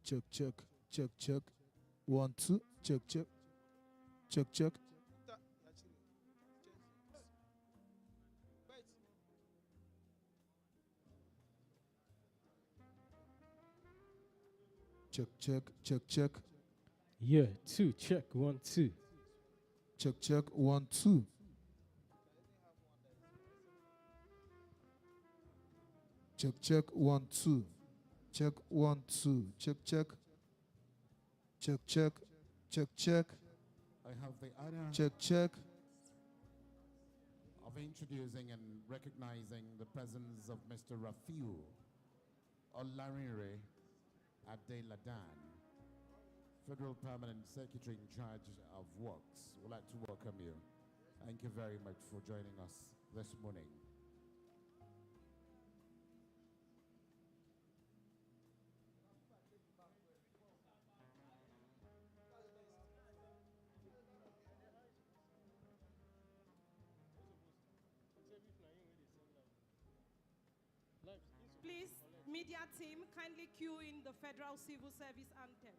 Check, check, check, check. 1, 2, check, check, check, check. Check, check, check, check. Yeah, 2, check, 1, 2. Check, check, 1, 2. Check, check, 1, 2. Check, 1, 2. Check, check. Check, check, check, check. I have the honor Check, check. of introducing and recognizing the presence of Mr. Rafiu Olarire Adeladan, Federal Permanent Secretary in charge of Works. We'd like to welcome you. Thank you very much for joining us this morning. Please, media team, kindly cue in the Federal Civil Service Anthem.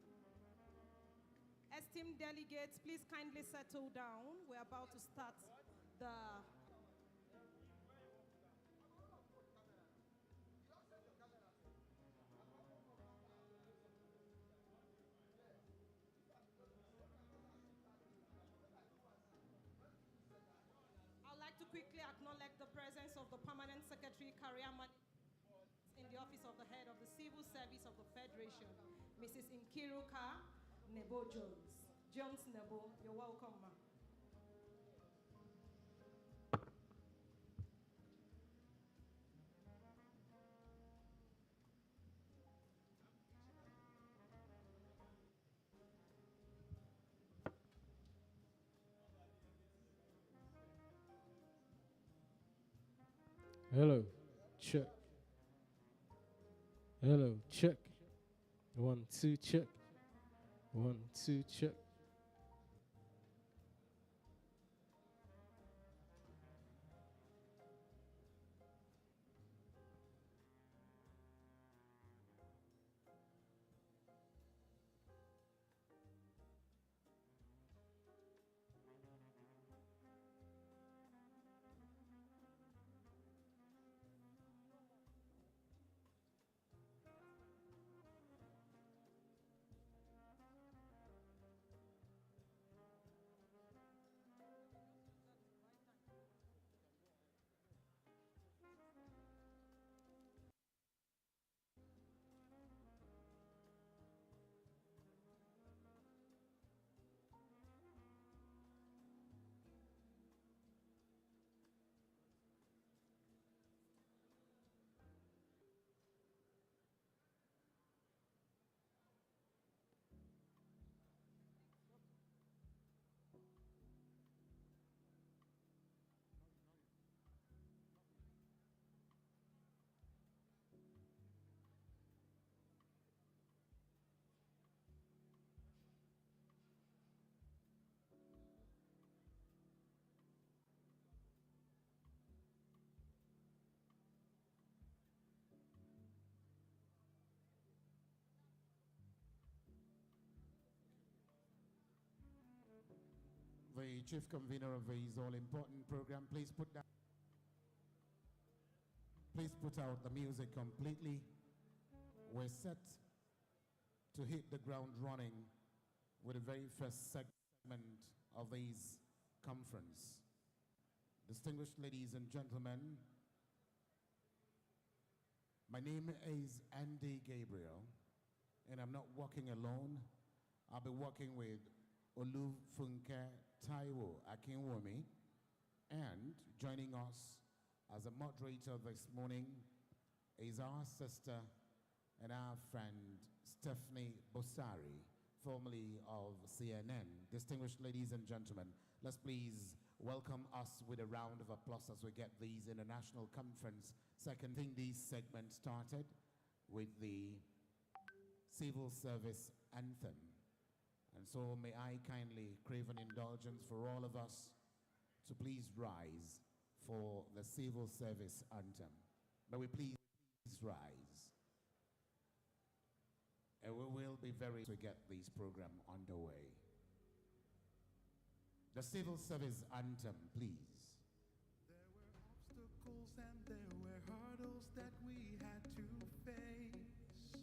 Esteemed delegates, please kindly settle down. We're about to start the... I'd like to quickly acknowledge the presence of the Permanent Secretary, Career Management in the Office of the Head of the Civil Service of the Federation, Mrs. Nkiruka Nebo Jones. Jones Nebo, you're welcome, ma'am. Hello, check. Hello, check. 1, 2, check. 1, 2, check. The chief convener of this all-important program, please put out the music completely. We're set to hit the ground running with the very first segment of this conference. Distinguished ladies and gentlemen, my name is Andy Gabriel, and I'm not working alone. I'll be working with Olufunke Taiwo Akinwumi, and joining us as a moderator this morning is our sister and our friend Stephanie Bossari, formerly of CNN. Distinguished ladies and gentlemen, let's please welcome us with a round of applause as we get these international conference second thing. This segment started with the civil service anthem. And so may I kindly crave an indulgence for all of us to please rise for the civil service anthem. May we please rise. And we will be very to get this program underway. The civil service anthem, please. There were obstacles and there were hurdles that we had to face.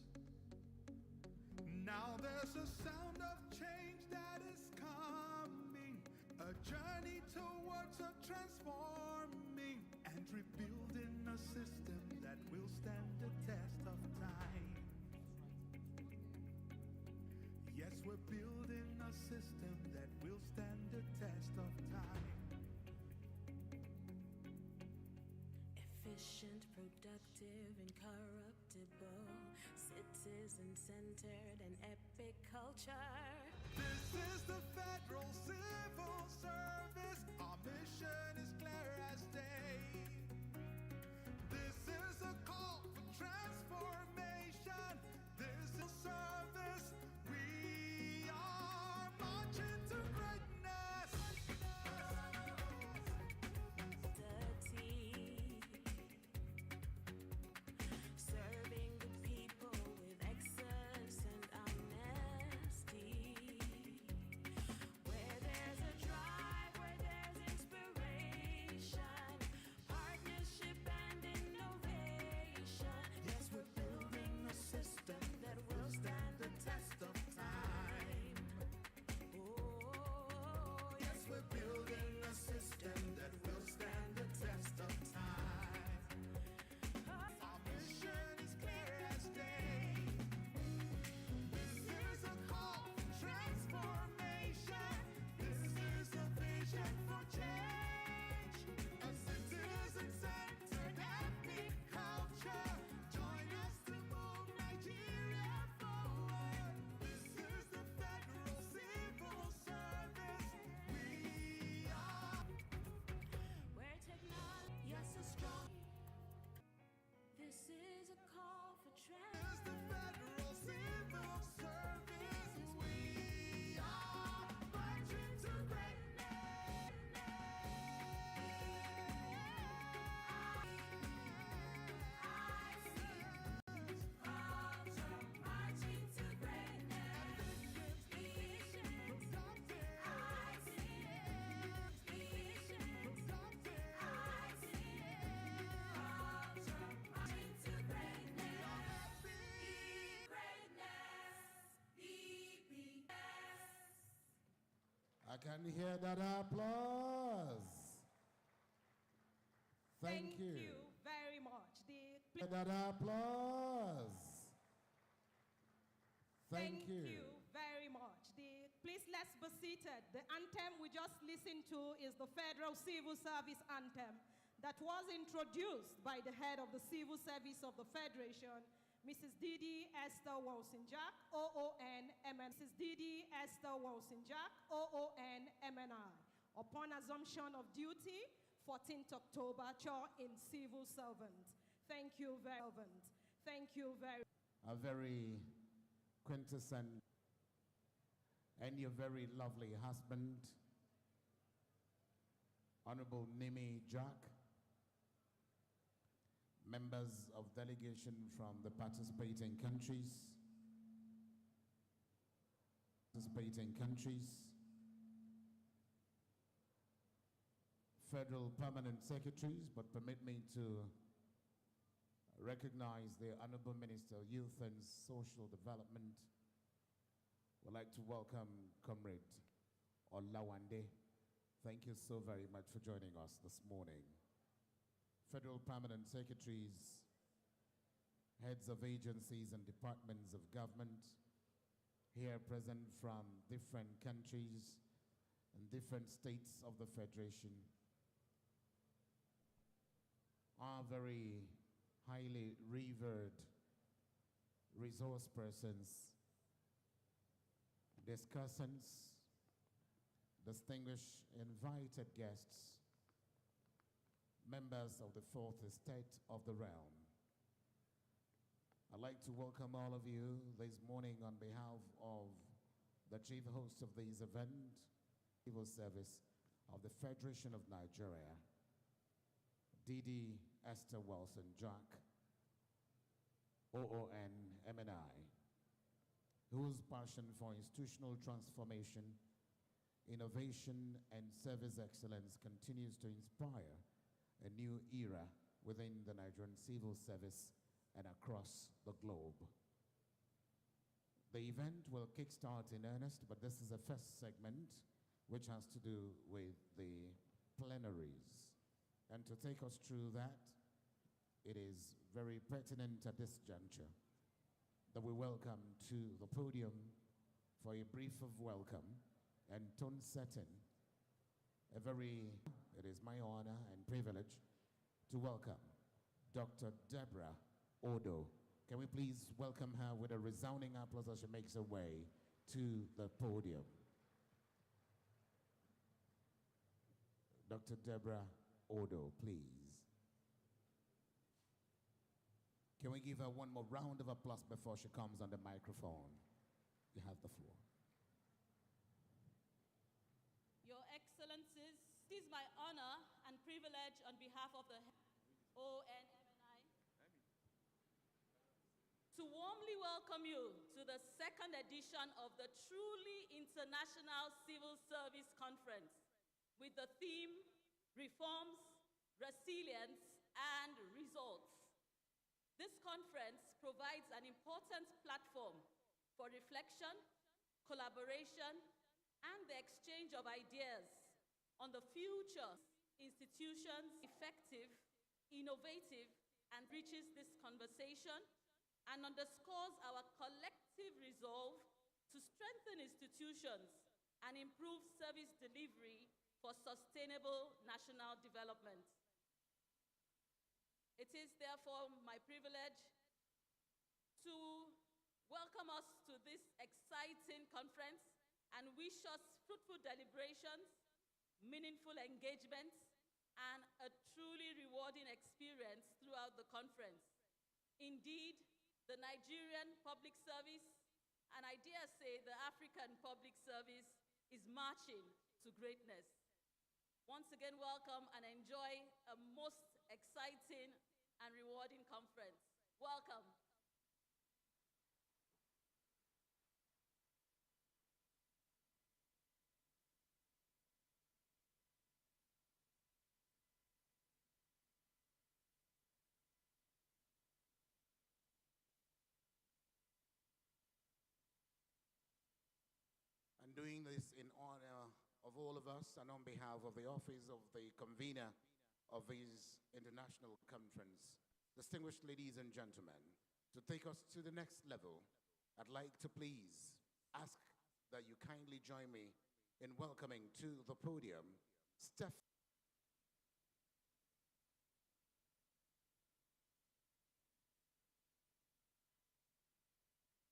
Now there's a sound of change that is coming, a journey towards a transforming and rebuilding a system that will stand the test of time. Yes, we're building a system that will stand the test of time. Efficient, productive, incorruptible, citizen-centered, and epic culture. This is the Federal Civil Service. Our mission is clear as day. This is a call for transformation. This is service. We are marching to greatness. Serving the people with excellence and honesty. Where there's a drive, where there's inspiration, partnership and innovation. Yes, we're building a system that will stand the test of time. Oh, Yes, we're building a system that will stand the test of time. Our mission is clear as day. This is a call for transformation. This is a vision for change. A citizen-centered epic culture. Join us to move Nigeria forward. This is the Federal Civil Service. We are. where technology, yes, a strong. This is a call for Is the Federal Civil Service. We are marching to greatness. marching to greatness. I can hear that applause. Thank you. very much. Hear that applause. Thank Thank you. you very much. Please let's be seated. The anthem we just listened to is the Federal Civil Service anthem that was introduced by the head of the Civil Service of the Federation, Mrs. Didi Esther Wilson-Jack, OON-MN. Mrs. Didi Esther Wilson-Jack, OON-MNI, upon assumption of duty, 14th October, in civil servant. Thank you very much. Thank you very A very quintessential and your very lovely husband, Honorable Nimi Jack, members of delegation from the participating countries, federal permanent secretaries, but permit me to recognize the Honorable Minister of Youth and Social Development. Would like to welcome Comrade Olawande. Thank you so very much for joining us this morning. Federal permanent secretaries, heads of agencies and departments of government, here present from different countries and different states of the Federation, are very highly revered resource persons, discussants, distinguished invited guests, members of the Fourth Estate of the realm. I'd like to welcome all of you this morning on behalf of the chief host of this event, Civil Service of the Federation of Nigeria, Didi Esther Wilson-Jack, OON-MNI. whose passion for institutional transformation, innovation, and service excellence continues to inspire a new era within the Nigerian civil service and across the globe. The event will kickstart in earnest, but this is the first segment which has to do with the plenaries. And to take us through that, it is very pertinent at this juncture that we welcome to the podium for a brief of welcome and tone setting. It is my honor and privilege to welcome Dr. Deborah Odo. Can we please welcome her with a resounding applause as she makes her way to the podium? Dr. Deborah Odo, please. Can we give her one more round of applause before she comes on the microphone? You have the floor. Your Excellencies, it is my honor and privilege on behalf of the ONMNI to warmly welcome you to the second edition of the Truly International Civil Service Conference with the theme Reforms, Resilience, and Results. This conference provides an important platform for reflection, collaboration, and the exchange of ideas on the future institutions effective, innovative, and reaches this conversation and underscores our collective resolve to strengthen institutions and improve service delivery for sustainable national development. It is therefore my privilege to welcome us to this exciting conference and wish us fruitful deliberations, meaningful engagements, and a truly rewarding experience throughout the conference. Indeed, the Nigerian public service, and I dare say the African public service, is marching to greatness. Once again, welcome and enjoy a most exciting and rewarding conference. Welcome. And doing this in honor of all of us and on behalf of the office of the convener of this international conference, distinguished ladies and gentlemen, to take us to the next level, I'd like to please ask that you kindly join me in welcoming to the podium Steph.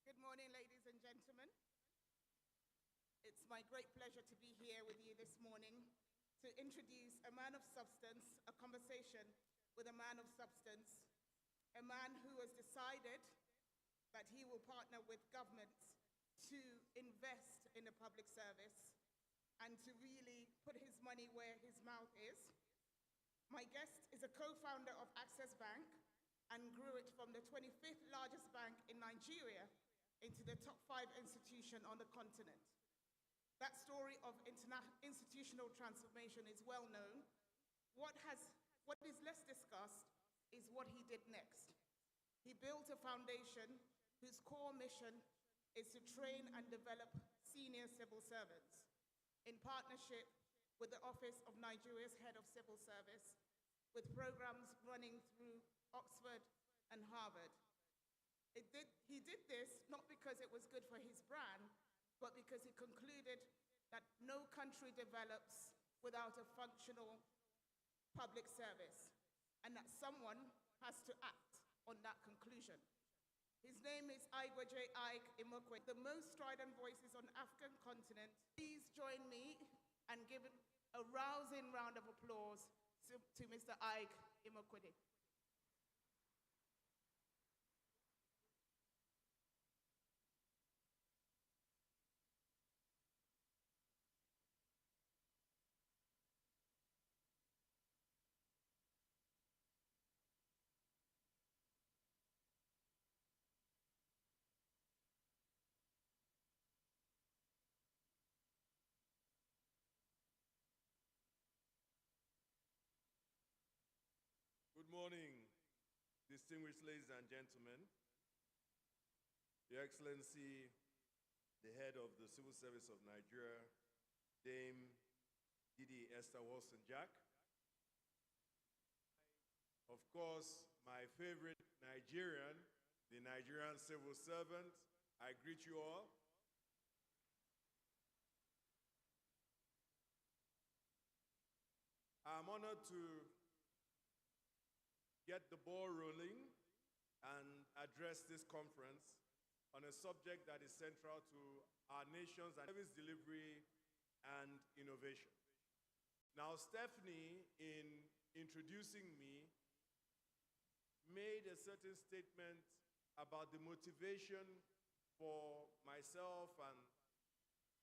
Good morning, ladies and gentlemen. It's my great pleasure to be here with you this morning to introduce a man of substance, a conversation with a man of substance, a man who has decided that he will partner with governments to invest in the public service and to really put his money where his mouth is. My guest is a co-founder of Access Bank and grew it from the 25th largest bank in Nigeria into the top 5 institution on the continent. That story of institutional transformation is well known. What is less discussed is what he did next. He built a foundation whose core mission is to train and develop senior civil servants in partnership with the Office of Nigeria's Head of Civil Service, with programs running through Oxford and Harvard. He did this not because it was good for his brand, but because he concluded that no country develops without a functional public service, and that someone has to act on that conclusion. His name is Igweje Ike Imokwe, the most strident voices on the African continent. Please join me and give a rousing round of applause to Mr. Ike Imokwe. morning, distinguished ladies and gentlemen. Your Excellency, the head of the Civil Service of Nigeria, Dame Didi Esther Wilson-Jack. Of course, my favorite Nigerian, the Nigerian civil servant. I greet you all. I'm honored to get the ball rolling and address this conference on a subject that is central to our nation's service delivery and innovation. Now, Stephanie, in introducing me, made a certain statement about the motivation for myself and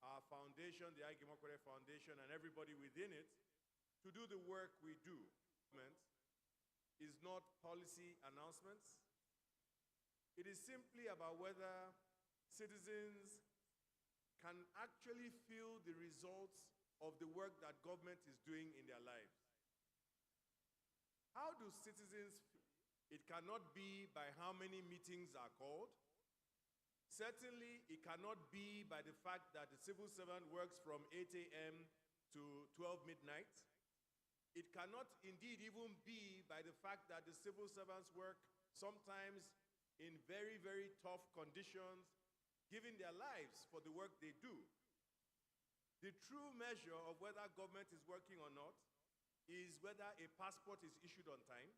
our foundation, the Agimokore Foundation, and everybody within it, to do the work we do. Is not policy announcements. It is simply about whether citizens can actually feel the results of the work that government is doing in their lives. How do citizens feel? It cannot be by how many meetings are called. Certainly, it cannot be by the fact that the civil servant works from 8 a.m. to 12 midnight. It cannot indeed even be by the fact that the civil servants work sometimes in very, very tough conditions, giving their lives for the work they do. The true measure of whether government is working or not is whether a passport is issued on time,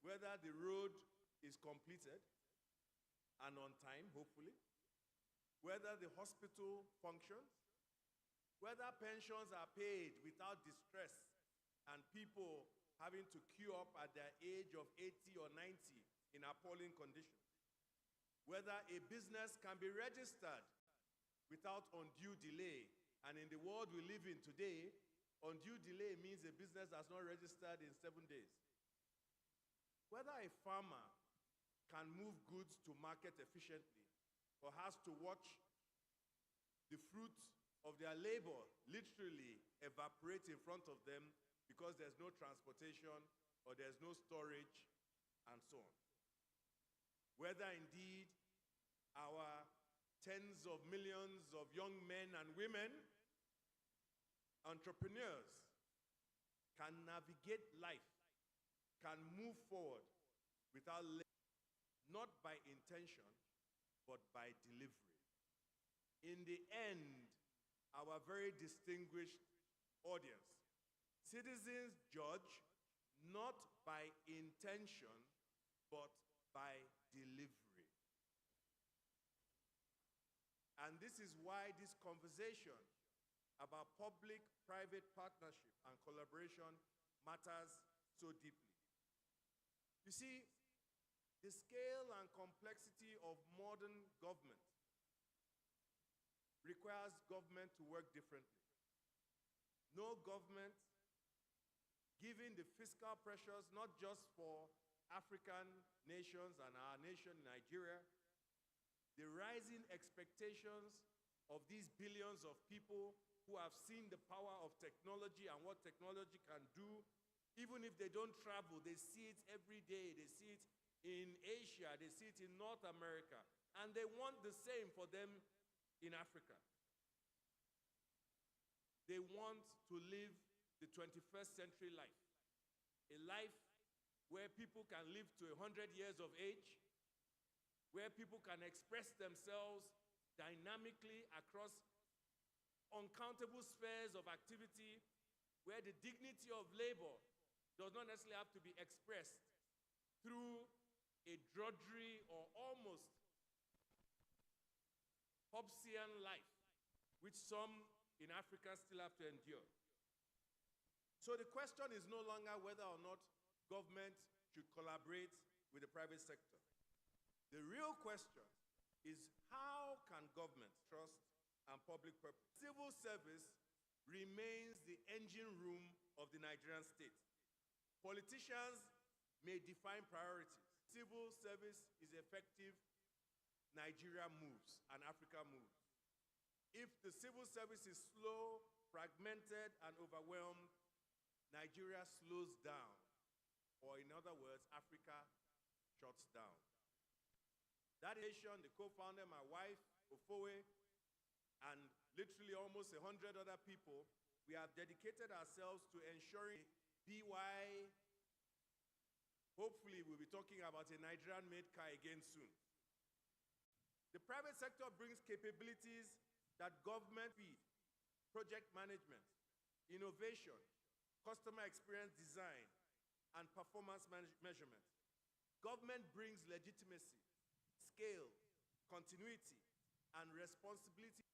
whether the road is completed and on time, hopefully, whether the hospital functions, whether pensions are paid without distress and people having to queue up at their age of 80 or 90 in appalling conditions, whether a business can be registered without undue delay. And in the world we live in today, undue delay means a business that's not registered in 7 days. Whether a farmer can move goods to market efficiently or has to watch the fruit of their labor literally evaporate in front of them because there's no transportation or there's no storage and so on. Whether indeed our tens of millions of young men and women, entrepreneurs, can navigate life, can move forward without not by intention, but by delivery. In the end, our very distinguished audience, citizens judge not by intention, but by delivery. And this is why this conversation about public-private partnership and collaboration matters so deeply. You see, the scale and complexity of modern government requires government to work differently. No government, given the fiscal pressures, not just for African nations and our nation, Nigeria, the rising expectations of these billions of people who have seen the power of technology and what technology can do. Even if they don't travel, they see it every day. They see it in Asia, they see it in North America, and they want the same for them in Africa. They want to live the 21st century life, a life where people can live to 100 years of age, where people can express themselves dynamically across uncountable spheres of activity, where the dignity of labor does not necessarily have to be expressed through a drudgery or almost Hobbesian life, which some in Africa still have to endure. So the question is no longer whether or not government should collaborate with the private sector. The real question is how can government trust and public purpose? Civil service remains the engine room of the Nigerian state. Politicians may define priorities. Civil service is effective, Nigeria moves and Africa moves. If the civil service is slow, fragmented, and overwhelmed, Nigeria slows down or in other words, Africa shuts down. That nation, the co-founder, my wife, Ofowe, and literally almost 100 other people, we have dedicated ourselves to ensuring BY, hopefully we'll be talking about a Nigerian-made car again soon. The private sector brings capabilities that government feed: project management, innovation, customer experience design, and performance measurement. Government brings legitimacy, scale, continuity, and responsibility.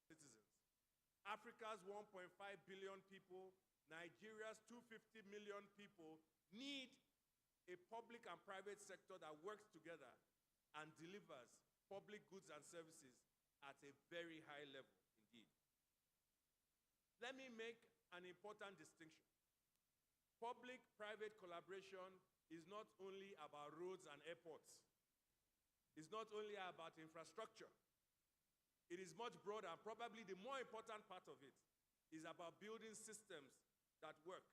Citizens. Africa's 1.5 billion people, Nigeria's 250 million people need a public and private sector that works together and delivers public goods and services at a very high level indeed. Let me make an important distinction. Public-private collaboration is not only about roads and airports. It's not only about infrastructure. It is much broader, and probably the more important part of it is about building systems that work.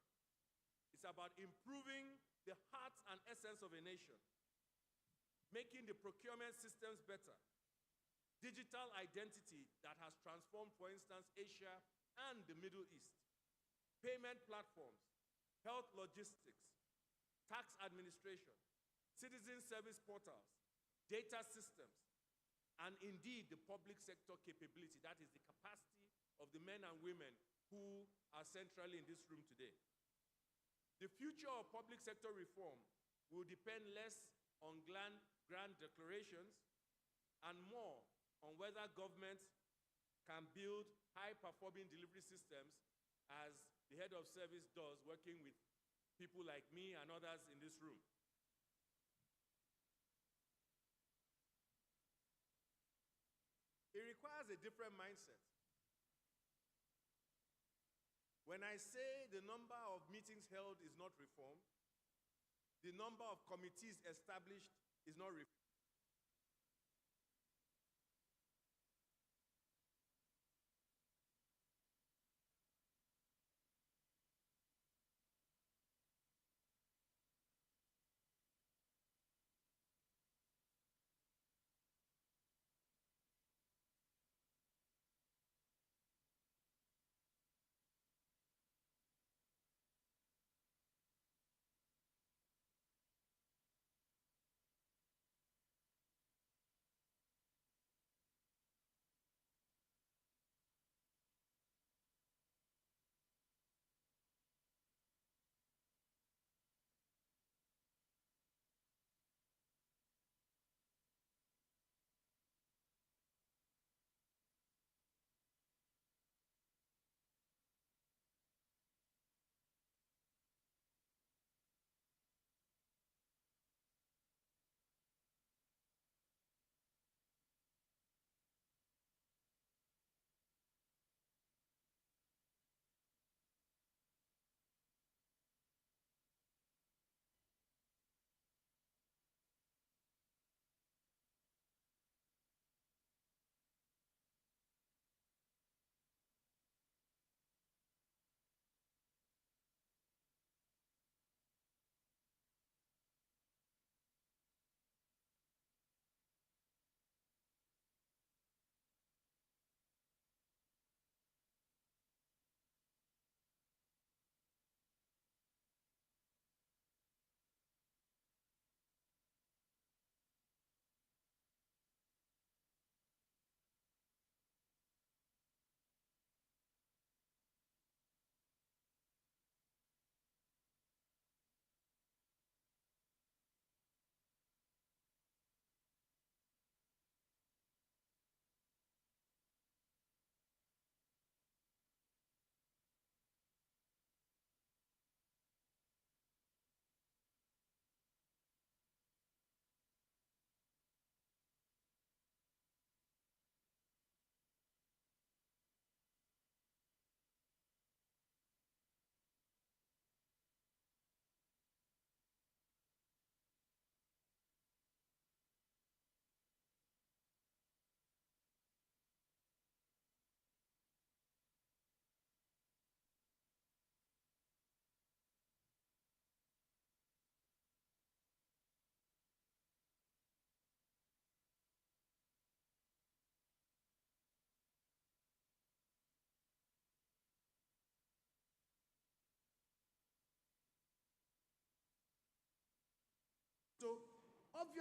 It's about improving the heart and essence of a nation, making the procurement systems better, digital identity that has transformed, for instance, Asia and the Middle East, payment platforms, health logistics, tax administration, citizen service portals, data systems, and indeed the public sector capability, that is the capacity of the men and women who are centrally in this room today. The future of public sector reform will depend less on grand declarations and more on whether governments can build high-performing delivery systems, as the head of service does, working with people like me and others in this room. It requires a different mindset. When I say the number of meetings held is not reform, the number of committees established is not reform.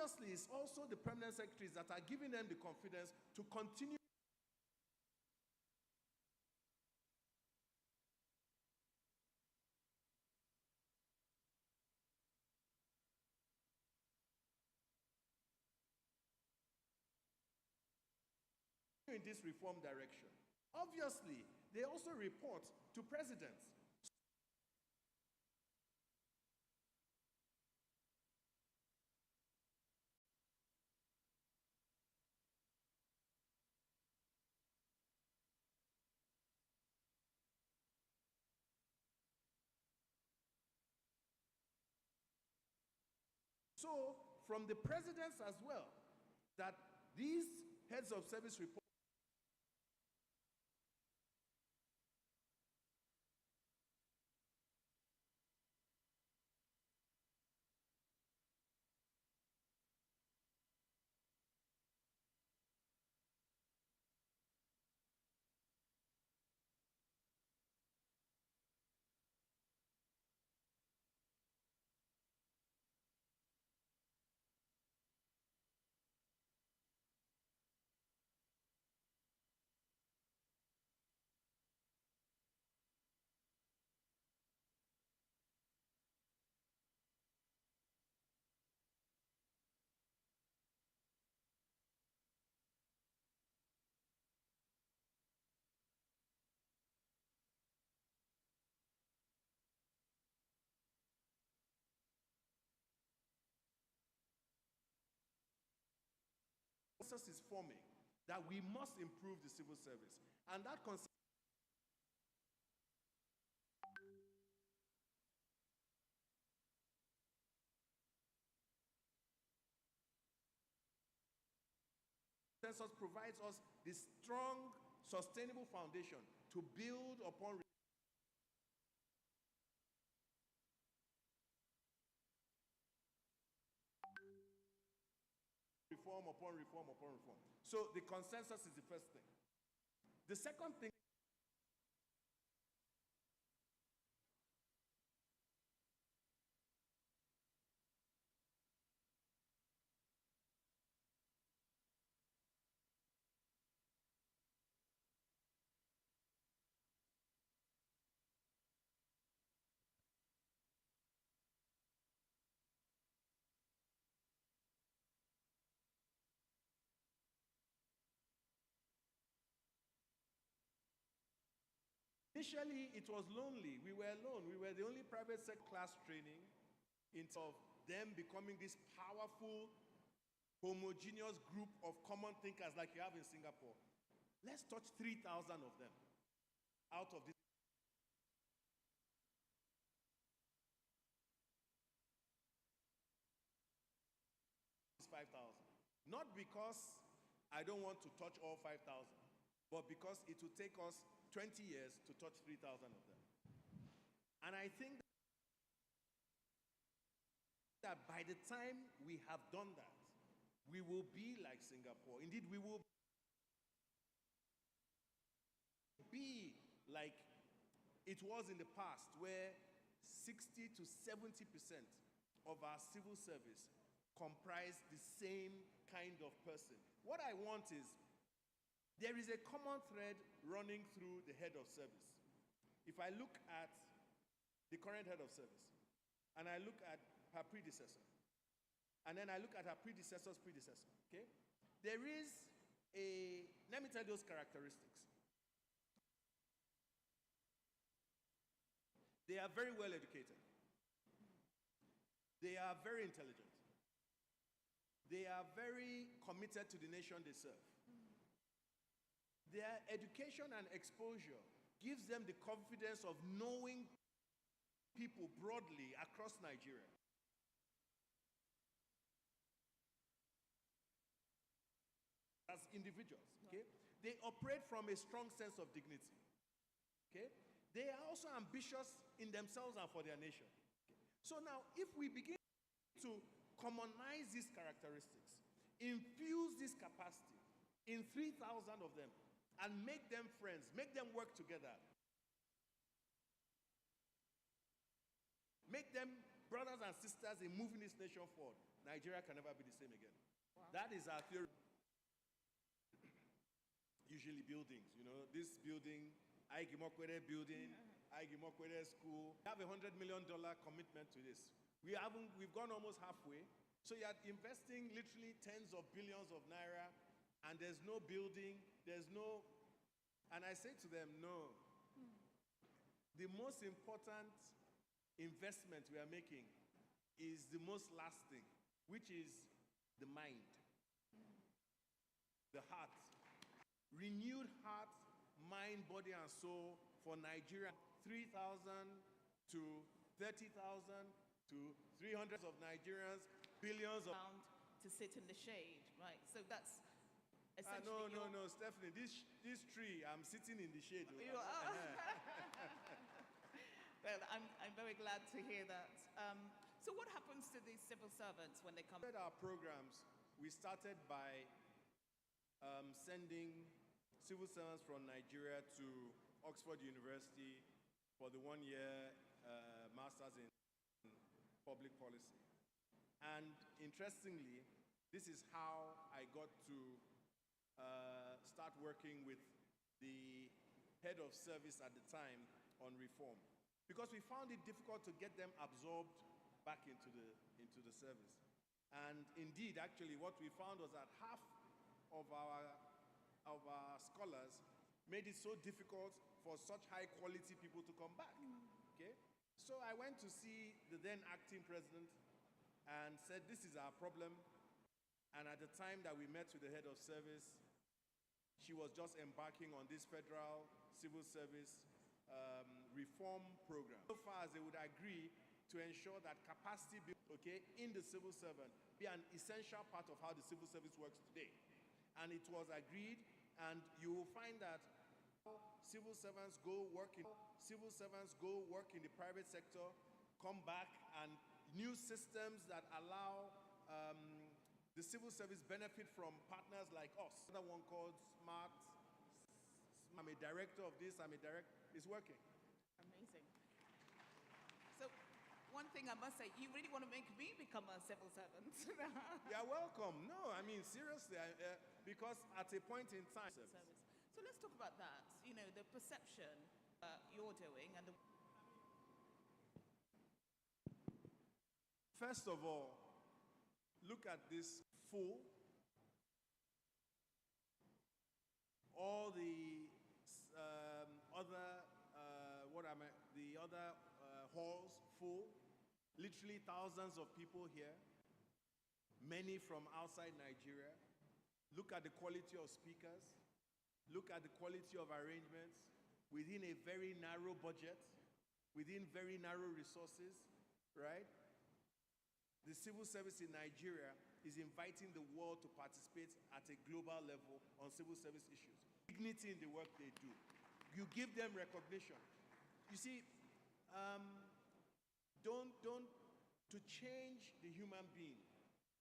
obviously, it's also the permanent secretaries that are giving them the confidence to continue in this reform direction. Obviously, they also report to presidents. So, from the presidents as well, that these heads of service report consensus is forming that we must improve the civil service. And that consensus provides us the strong, sustainable foundation to build upon reform upon reform upon reform. So the consensus is the first thing. The second thing initially, it was lonely. We were alone. We were the only private sector class training of them becoming this powerful, homogeneous group of common thinkers like you have in Singapore. Let's touch 3,000 of them out of this 5,000. Not because I don't want to touch all 5,000, but because it will take us 20 years to touch 3,000 of them. And I think that by the time we have done that, we will be like Singapore. Indeed, we will be like it was in the past, where 60 to 70% of our civil service comprise the same kind of person. What I want is, there is a common thread running through the head of service. If I look at the current head of service, and I look at her predecessor, and then I look at her predecessor's predecessor, okay? There is let me tell you those characteristics. They are very well educated. They are very intelligent. They are very committed to the nation they serve. Their education and exposure gives them the confidence of knowing people broadly across Nigeria. As individuals, okay? They operate from a strong sense of dignity, okay? They are also ambitious in themselves and for their nation. So now, if we begin to commonize these characteristics, infuse this capacity in 3,000 of them, and make them friends, make them work together, make them brothers and sisters in moving this nation forward, Nigeria can never be the same again. That is our theory. Usually buildings, this building, Aigimokwere building, Aigimokwere school. We have $100 million commitment to this. We've gone almost halfway. So you're investing literally tens of billions of naira, and there's no building, and I say to them, no. The most important investment we are making is the most lasting, which is the mind, the heart. Renewed heart, mind, body, and soul for Nigeria. 3,000 to 30,000 to 300 of Nigerians, billions of... To sit in the shade, right? So that's No, Stephanie, this tree, I'm sitting in the shade. You are? Well, I'm very glad to hear that. So what happens to these civil servants when they come? Our programs, we started by sending civil servants from Nigeria to Oxford University for the 1-year master's in public policy. And interestingly, this is how I got to start working with the head of service at the time on reform, because we found it difficult to get them absorbed back into the service. And indeed, actually, what we found was that half of our scholars made it so difficult for such high quality people to come back. Okay? So I went to see the then acting president and said, this is our problem. And at the time that we met with the head of service, she was just embarking on this federal civil service reform program. So far as they would agree to ensure that capacity building, in the civil servant be an essential part of how the civil service works today. And it was agreed, and you will find that civil servants go work in the private sector, come back, and new systems that allow the civil service benefit from partners like us. Another one called Smart. I'm a director of this, it's working. Amazing. So one thing I must say, you really want to make me become a civil servant. You're welcome. No, I mean, seriously, because at a point in time... Service. So let's talk about that. The perception you're doing and the... First of all, look at this full. All the other halls full. Literally thousands of people here. Many from outside Nigeria. Look at the quality of speakers. Look at the quality of arrangements within a very narrow budget, within very narrow resources, right? The civil service in Nigeria is inviting the world to participate at a global level on civil service issues. Dignity in the work they do. You give them recognition. You see, to change the human being,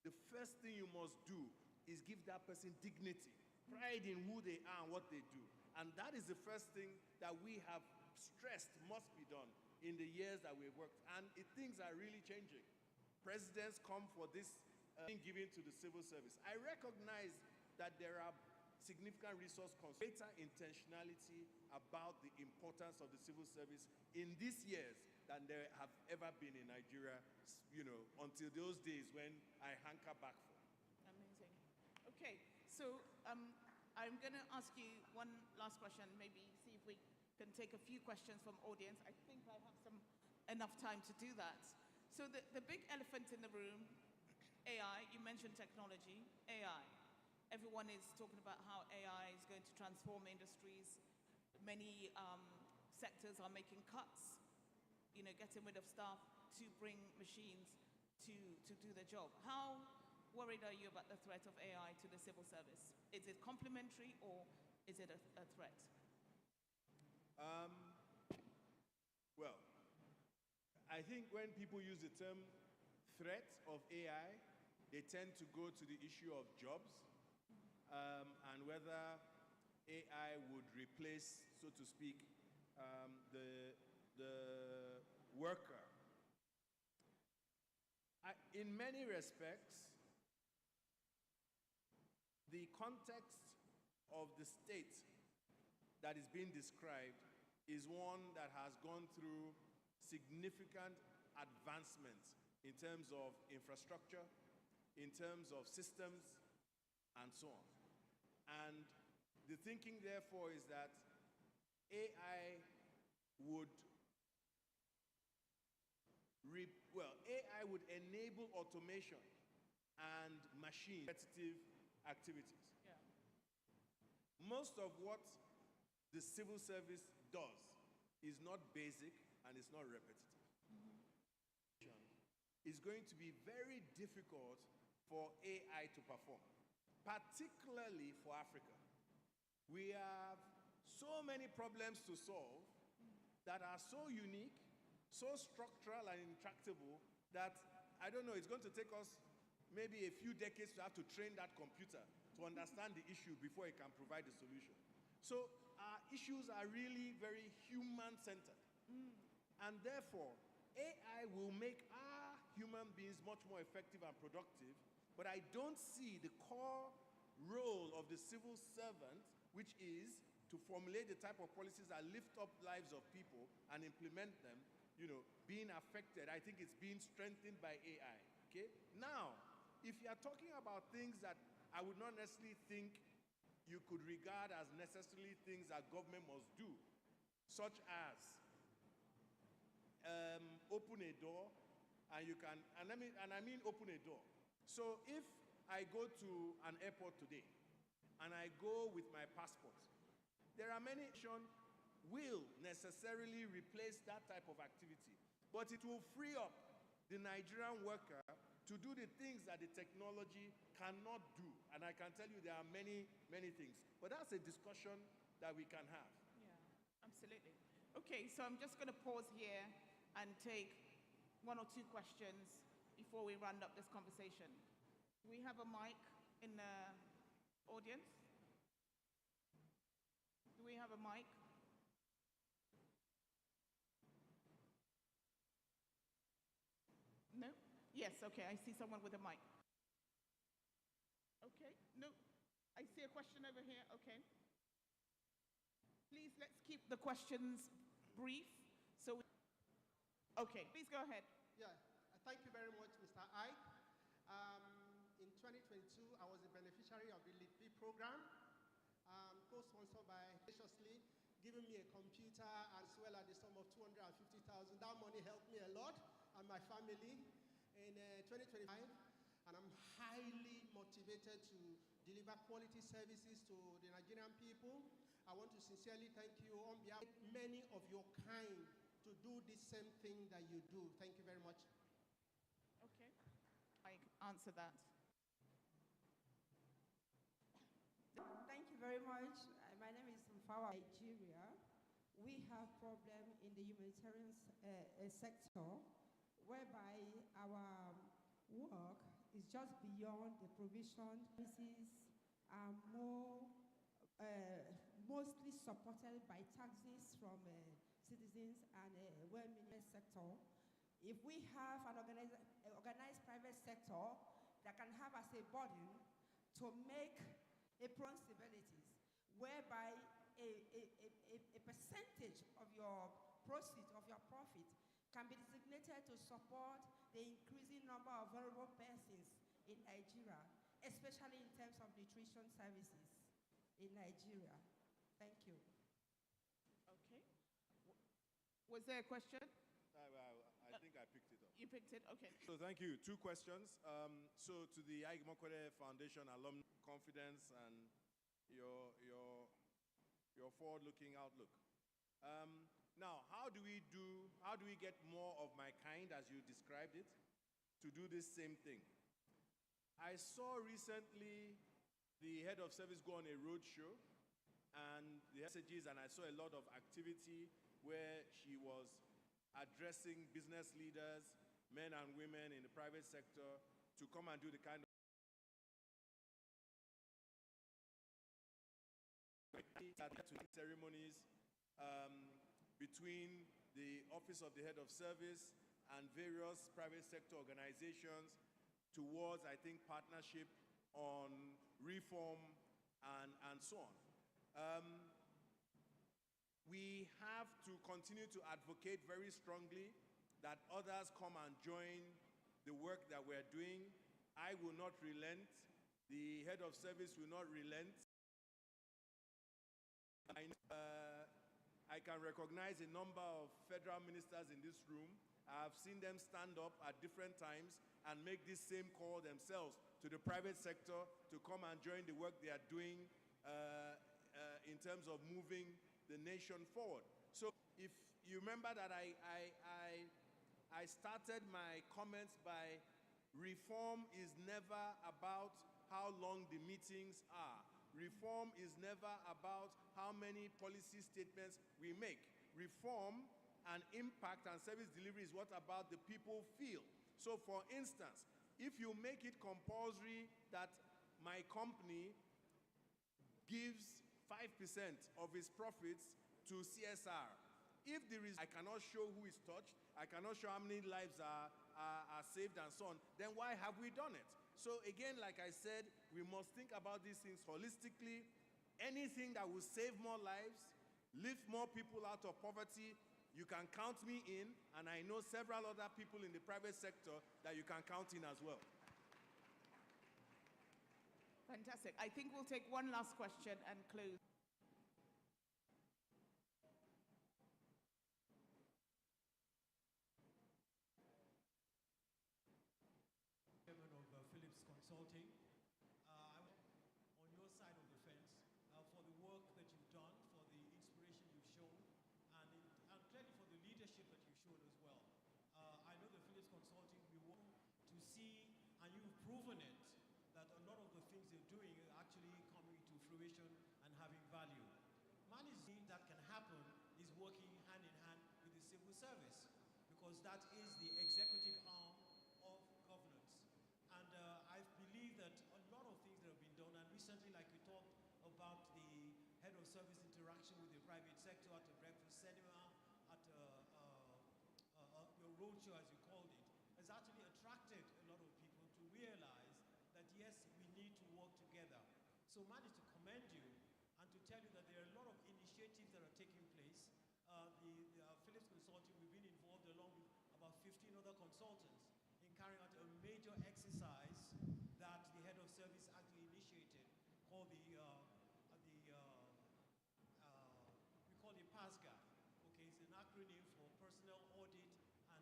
the first thing you must do is give that person dignity, pride in who they are and what they do. And that is the first thing that we have stressed must be done in the years that we've worked. And things are really changing. Presidents come for this given to the civil service. I recognize that there are significant resource constraints, greater intentionality about the importance of the civil service in these years than there have ever been in Nigeria, until those days when I hanker back for. Amazing. Okay, so I'm going to ask you one last question, maybe see if we can take a few questions from audience. I think I have enough time to do that. So the big elephant in the room, AI, you mentioned technology, AI. Everyone is talking about how AI is going to transform industries. Many sectors are making cuts, getting rid of staff to bring machines to do the job. How worried are you about the threat of AI to the civil service? Is it complementary or is it a threat? Well, I think when people use the term threat of AI, they tend to go to the issue of jobs and whether AI would replace, so to speak, the worker. in many respects, the context of the state that is being described is one that has gone through significant advancements in terms of infrastructure, in terms of systems, and so on. And the thinking, therefore, is that AI would AI would enable automation and machine repetitive activities. Yeah. Most of what the civil service does is not basic and it's not repetitive. It's going to be very difficult for AI to perform, particularly for Africa. We have so many problems to solve that are so unique, so structural and intractable that, I don't know, it's going to take us maybe a few decades to have to train that computer to understand the issue before it can provide the solution. So our issues are really very human-centered. And therefore, AI will make our human beings much more effective and productive, but I don't see the core role of the civil servant, which is to formulate the type of policies that lift up lives of people and implement them, being affected. I think it's being strengthened by AI, okay? Now, if you are talking about things that I would not necessarily think you could regard as necessarily things that government must do, such as open a door, and you can, and I mean open a door. So if I go to an airport today, and I go with my passport, there are many will necessarily replace that type of activity, but it will free up the Nigerian worker to do the things that the technology cannot do. And I can tell you there are many, many things. But that's a discussion that we can have. Yeah, absolutely. Okay, so I'm just going to pause here and take one or two questions before we round up this conversation. Do we have a mic in the audience? Do we have a mic? No? Yes, okay, I see someone with a mic. Okay, no, I see a question over here, okay. Please, let's keep the questions brief. Okay, please go ahead. Yeah, thank you very much, Mr. Ike. In 2022, I was a beneficiary of the LEAD program, co-sponsored by graciously giving me a computer as well as the sum of 250,000. That money helped me a lot and my family in 2025, and I'm highly motivated to deliver quality services to the Nigerian people. I want to sincerely thank you on behalf of many of your kind to do the same thing that you do. Thank you very much. Okay, I answer that. Thank you very much. My name is Mfawa, Nigeria. We have problem in the humanitarian sector whereby our work is just beyond the provision. Services are mostly supported by taxes from citizens and well-meaning sector. If we have an organized private sector that can have as a burden to make responsibilities whereby a percentage of your proceeds, of your profit, can be designated to support the increasing number of vulnerable persons in Nigeria, especially in terms of nutrition services in Nigeria. Thank you. Okay. Was there a question? I think I picked it up. You picked it? Okay. So thank you. Two questions. So to the Ike Mokwede Foundation alumni, confidence and your forward-looking outlook. Now, how do we get more of my kind, as you described it, to do this same thing? I saw recently the head of service go on a road show, and the messages, and I saw a lot of activity where she was addressing business leaders, men and women in the private sector, to come and do the kind of ceremonies between the office of the head of service and various private sector organizations towards, I think, partnership on reform and so on. We have to continue to advocate very strongly that others come and join the work that we're doing. I will not relent. The head of service will not relent. I can recognize a number of federal ministers in this room. I have seen them stand up at different times and make this same call themselves to the private sector to come and join the work they are doing in terms of moving the nation forward. So if you remember that I started my comments by reform is never about how long the meetings are. Reform is never about how many policy statements we make. Reform and impact and service delivery is what about the people feel. So for instance, if you make it compulsory that my company gives 5% of its profits to CSR, if there is, I cannot show who is touched, I cannot show how many lives are saved and so on, then why have we done it? So again, like I said, we must think about these things holistically. Anything that will save more lives, lift more people out of poverty, you can count me in, and I know several other people in the private sector that you can count in as well. Fantastic. I think we'll take one last question and close. Chairman of Philips Consulting. On your side of the fence for the work that you've done, for the inspiration you've shown, and clearly for the leadership that you've shown as well. I know the Philips Consulting, we want to see, and you've proven it, that a lot of the things you're doing are actually coming to fruition and having value. Managing that can happen is working hand in hand with the civil service, because that is the executive arm of governance. And I believe that a lot of things that have been done, and recently, like we talked about the head of service interaction with the private sector at the breakfast seminar, at your roadshow, as you called it, has actually attracted a lot of people to realize that yes, we need to work together. So managed to commend you and to tell you that there are a lot of initiatives that are taking place. The Philips Consulting, we've been involved along with about 15 other consultants in carrying out a major exercise that the head of service actually initiated, called we call it PASGA. Okay, it's an acronym for Personnel Audit and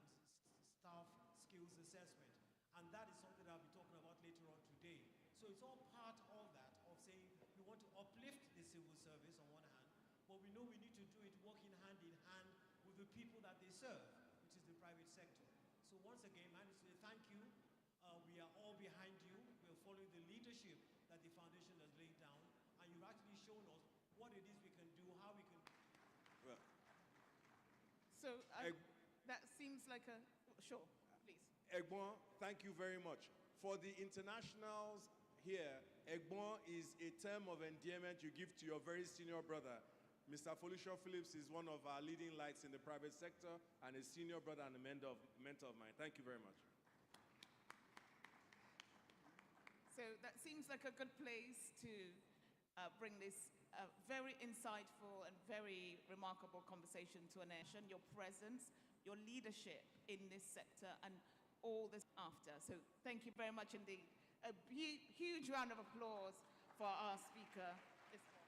Staff Skills Assessment, and that is something that I'll be talking about later on today. So it's all part of that, of saying we want to uplift the civil service on one hand, but we know we need to do it working hand in hand with the people that they serve, which is the private sector. So once again, I need to say thank you. We are all behind you. We are following the leadership that the foundation has laid down, and you've actually shown us what it is we can do, how we can. Well, So that seems like a, sure, please. Egbon, thank you very much. For the internationals here, Egbon is a term of endearment you give to your very senior brother. Mr. Folusho Phillips is one of our leading lights in the private sector and a senior brother and a mentor of mine. Thank you very much. So that seems like a good place to bring this very insightful and very remarkable conversation to an end. Your presence, your leadership in this sector, and all this after. So thank you very much indeed. A huge round of applause for our speaker this morning.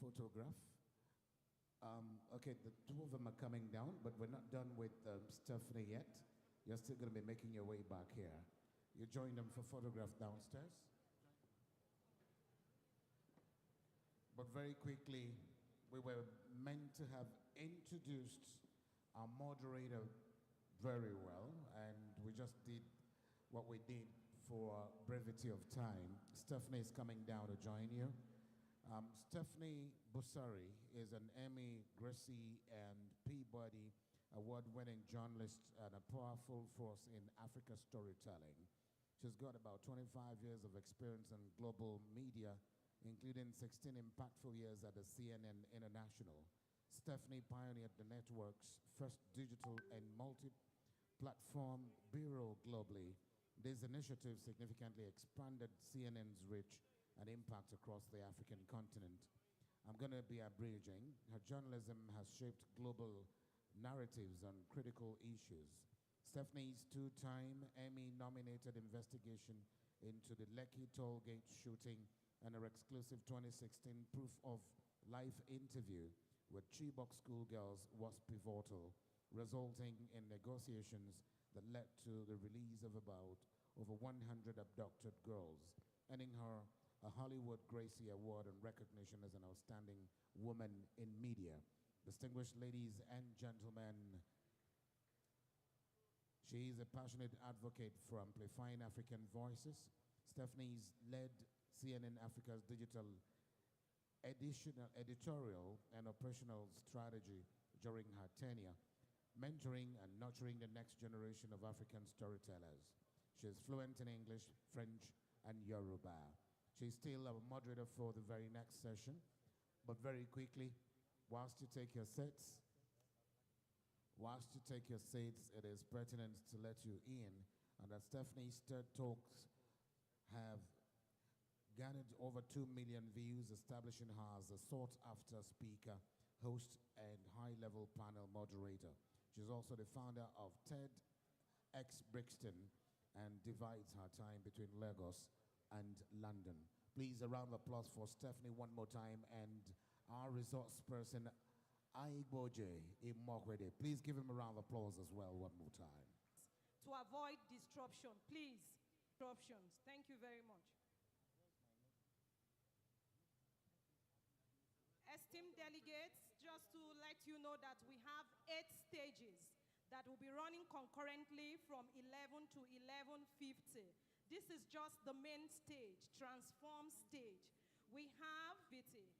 Photograph. Okay, the two of them are coming down, but we're not done with Stephanie yet. You're still going to be making your way back here. You join them for photograph downstairs. But very quickly, we were meant to have introduced our moderator very well, and we just did what we did for brevity of time. Stephanie is coming down to join you. Stephanie Busari is an Emmy, Gracie, and Peabody award-winning journalist and a powerful force in Africa storytelling. She's got about 25 years of experience in global media, including 16 impactful years at the CNN International. Stephanie pioneered the network's first digital and multi-platform bureau globally. This initiative significantly expanded CNN's reach and impact across the African continent. I'm going to be abridging. Her journalism has shaped global narratives on critical issues. Stephanie's two-time Emmy-nominated investigation into the Lekki Tollgate shooting and her exclusive 2016 Proof of Life interview with Chibok schoolgirls was pivotal, resulting in negotiations that led to the release of about over 100 abducted girls, earning her a Hollywood Gracie Award and recognition as an outstanding woman in media. Distinguished ladies and gentlemen, she is a passionate advocate for amplifying African voices. Stephanie's led CNN Africa's digital editorial and operational strategy during her tenure, mentoring and nurturing the next generation of African storytellers. She is fluent in English, French, and Yoruba. She's still a moderator for the very next session, but very quickly, whilst you take your seats, it is pertinent to let you in and that Stephanie's TED Talks have garnered over 2 million views, establishing her as a sought-after speaker, host, and high-level panel moderator. She's also the founder of TEDx Brixton and divides her time between Lagos and London. Please, a round of applause for Stephanie one more time and our resource person, Aigboje Imokwede. Please give him a round of applause as well one more time. To avoid disruption, please. Disruptions. Thank you very much. Esteemed delegates, just to let you know that we have 8 stages that will be running concurrently from 11 to 11:50. This is just the main stage, transform stage. We have VT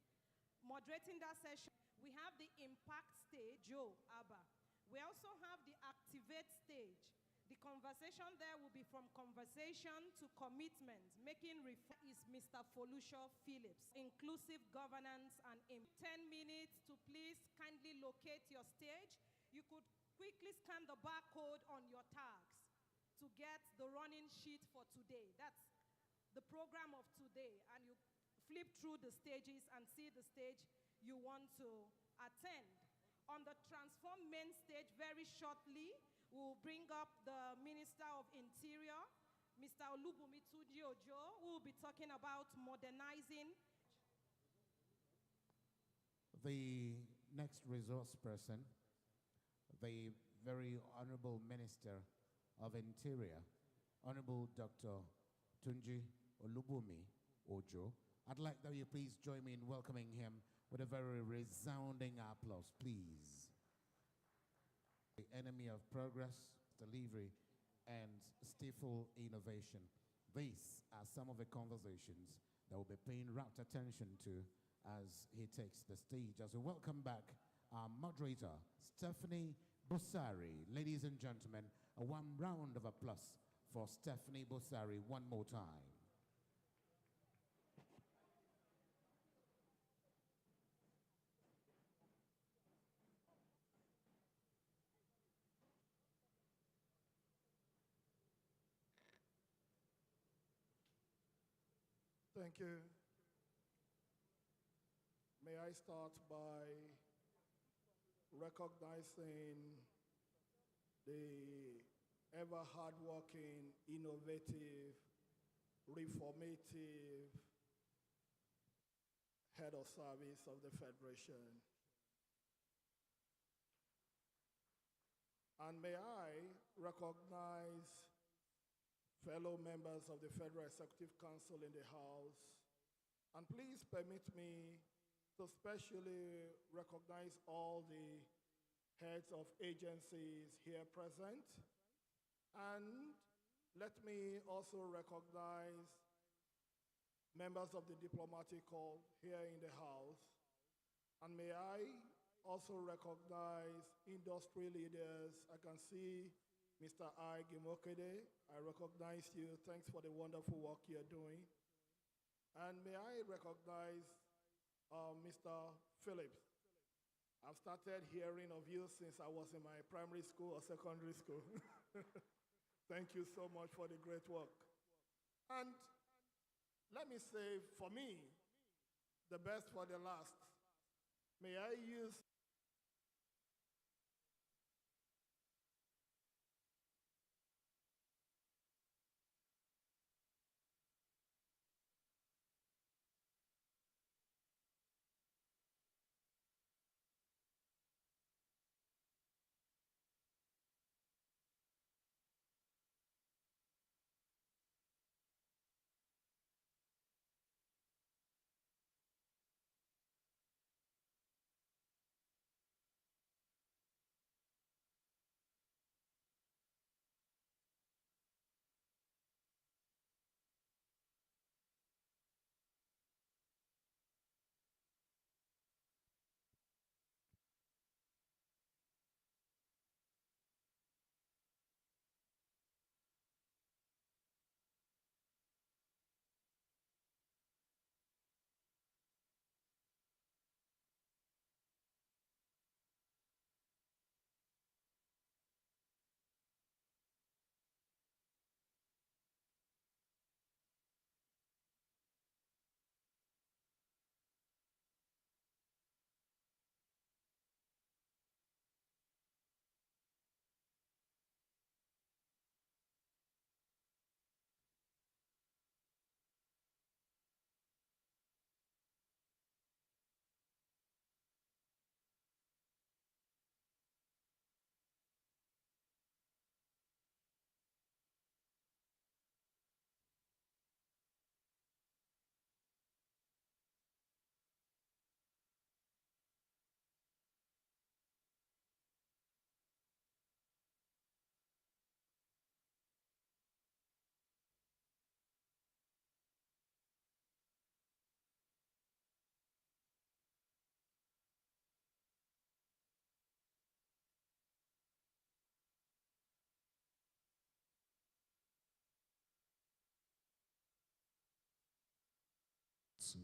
moderating that session. We have the impact stage, Joe Abba. We also have the activate stage. The conversation there will be from conversation to commitment. Making reform is Mr. Folusho Phillips. Inclusive governance and in 10 minutes to please kindly locate your stage. You could quickly scan the barcode on your tags to get the running sheet for today. That's the program of today. And you flip through the stages and see the stage you want to attend. On the Transform main stage, very shortly, we'll bring up the Minister of Interior, Mr. Olubumi Tunji Ojo, who will be talking about modernizing. The next resource person, the very Honorable Minister of Interior, Honorable Dr. Tunji Olubumi Ojo. I'd like that you please join me in welcoming him with a very resounding applause, please. The enemy of progress, delivery, and stifle innovation. These are some of the conversations that we'll be paying rapt attention to as he takes the stage. As we welcome back our moderator, Stephanie Bossari. Ladies and gentlemen, a one round of applause for Stephanie Bossari one more time. Thank you. May I start by recognizing the ever hardworking, innovative, reformative head of service of the Federation. And may I recognize fellow members of the Federal Executive Council in the House, and please permit me to specially recognize all the heads of agencies here present, and let me also recognize members of the diplomatic corps here in the House, and may I also recognize industry leaders. I can see Mr. I. Gimokede. I recognize you. Thanks for the wonderful work you're doing. And may I recognize Mr. Phillips. I've started hearing of you since I was in my primary school or secondary school. Thank you so much for the great work. And let me say, for me, the best for the last. May I use Two.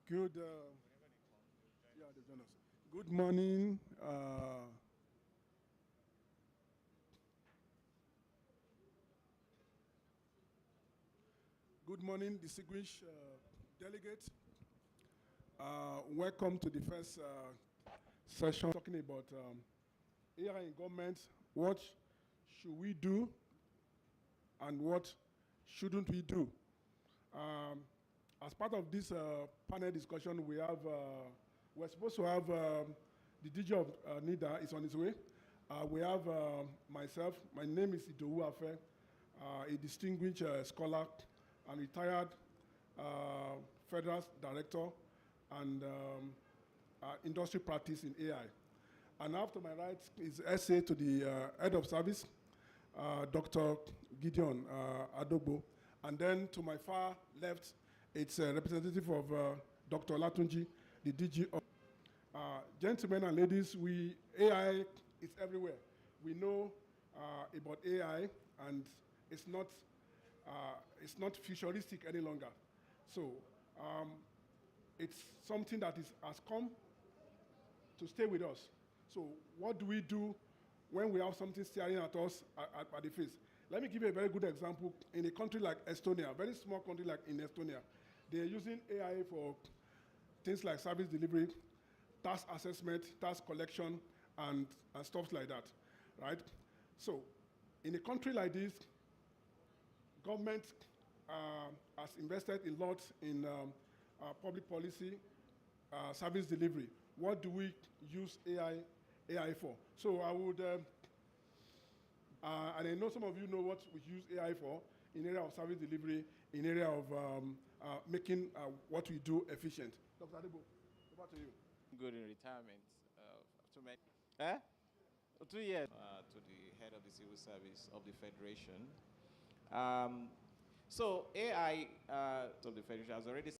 Good, yeah, they join us. Good morning. Good morning, distinguished delegates. Welcome to the first session talking about AI in government. What should we do and what shouldn't we do? As part of this panel discussion, we're supposed to have the DG of NIDA is on his way. We have myself. My name is Idowu Afe, a distinguished scholar and retired federal director and industry practice in AI. And after my right is essay to the head of service, Dr. Gideon Adogbo. And then to my far left, it's a representative of Dr. Latunji, the DG of. Gentlemen and ladies, AI is everywhere. We know about AI, and it's not futuristic any longer. So it's something that has come to stay with us. So what do we do when we have something staring at us at the face? Let me give you a very good example. In a country like Estonia, a very small country like in Estonia, they are using AI for things like service delivery, task assessment, task collection, and stuff like that, right? So in a country like this, government has invested a lot in public policy, service delivery. What do we use AI for? So I would, and I know some of you know what we use AI for in area of service delivery, in area of making what we do efficient. Dr. Adebo, over to you. Good in retirement. To make, eh? 2 years to the head of the civil service of the Federation. So AI of the Federation has already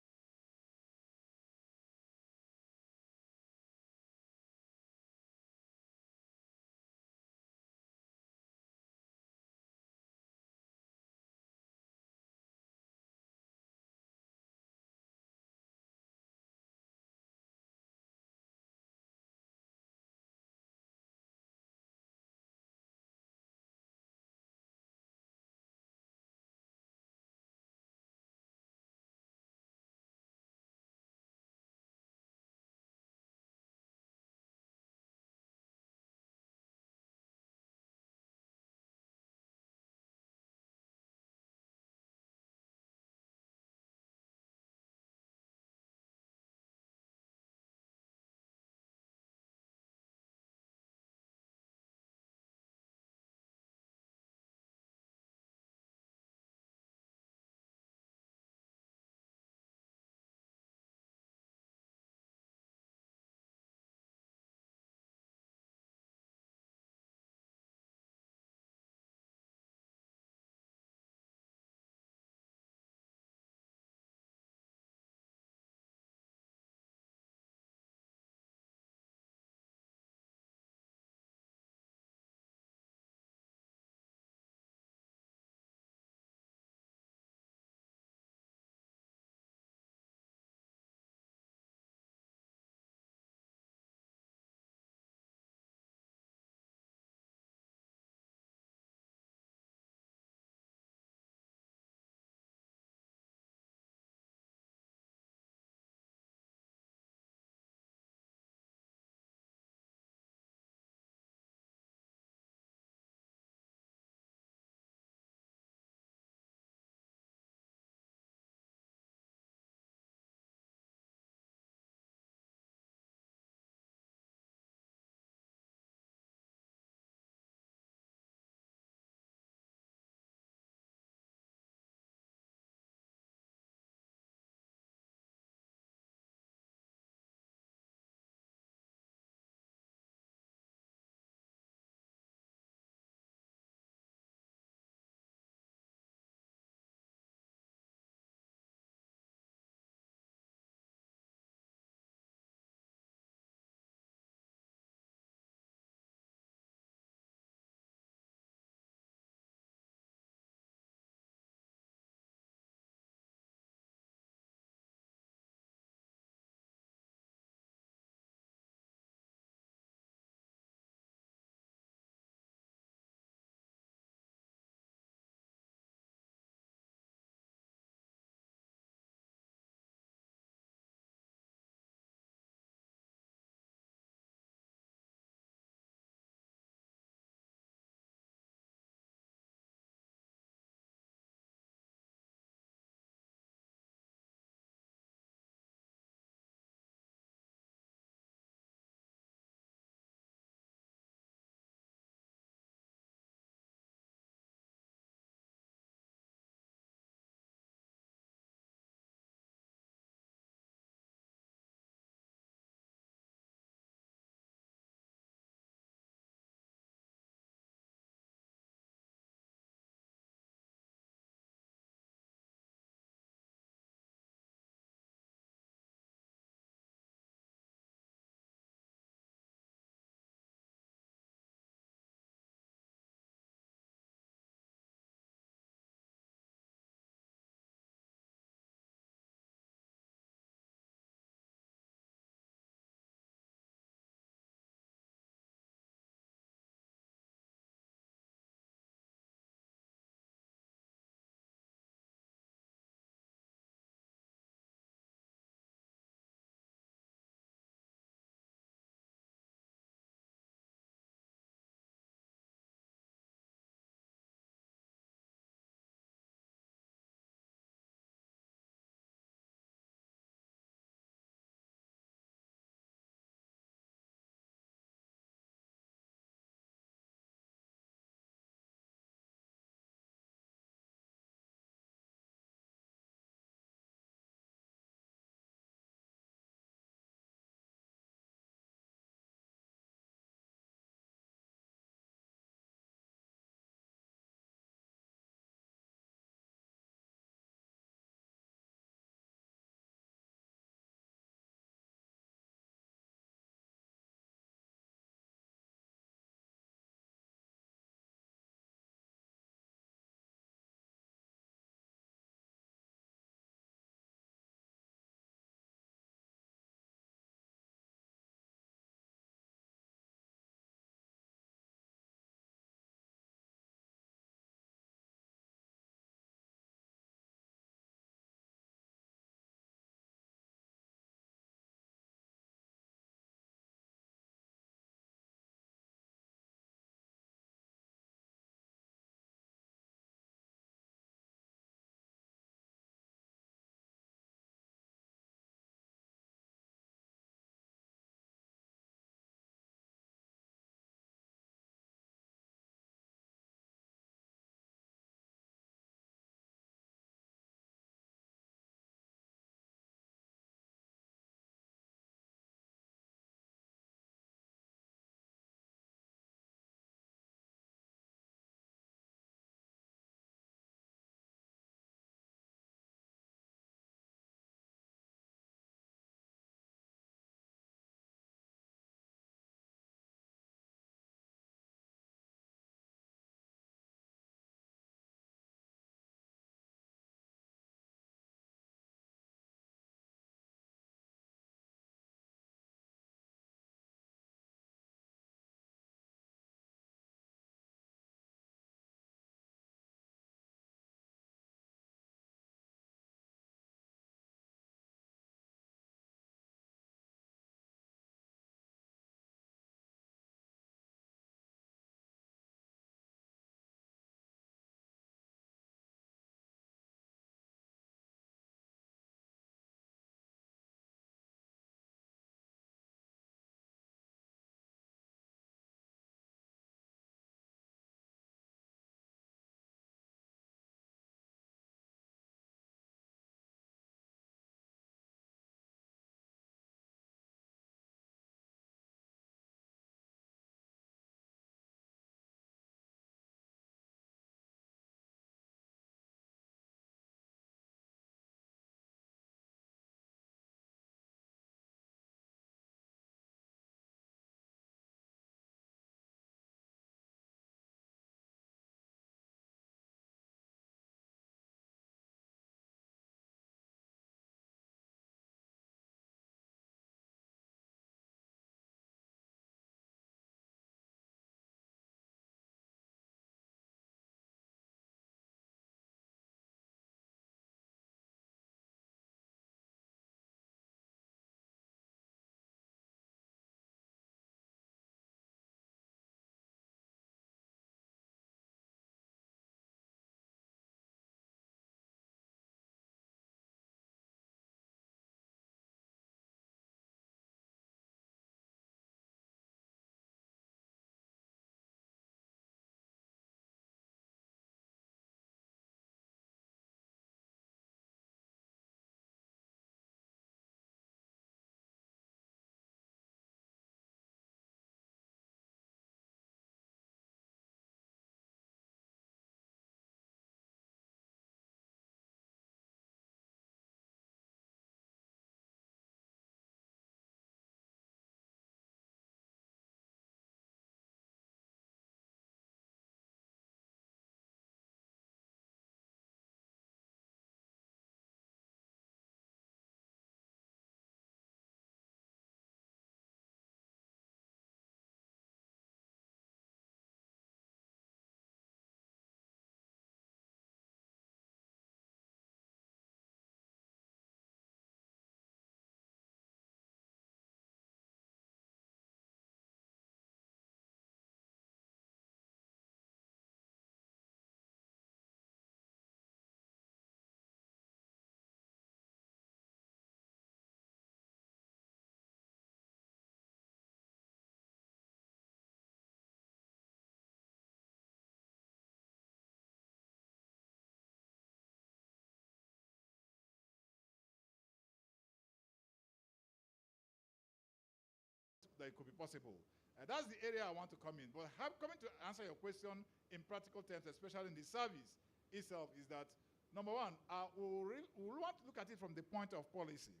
that it could be possible. That's the area I want to come in. But coming to answer your question in practical terms, especially in the service itself, is that number one, we want to look at it from the point of policy.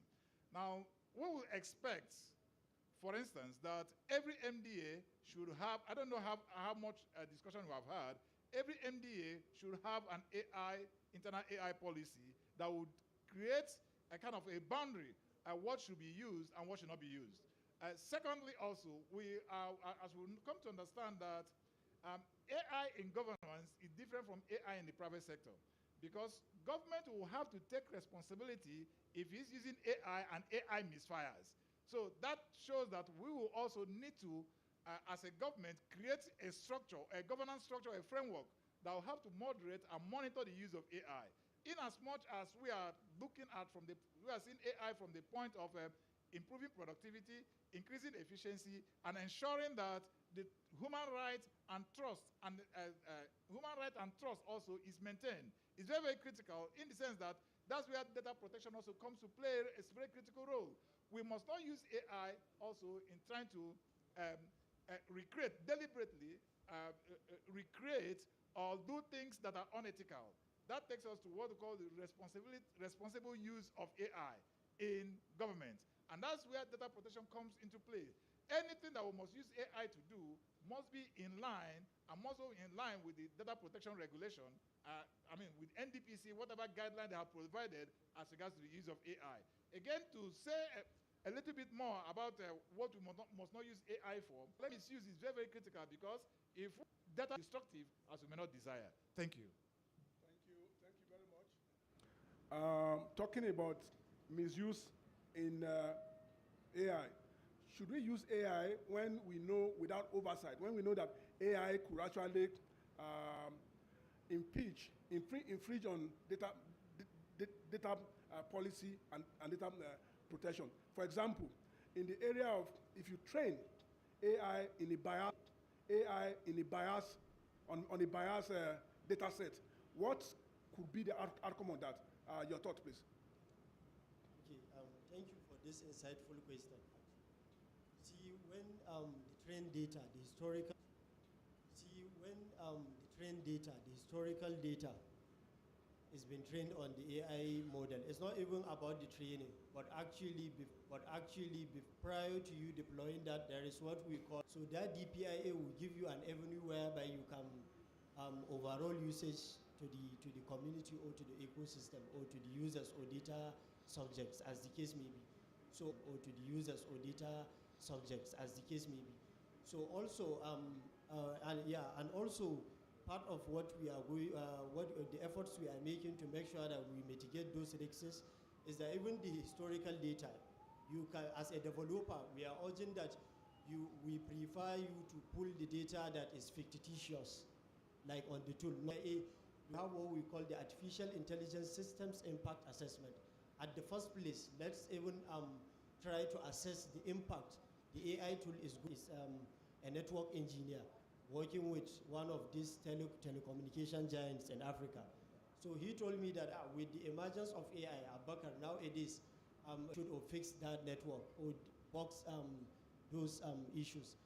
Now, we will expect, for instance, that every MDA should have, I don't know how much discussion we have had, every MDA should have an internal AI policy that would create a kind of a boundary what should be used and what should not be used. Secondly, also, as we come to understand that AI in governance is different from AI in the private sector, because government will have to take responsibility if it's using AI and AI misfires. So that shows that we will also need to, as a government, create a structure, a governance structure, a framework that will have to moderate and monitor the use of AI. In as much as we are looking at we are seeing AI from the point of improving productivity, increasing efficiency, and ensuring that the human rights and trust also is maintained. It's very, very critical in the sense that that's where data protection also comes to play a very critical role. We must not use AI also in trying to deliberately recreate or do things that are unethical. That takes us to what we call the responsible use of AI in government. And that's where data protection comes into play. Anything that we must use AI to do must be in line and also in line with the data protection regulation, with NDPC, whatever guideline they have provided as regards to the use of AI. Again, to say a little bit more about what we must not use AI for, misuse is very, very critical, because if data is destructive, as we may not desire. Thank you. Thank you very much. Talking about misuse in AI, should we use AI when we know, without oversight, when we know that AI could actually infringe on data policy and data protection? For example, in the area of, if you train AI in a bias, on a bias data set, what could be the outcome of that? Your thought, please. Okay, thank you for this insightful question. See, when the trained data, the historical data is being trained on the AI model, it's not even about the training, but actually prior to you deploying that, there is what we call, so that DPIA will give you an avenue whereby you can overall usage to the community or to the ecosystem or to the users or data subjects, as the case may be. So, or to the users or data subjects, as the case may be. So also, and also part of what we are going, the efforts we are making to make sure that we mitigate those risks is that even the historical data, you can, as a developer, we are urging that we prefer you to pull the data that is fictitious, like on the tool. We have what we call the Artificial Intelligence Systems Impact Assessment. At the first place, let's even try to assess the impact. The AI tool is a network engineer working with one of these telecommunication giants in Africa. So he told me that with the emergence of AI, Abakar, nowadays should fix that network or box those issues.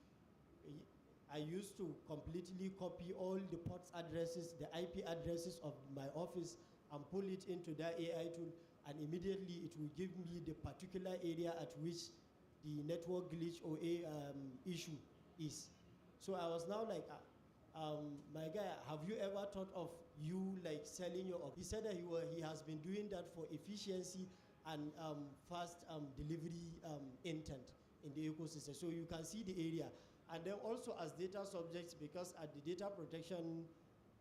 I used to completely copy all the ports addresses, the IP addresses of my office, and pull it into that AI tool, and immediately it will give me the particular area at which the network glitch or issue is. So I was now like, my guy, have you ever thought of you like selling your? He said that he has been doing that for efficiency and fast delivery intent in the ecosystem. So you can see the area. And then also as data subjects, because at the Data Protection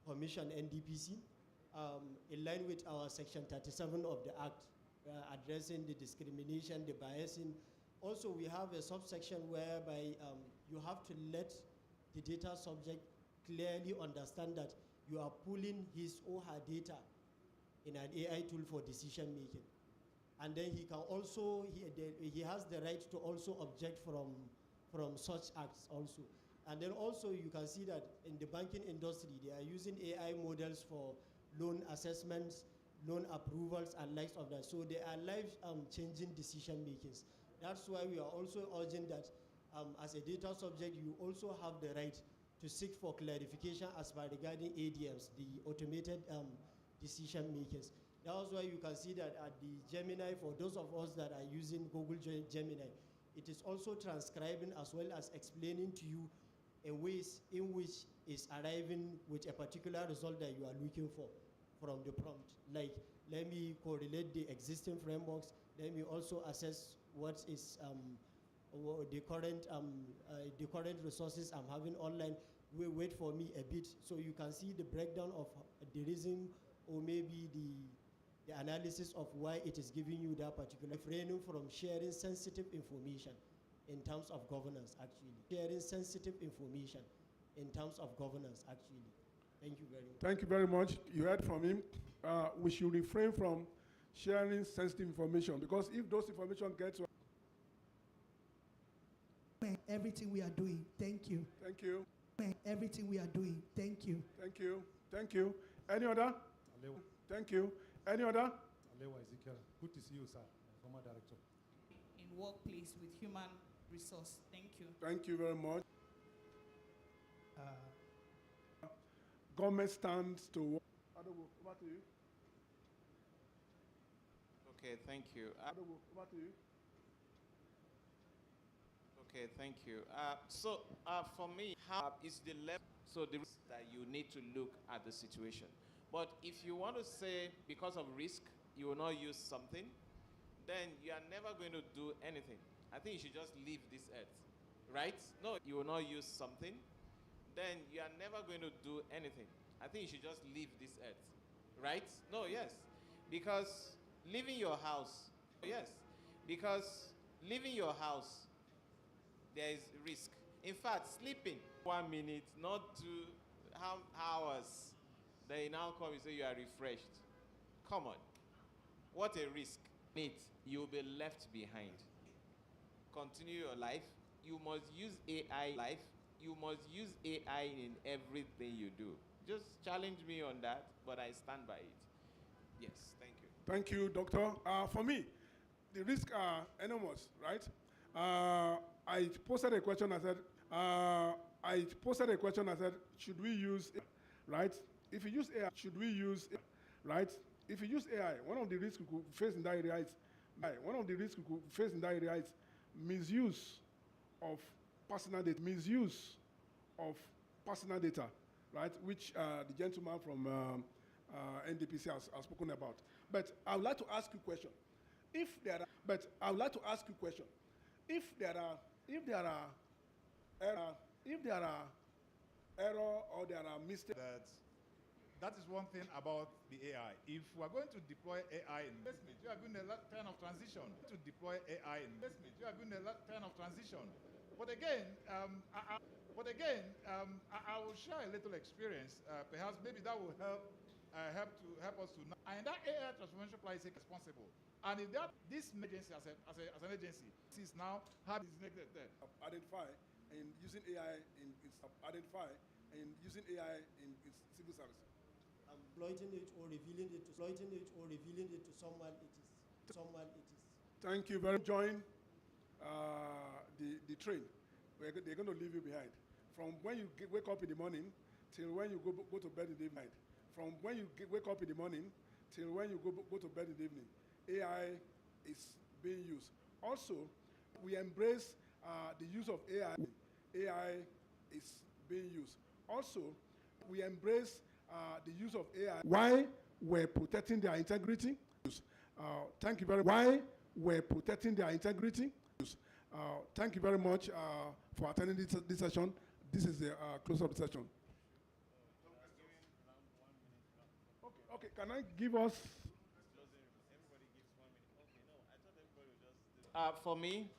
Commission, NDPC, in line with our Section 37 of the Act, addressing the discrimination, the biasing, also we have a subsection whereby you have to let the data subject clearly understand that you are pulling his or her data in an AI tool for decision making. And then he can also, he has the right to also object from such acts also. And then also you can see that in the banking industry, they are using AI models for loan assessments, loan approvals, and likes of that. So they are life-changing decision makings. That's why we are also urging that as a data subject, you also have the right to seek for clarification as far regarding ADMs, the automated decision makers. That's why you can see that at the Gemini, for those of us that are using Google Gemini, it is also transcribing as well as explaining to you a ways in which is arriving with a particular result that you are looking for from the prompt. Like, let me correlate the existing frameworks. Let me also assess what is the current resources I'm having online. Wait for me a bit, so you can see the breakdown of the reason or maybe the analysis of why it is giving you that particular refraining from sharing sensitive information in terms of governance, actually. Sharing sensitive information in terms of governance, actually. Thank you very much. Thank you very much. You heard from him. We should refrain from sharing sensitive information, because if those information get to everything we are doing. Thank you. Thank you. Everything we are doing. Thank you. Thank you. Thank you. Any other? Thank you. Any other? Alewa Ezekiel. Good to see you, sir. Former director. In workplace with human resource. Thank you. Thank you very much. Government stands to. Over to you. Okay, thank you. Over to you. Okay, thank you. For me, how is the level? So the risk that you need to look at the situation. But if you want to say because of risk you will not use something, then you are never going to do anything. I think you should just leave this earth, right? No, you will not use something, then you are never going to do anything. I think you should just leave this earth, right? No, yes, because leaving your house, yes, because leaving your house, there is risk. In fact, sleeping 1 minute, not 2 hours, then you now come and say you are refreshed. Come on. What a risk. You'll be left behind. Continue your life. You must use AI. You must use AI in everything you do. Just challenge me on that, but I stand by it. Yes, thank you. Thank you, Doctor. For me, the risks are enormous, right? I posted a question. I said, should we use AI, right? If you use AI, should we use AI, right? If you use AI, one of the risks we could face in that area is misuse of personal data. Right? Which the gentleman from NDPC has spoken about. But I would like to ask you a question. If there are error or there are mistakes. That is one thing about the AI. If we are going to deploy AI in investment, you are going to turn of transition. To deploy AI in investment, you are going to turn of transition. But again, I will share a little experience. Perhaps maybe that will help us to know. And that AI transformation plan is responsible. And if that this agency as an agency is now how is neglected there. Identify and using AI in civil service. Exploiting it or revealing it to someone it is. Thank you very much. Join the train. They're going to leave you behind. From when you wake up in the morning till when you go to bed in the evening. From when you wake up in the morning till when you go to bed in the evening, AI is being used. Also, we embrace the use of AI. AI is being used. Also, we embrace the use of AI. Why we're protecting their integrity? Thank you very much. Why we're protecting their integrity? Thank you very much for attending this session. This is the close of the session. Okay, can I give us? For me,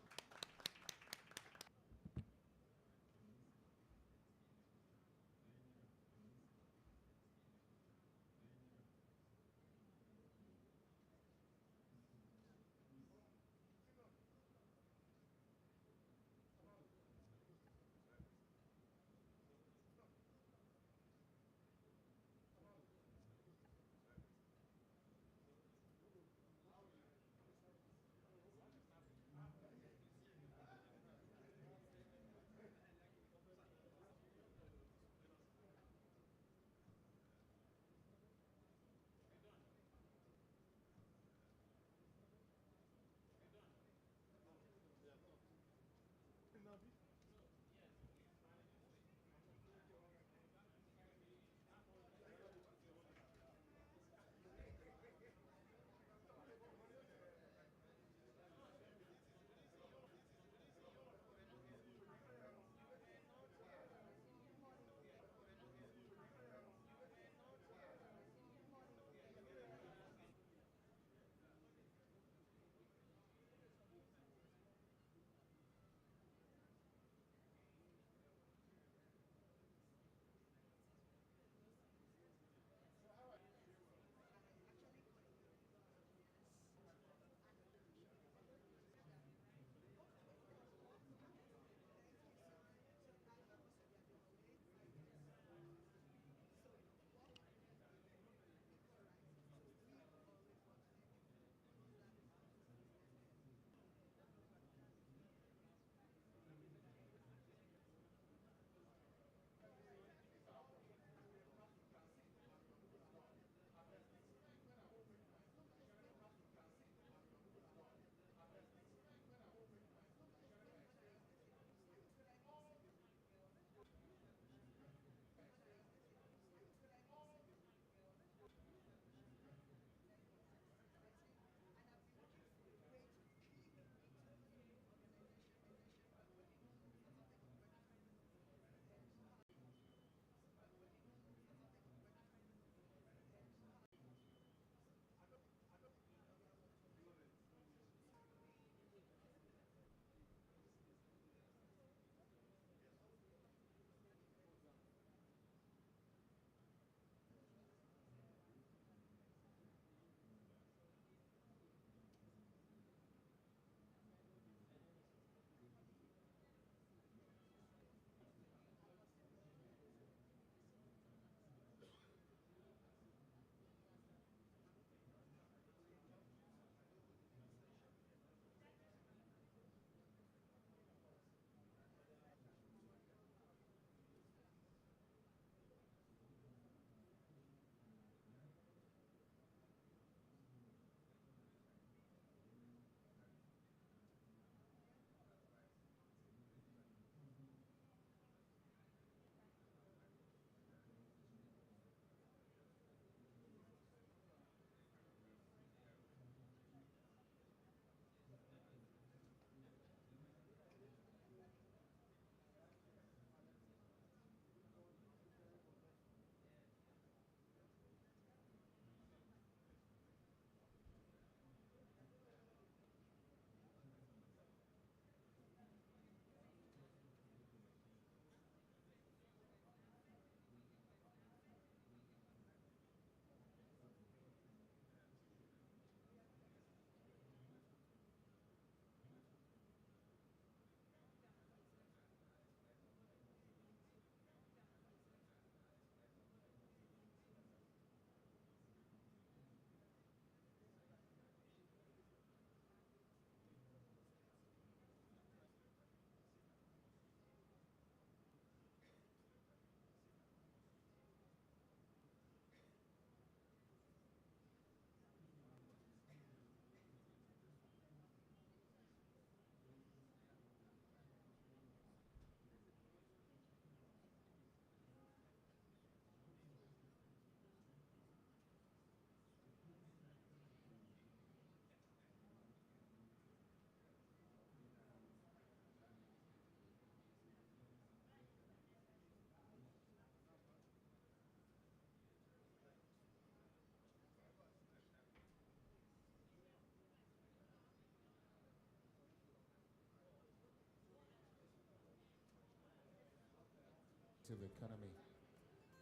creative economy.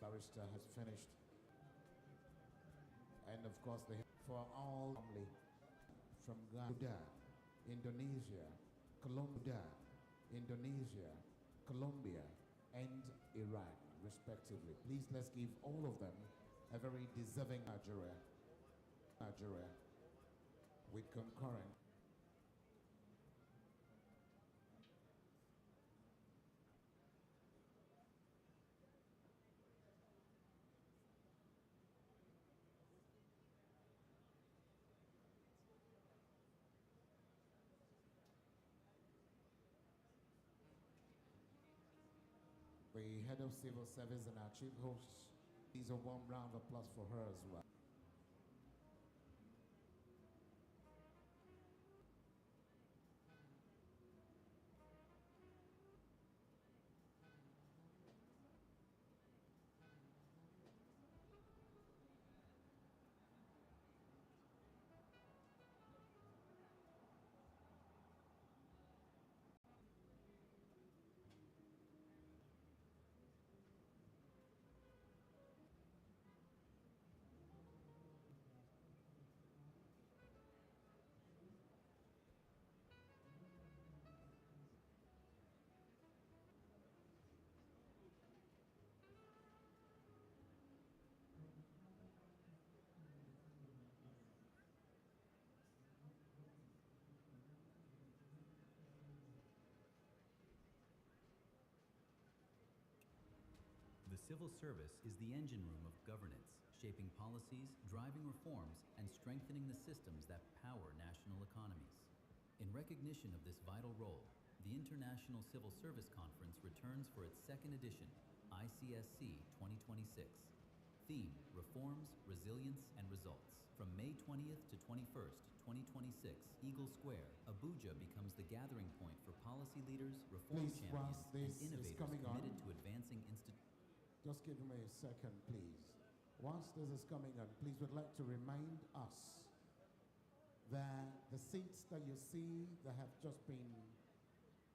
Barrister has finished. And of course, for all family from Ghana, Indonesia, Colombia, Indonesia, Colombia, and Iran, respectively. Please, let's give all of them a very deserving Nigeria with concurrent. The head of civil service and our chief host. Please a warm round of applause for her as well. The civil service is the engine room of governance, shaping policies, driving reforms, and strengthening the systems that power national economies. In recognition of this vital role, the International Civil Service Conference returns for its second edition, ICSC 2026. Theme, Reforms, Resilience, and Results. From May 20th to 21st, 2026, Eagle Square, Abuja becomes the gathering point for policy leaders, reform Please, champions, whilst this and innovators is coming on, committed to advancing just give me a second, please. Once this is coming on, please would like to remind us that the seats that you see that have just been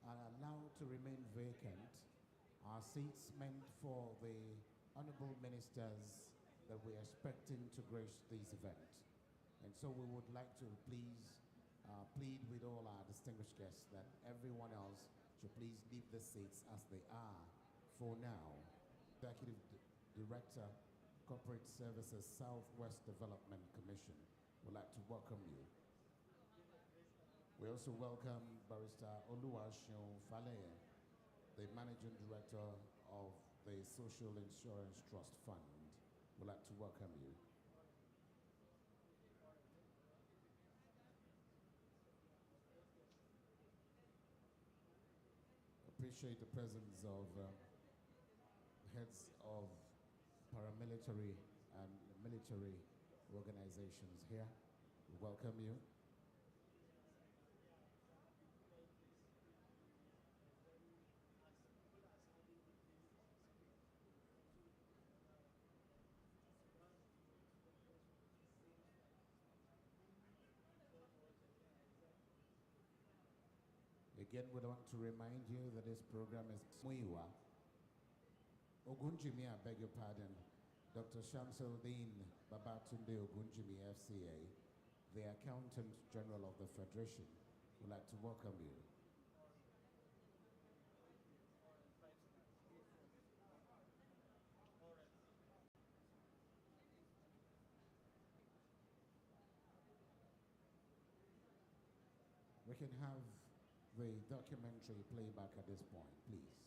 allowed to remain vacant are seats meant for the honorable ministers that we're expecting to grace this event. And so we would like to please plead with all our distinguished guests that everyone else should please leave the seats as they are for now. Executive Director, Corporate Services, Southwest Development Commission, would like to welcome you. We also welcome Barrister Oluwaseun Faleye, the Managing Director of the Social Insurance Trust Fund. Would like to welcome you. Appreciate the presence of heads of paramilitary and military organizations here. We welcome you. Again, we want to remind you that this program is Muiwa. Ogunjimi, I beg your pardon. Dr. Shamsuddin Babatunde Ogunjimi, FCA, the Accountant General of the Federation, would like to welcome you. We can have the documentary playback at this point, please.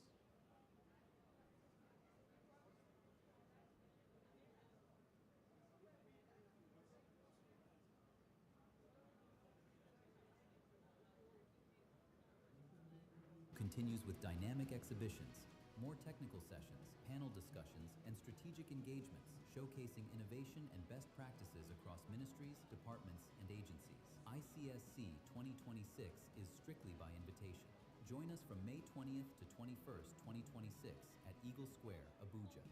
Continues with dynamic exhibitions, more technical sessions, panel discussions, and strategic engagements showcasing innovation and best practices across ministries, departments, and agencies. ICSC 2026 is strictly by invitation. Join us from May 20th to 21st, 2026 at Eagle Square, Abuja.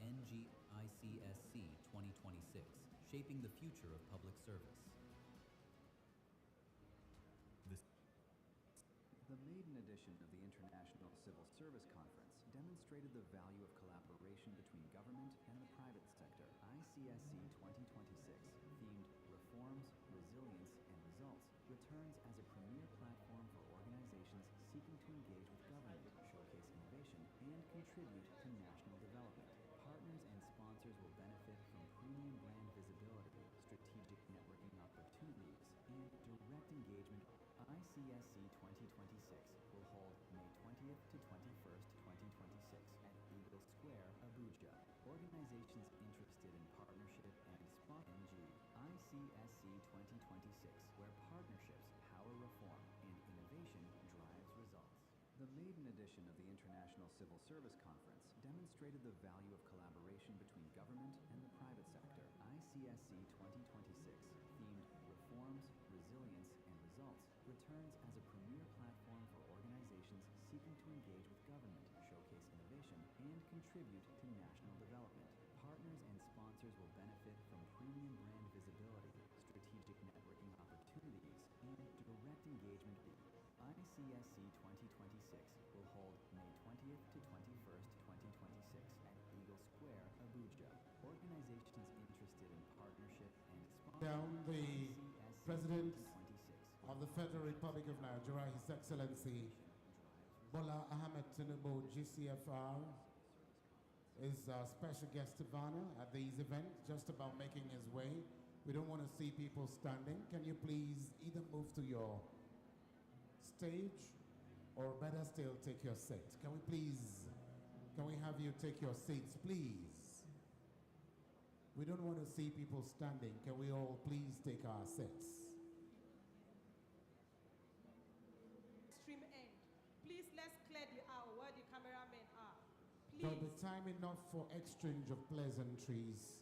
NGICSC 2026, shaping the future of public service. The maiden edition of the International Civil Service Conference demonstrated the value of collaboration between government and the private sector. ICSC 2026, themed Reforms, Resilience, and Results, returns as a premier platform for organizations seeking to engage with government, showcase innovation, and contribute to national development. Partners and sponsors will benefit from premium brand visibility, strategic networking opportunities, and direct engagement. ICSC 2026 will hold May 20th to 21st, 2026 at Eagle Square, Abuja. Organizations interested in partnership and NG. ICSC 2026, where partnerships power reform and innovation drives results. The maiden edition of the International Civil Service Conference demonstrated the value of collaboration between government and the private sector. ICSC 2026, themed Reforms, Resilience, and Results, returns as a premier platform for organizations seeking to engage with government, showcase innovation, and contribute to national development. Partners and sponsors will benefit from premium brand visibility, strategic networking opportunities, and direct engagement. ICSC 2026 will hold May 20th to 21st, 2026 at Eagle Square, Abuja. Organizations interested in partnership and Down the President of the Federal partnerships Republic of Nigeria, His Excellency Bola Ahmed Tinubu, GCFR, is a special guest of honor at these events, just about making his way. We don't want to see people standing. Can you please either move to your stage or better still take your seat? Can we have you take your seats, please? We don't want to see people standing. Can we all please take our seats? Extreme end. Please, let's clear the aisle where the cameramen are. There'll Please. be time enough for exchange of pleasantries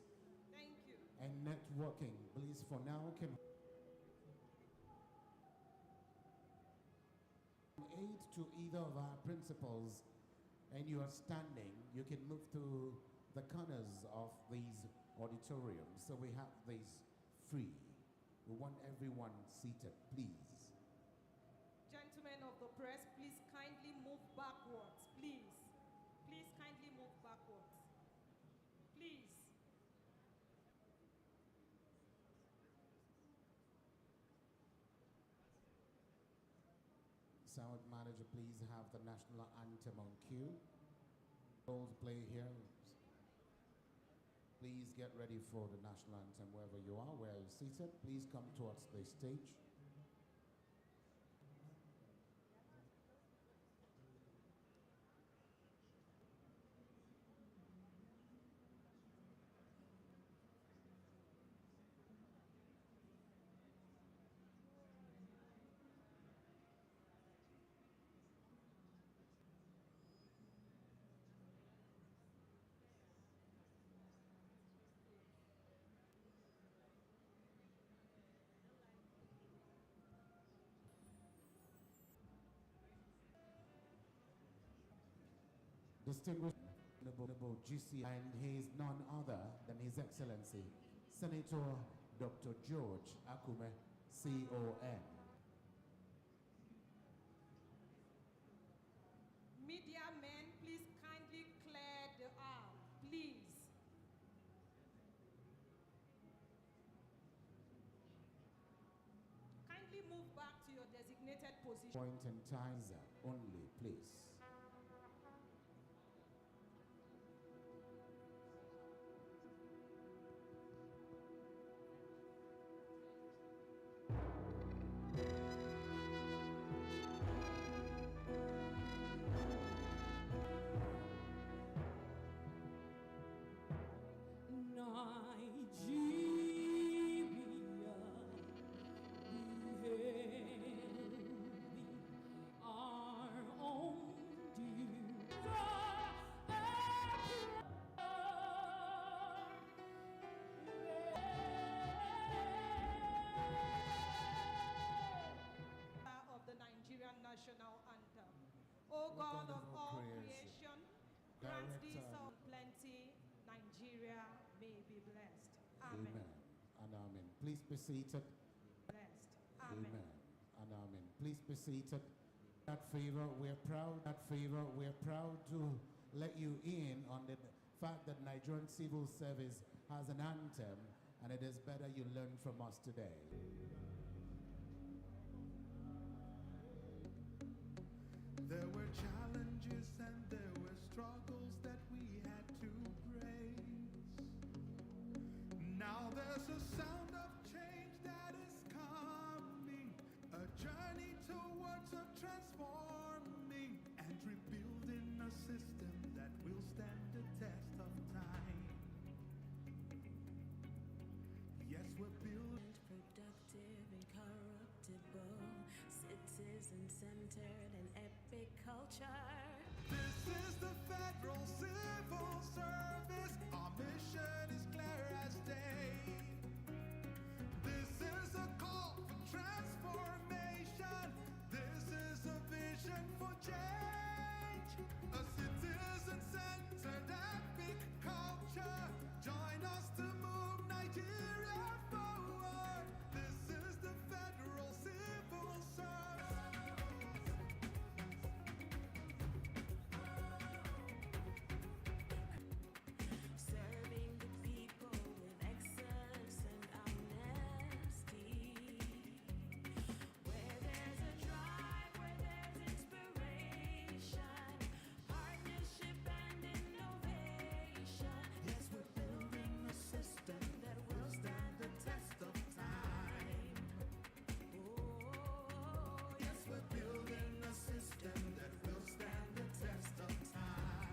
Thank you. and networking. Please, for now, can aid to either of our principals and you are standing, you can move to the corners of these auditoriums so we have these free. We want everyone seated, please. Gentlemen of the press, please kindly move backwards. Please. Please kindly move backwards. Please. Sound manager, please have the national anthem on cue. Roles play here. Please get ready for the national anthem wherever you are, where you're seated. Please come towards the stage. Distinguished Honorable GC, and he is none other than His Excellency Senator Dr. George Akume, CON. Media men, please kindly clear the aisle. Please. Kindly move back to your designated position. Point and times only, please. Of the Nigerian national anthem. O God of all creation, grant these all plenty, Nigeria may be blessed. Amen. Amen and amen. Please be seated. Blessed. Amen. Amen and amen. Please be seated. we're proud to let you in on the fact that Nigerian civil service has an anthem, and it is better you learn from us today. There were challenges and there were struggles that we had to brace. Now there's a sound of change that is coming, a journey towards a transforming and rebuilding a system that will stand the test of time. Yes, we're building Productive, incorruptible, citizen-centered and epic culture. This is the Federal Civil Service. Our mission is clear as day. This is a call for transformation. This is a vision for change. A citizen-centered epic culture. Join us to move Nigeria forward. This is the Federal Civil Service. Serving the people with excellence and honesty. Where there's a drive, where there's inspiration, partnership and innovation. Yes, we're building a system that will stand the test of time. Oh, Yes, we're building a system that will stand the test of time.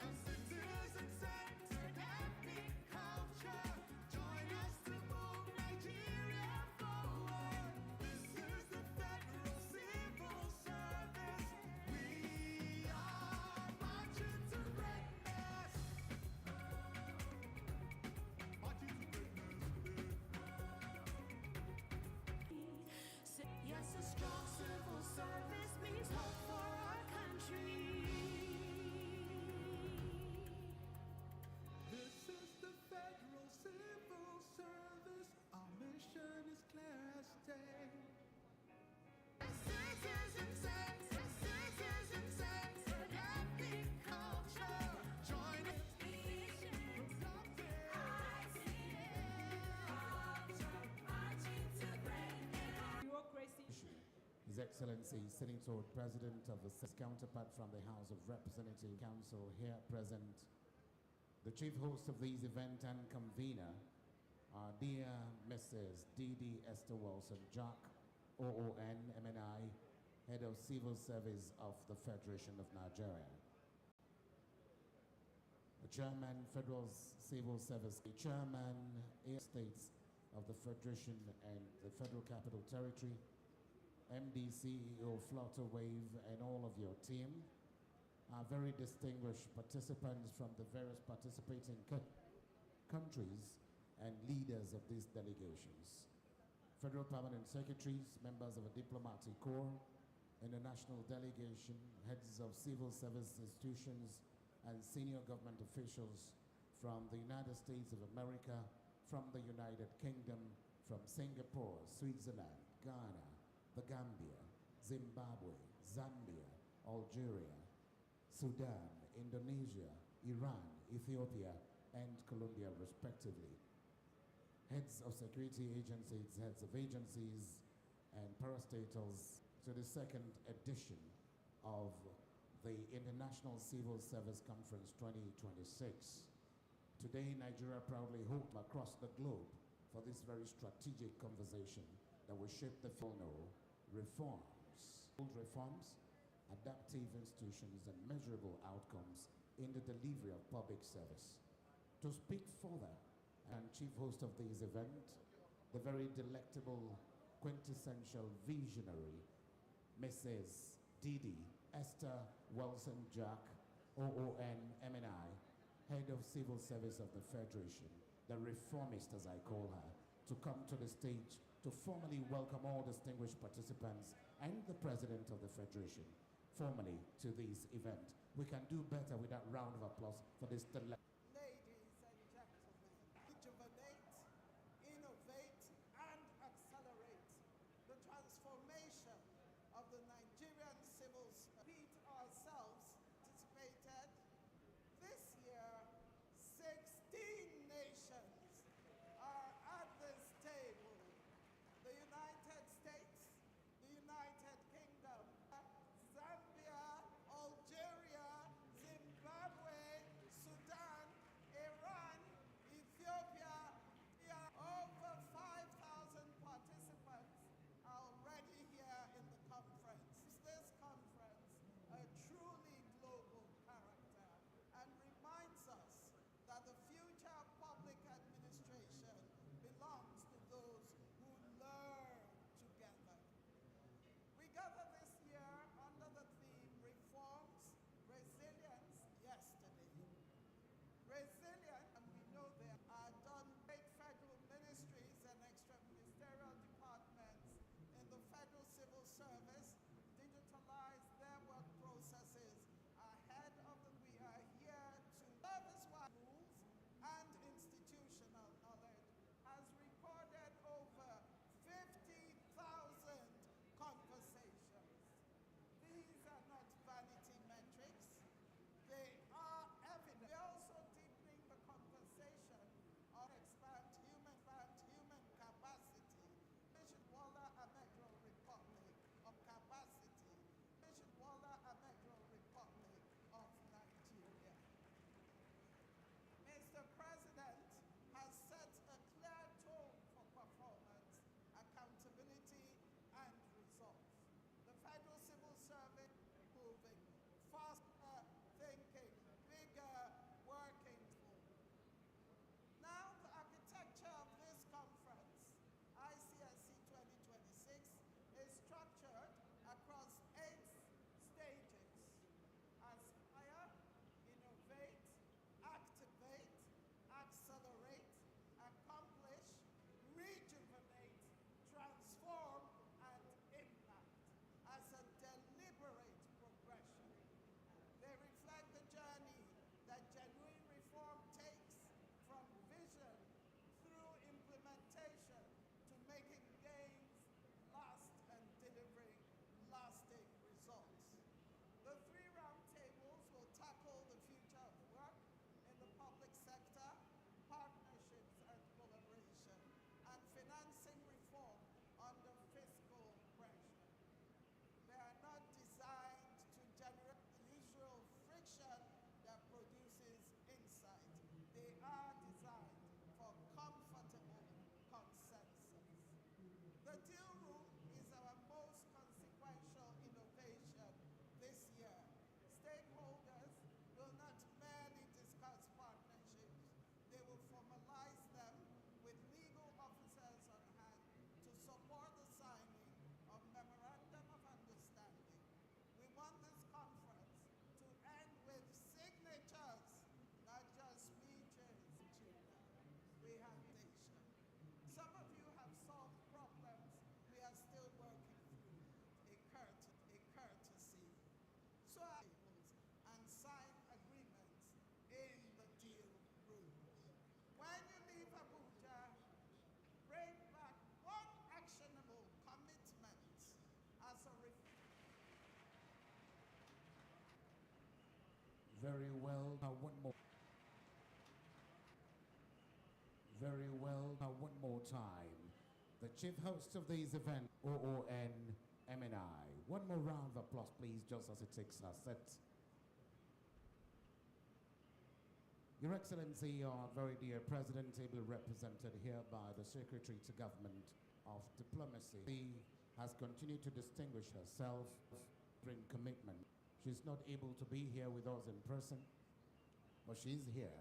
A citizen-centered epic culture. Join us to move Nigeria forward. This is the Federal Civil Service. We are marching to greatness. Marching to greatness. yes, a strong civil service means hope for our country. This is the Federal Civil Service. Our mission is clear as day. Citizen-centered epic culture. Join us. Bureaucracy. His Excellency, Sitting Sword President of the counterpart from the House of Representative Council here present, the chief host of these event and convener, our dear Mrs. D.D. Esther Wilson Jack, OON, MNI, Head of Civil Service of the Federation of Nigeria. The Chairman, Federal Civil Service, the Chairman, States of the Federation and the Federal Capital Territory, MD, CEO, Flutter Wave, and all of your team, our very distinguished participants from the various participating countries and leaders of these delegations, Federal Permanent Secretaries, members of a diplomatic corps, international delegation, heads of civil service institutions, and senior government officials from the United States of America, from the United Kingdom, from Singapore, Switzerland, Ghana, the Gambia, Zimbabwe, Zambia, Algeria, Sudan, Indonesia, Iran, Ethiopia, and Colombia, respectively. Heads of security agencies, heads of agencies, and parastatals to the second edition of the International Civil Service Conference 2026. Today, Nigeria proudly hopes across the globe for this very strategic conversation that will shape the full reforms, adaptive institutions, and measurable outcomes in the delivery of public service. To speak further, and chief host of this event, the very delectable, quintessential visionary, Mrs. D.D. Esther Wilson Jack, OON, MNI, Head of Civil Service of the Federation, the reformist as I call her, to come to the stage to formally welcome all distinguished participants and the President of the Federation formally to this event. We can do better with that round of applause for this Ladies and gentlemen, rejuvenate, innovate, and accelerate the transformation Very well. Now one more. Very well. Now one more time. The chief host of these events, OON MNI. One more round of applause, please, just as it takes our set. Your Excellency, our very dear President, ably represented here by the Secretary to Government of Diplomacy, she has continued to distinguish herself, bring commitment. She's not able to be here with us in person, but she's here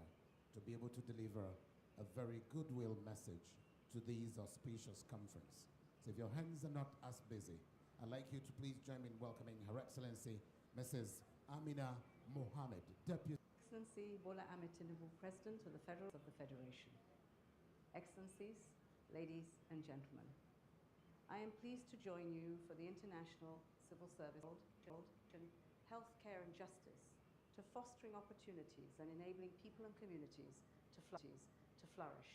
to be able to deliver a very goodwill message to these auspicious conference. So if your hands are not as busy, I'd like you to please join me in welcoming Her Excellency, Mrs. Amina Mohammed, Deputy. Excellency Bola Ahmed Tinubu, President of the Federation. Excellencies, ladies and gentlemen, I am pleased to join you for the International Civil Service Healthcare and Justice to fostering opportunities and enabling people and communities to flourish.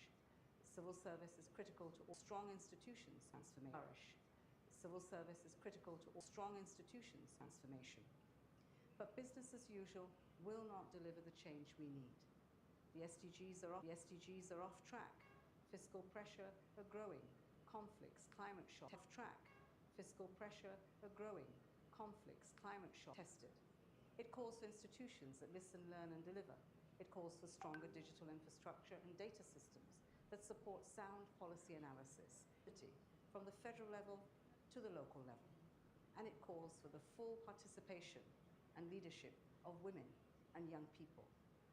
Civil service is critical to all strong institutions transformation. Civil service is critical to all strong institutions transformation. But business as usual will not deliver the change we need. The SDGs are off track. Fiscal pressure are growing. Conflicts, climate shock, off track. Fiscal pressure are growing. Conflicts, climate shock, tested. It calls for institutions that listen, learn, and deliver. It calls for stronger digital infrastructure and data systems that support sound policy analysis, from the federal level to the local level. And it calls for the full participation and leadership of women and young people,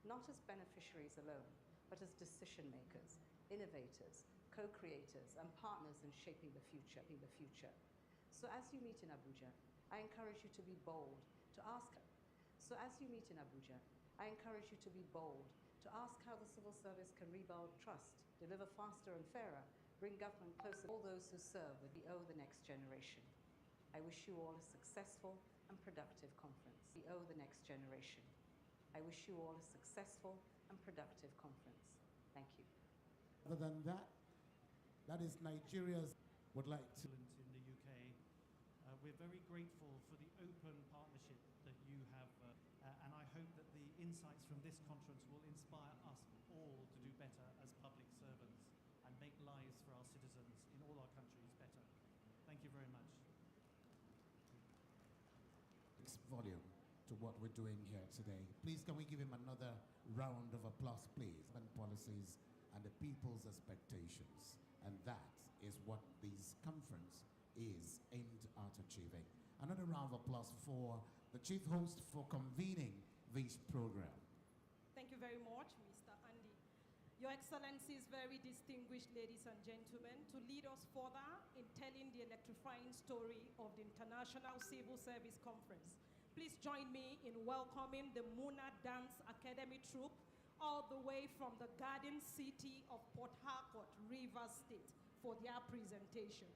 not as beneficiaries alone, but as decision makers, innovators, co-creators, and partners in shaping the future. So as you meet in Abuja, I encourage you to be bold, to ask how the civil service can rebuild trust, deliver faster and fairer, bring government closer to all those who serve that we owe the next generation. I wish you all a successful and productive conference. We owe the next generation. I wish you all a successful and productive conference. Thank you. Other than that, that is Nigeria's would like to. In the UK, we're very grateful for the open partnership that you have, and I hope that the insights from this conference will inspire us all to do better as public servants and make lives for our citizens in all our countries better. Thank you very much. Volume to what we're doing here today. Please, can we give him another round of applause, please? And policies and the people's expectations. And that is what this conference is aimed at achieving. Another round of applause for the chief host for convening this program. Thank you very much, Mr. Andy. Your Excellencies, very distinguished ladies and gentlemen, to lead us further in telling the electrifying story of the International Civil Service Conference, please join me in welcoming the Muna Dance Academy troupe all the way from the Garden City of Port Harcourt, Rivers State, for their presentation.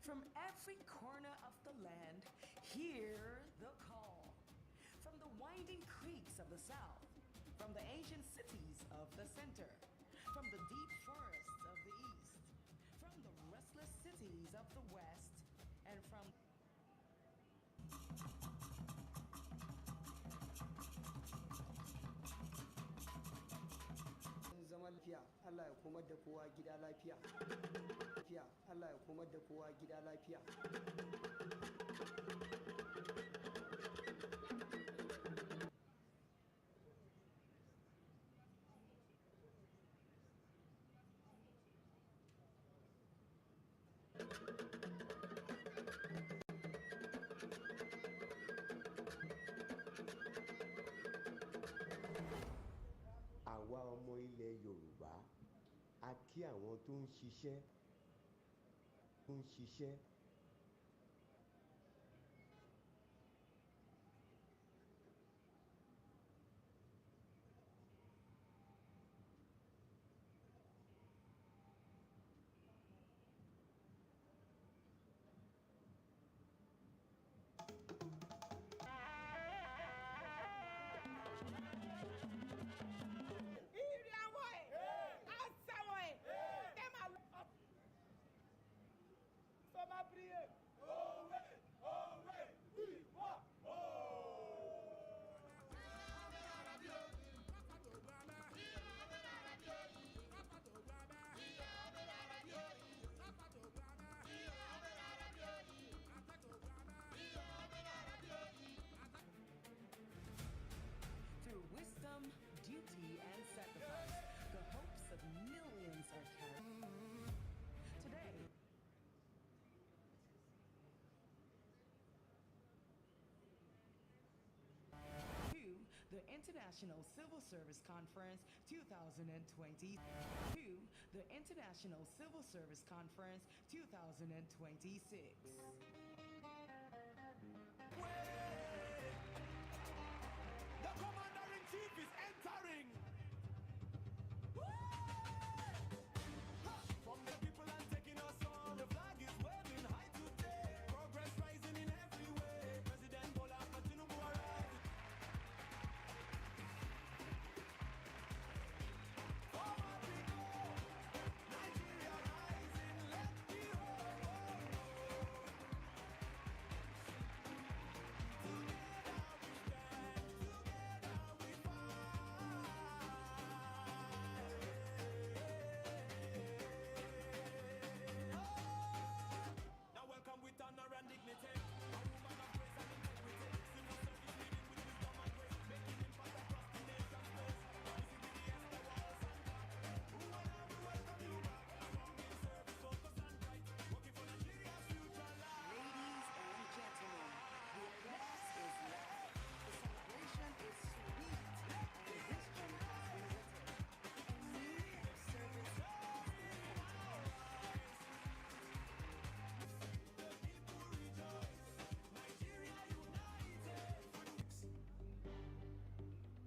From every corner of the land, hear the call. From the winding creeks of the south, from the ancient cities of the center, from the deep forests of the east, from the restless cities of the west, and from zaman lafiya, Allah ya komar da kowa gida lafiya. Allah ya komar da kowa gida lafiya. Àwa ọmọ ilẹ̀ Yorùbá a kí àwọn tó ń ṣiṣẹ́ International Civil Service Conference 2020 to the International Civil Service Conference 2026. The Commander-in-Chief is entering! From the people and taking us on, the flag is waving high today. Progress rising in every way. President Bola Ahmed Tinubu arrived. Forward we go. Nigeria rising. Let the whole world know. Together we stand. Together we Now welcome with honor and dignity. A woman of grace and integrity. Civil service leading with wisdom and grace. Making impact across the nation's face. Rising with the Esther walls and back. Who and I will welcome you back. Strong in service, focused and bright. Working for Nigeria's future life. Ladies and gentlemen, the applause is loud, the celebration is sweet, and history has been written. A new head of service has been appointed.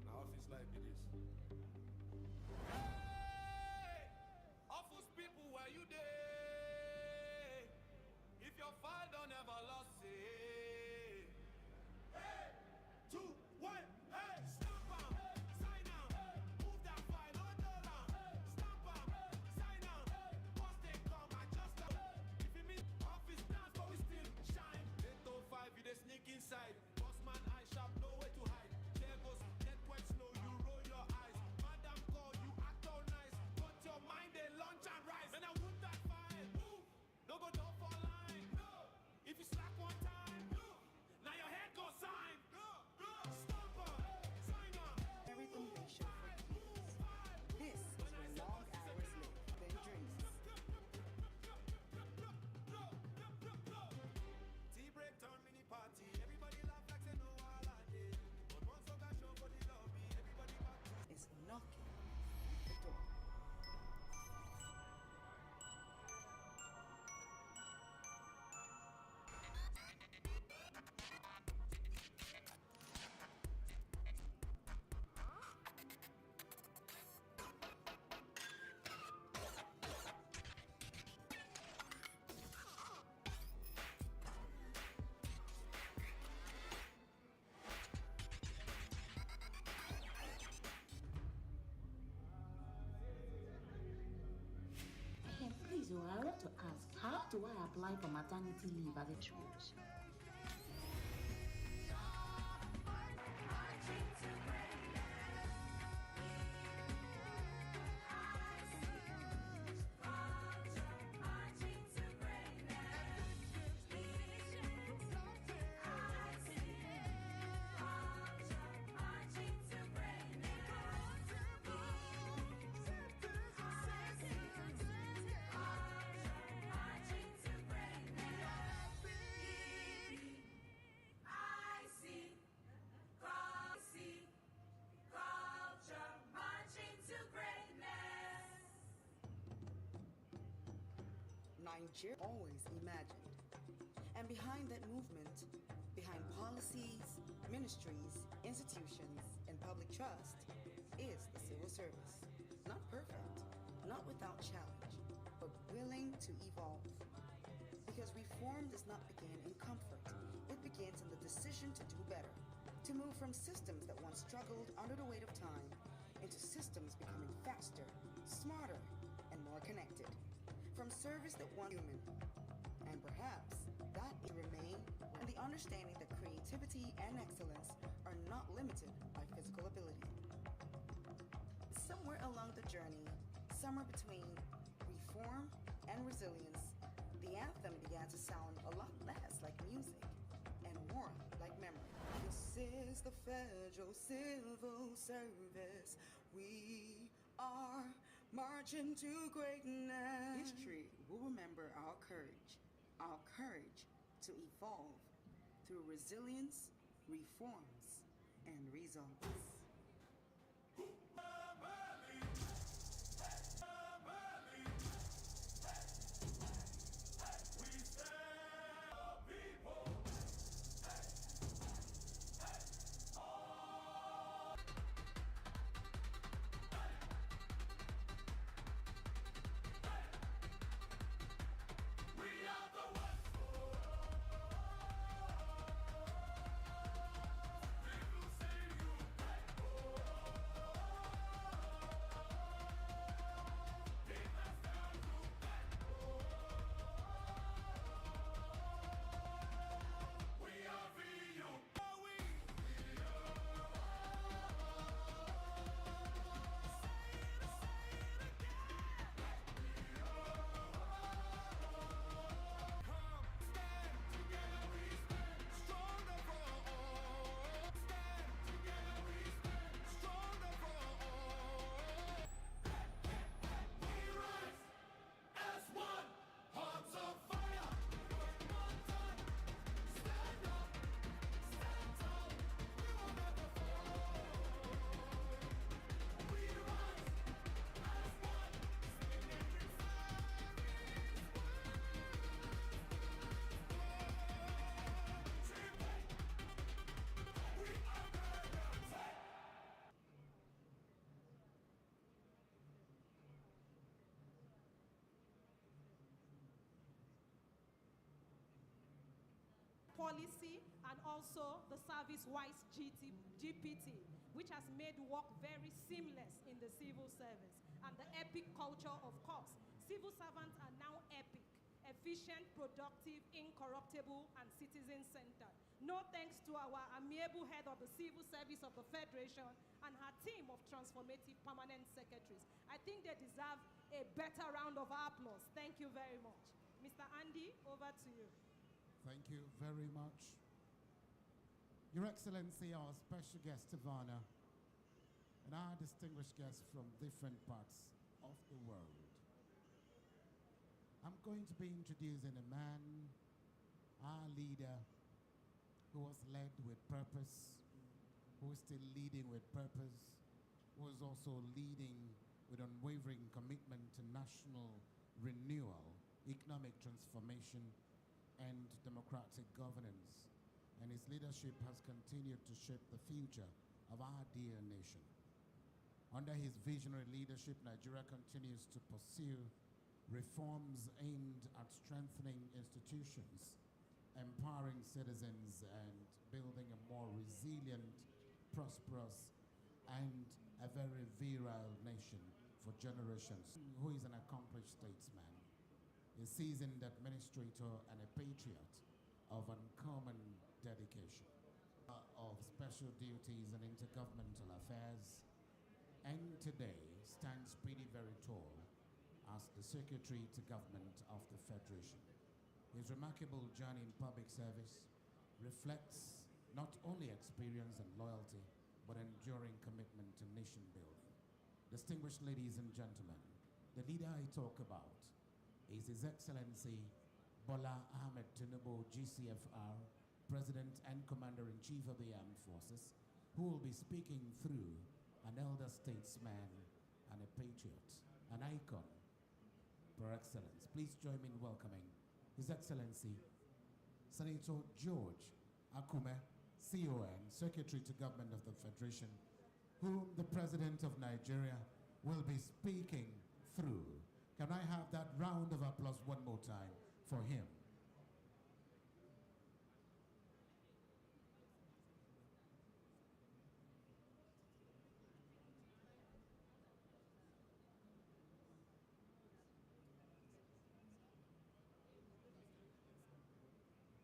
Now office life it is. Hey! Office people, where you there? If your file don't ever lost it. Hey! 2, 1, hey! Stamp 'em, sign 'em, move that file, no dollar. Stamp 'em, sign 'em, once they come, I just if it means office dance, but we still shine. 805, you dey sneak inside. Bossman eye sharp, no way to hide. Chair goes, get quite slow, you roll your eyes. Madam call, you act all nice. But your mind, they launch and rise. Man, I want that file. Move. Don't go down for line. No. If you slack one time, no. Now your head goes sign. No. No. Stop her. Sign her. Everything they should for years. This is where long hours live, then drinks. Tea break turn mini party. Everybody laugh like they know all I did. But once I got show for the lobby, everybody back to Is knocking at the door. Hey, please, I want to ask, how do I apply for maternity leave as a Nigeria always imagined. And behind that movement, behind policies, ministries, institutions, and public trust, is the civil service. Not perfect, not without challenge, but willing to evolve. Because reform does not begin in comfort. It begins in the decision to do better, to move from systems that once struggled under the weight of time into systems becoming faster, smarter, and more connected. From service that once human, and perhaps that will remain, and the understanding that creativity and excellence are not limited by physical ability. Somewhere along the journey, somewhere between reform and resilience, the anthem began to sound a lot less like music and more like memory. This is the Federal Civil Service. We are marching to greatness. History will remember our courage to evolve through resilience, reforms, and results. policy and also the service-wise GPT, which has made work very seamless in the civil service. And the EPIC culture, of course. Civil servants are now EPIC, efficient, productive, incorruptible, and citizen-centered. No thanks to our amiable head of the Civil Service of the Federation and her team of transformative permanent secretaries. I think they deserve a better round of applause. Thank you very much. Mr. Andy, over to you. Thank you very much. Your Excellency, our special guest of honor, and our distinguished guests from different parts of the world. I'm going to be introducing a man, our leader, who was led with purpose, who is still leading with purpose, who is also leading with unwavering commitment to national renewal, economic transformation, and democratic governance. And his leadership has continued to shape the future of our dear nation. Under his visionary leadership, Nigeria continues to pursue reforms aimed at strengthening institutions, empowering citizens, and building a more resilient, prosperous, and a very virile nation for generations. Who is an accomplished statesman, a seasoned administrator, and a patriot of uncommon dedication, of special duties and intergovernmental affairs, and today stands pretty very tall as the Secretary to Government of the Federation. His remarkable journey in public service reflects not only experience and loyalty, but enduring commitment to nation building. Distinguished ladies and gentlemen, the leader I talk about is His Excellency Bola Ahmed Tinubu, GCFR, President and Commander-in-Chief of the Armed Forces, who will be speaking through an elder statesman and a patriot, an icon per excellence. Please join me in welcoming His Excellency Senator George Akume, CON, Secretary to Government of the Federation, whom the President of Nigeria will be speaking through. Can I have that round of applause one more time for him?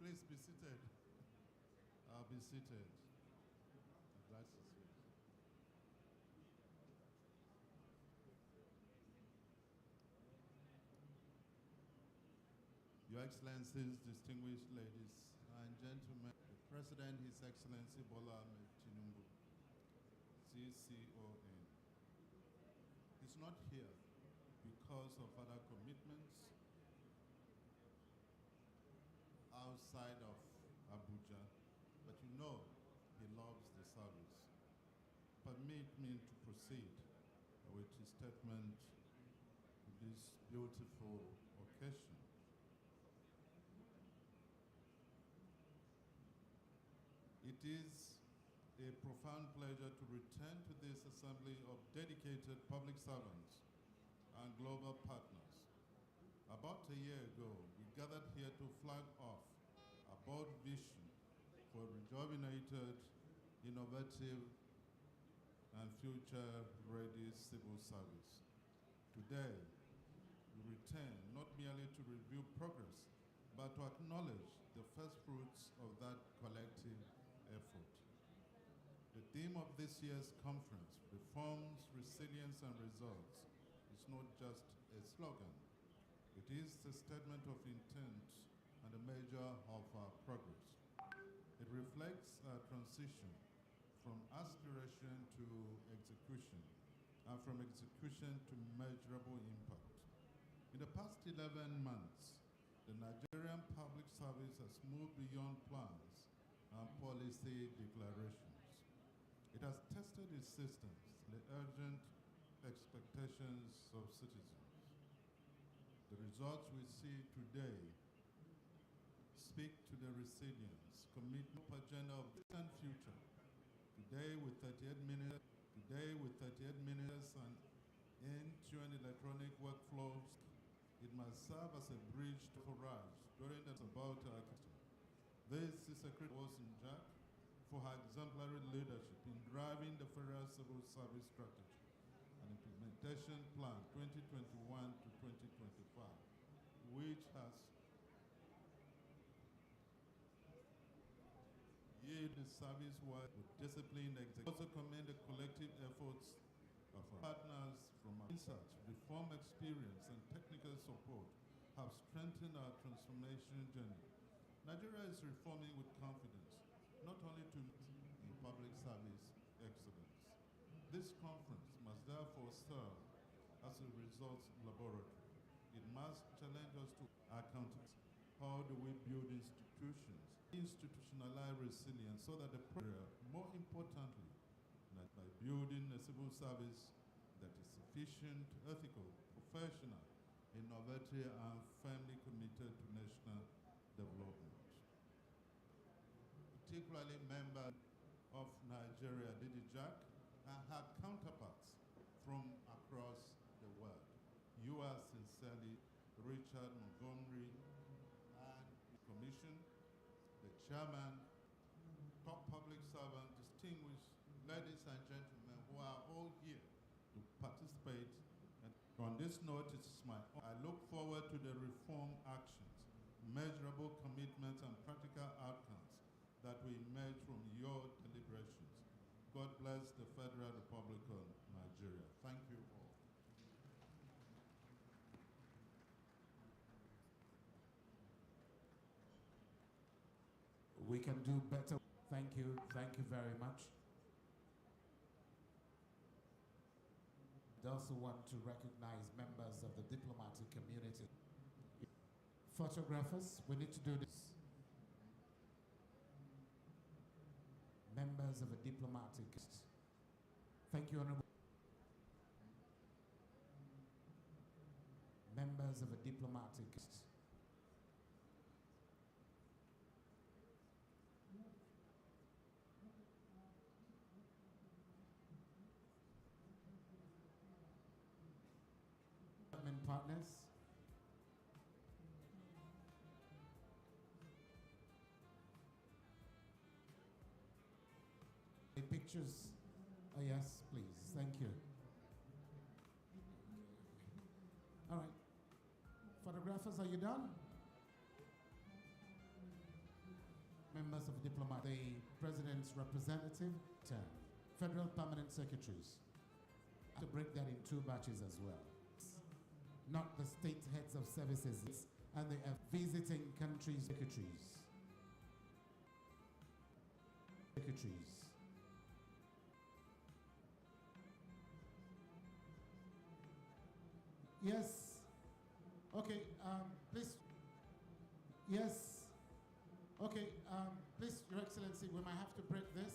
Please be seated. I'll be seated. That's it. Your Excellencies, distinguished ladies and gentlemen, the President, His Excellency Bola Ahmed Tinubu, CCON, is not here because of other commitments outside of Abuja, but you know he loves the service. Permit me to proceed with his statement to this beautiful occasion. It is a profound pleasure to return to this assembly of dedicated public servants and global partners. About a year ago, we gathered here to flag off a bold vision for rejuvenated, innovative, and future-ready civil service. Today, we return not merely to review progress, but to acknowledge the first fruits of that collective effort. The theme of this year's conference, Reforms, Resilience, and Results, is not just a slogan. It is a statement of intent and a measure of our progress. It reflects a transition from aspiration to execution, and from execution to measurable impact. In the past 11 months, the Nigerian public service has moved beyond plans and policy declarations. It has tested its systems, the urgent expectations of citizens. The results we see today speak to the resilience, commitment, agenda of the future. Today with 38 minutes, and end-to-end electronic workflows, it must serve as a bridge to horizon during the about This is a credit in Jack for her exemplary leadership in driving the Federal Civil Service Strategy and Implementation Plan 2021 to 2025, which has yielded the service work with disciplined execution. Also commend the collective efforts of our partners from our research, reform experience, and technical support have strengthened our transformation journey. Nigeria is reforming with confidence, not only to in public service excellence. This conference must therefore serve as a results laboratory. It must challenge us to accountability. How do we build institutions, institutionalize resilience so that the more importantly, that by building a civil service that is sufficient, ethical, professional, innovative, and firmly committed to national development. Particularly members of Nigeria, Didi Jack, and her counterparts from across the world. You are sincerely Richard Montgomery and the Commission, the Chairman, top public servant, distinguished ladies and gentlemen who are all here to participate. And on this note, it's I look forward to the reform actions, measurable commitments, and practical outcomes that will emerge from your deliberations. God bless the Federal Republic of Nigeria. Thank you all. We can do better. Thank you very much. I also want to recognize members of the diplomatic community. Photographers, we need to do this. Members of a diplomatic. Thank you, Honorable. Members of a diplomatic. Partners. The pictures. Oh yes, please. Thank you. All right. Photographers, are you done? Members of diplomat, the President's representative, Federal Permanent Secretaries. To break that in 2 batches as well. Not the state heads of services and the visiting country secretaries. Yes. Okay, please. Yes. Okay, please, Your Excellency, we might have to break this.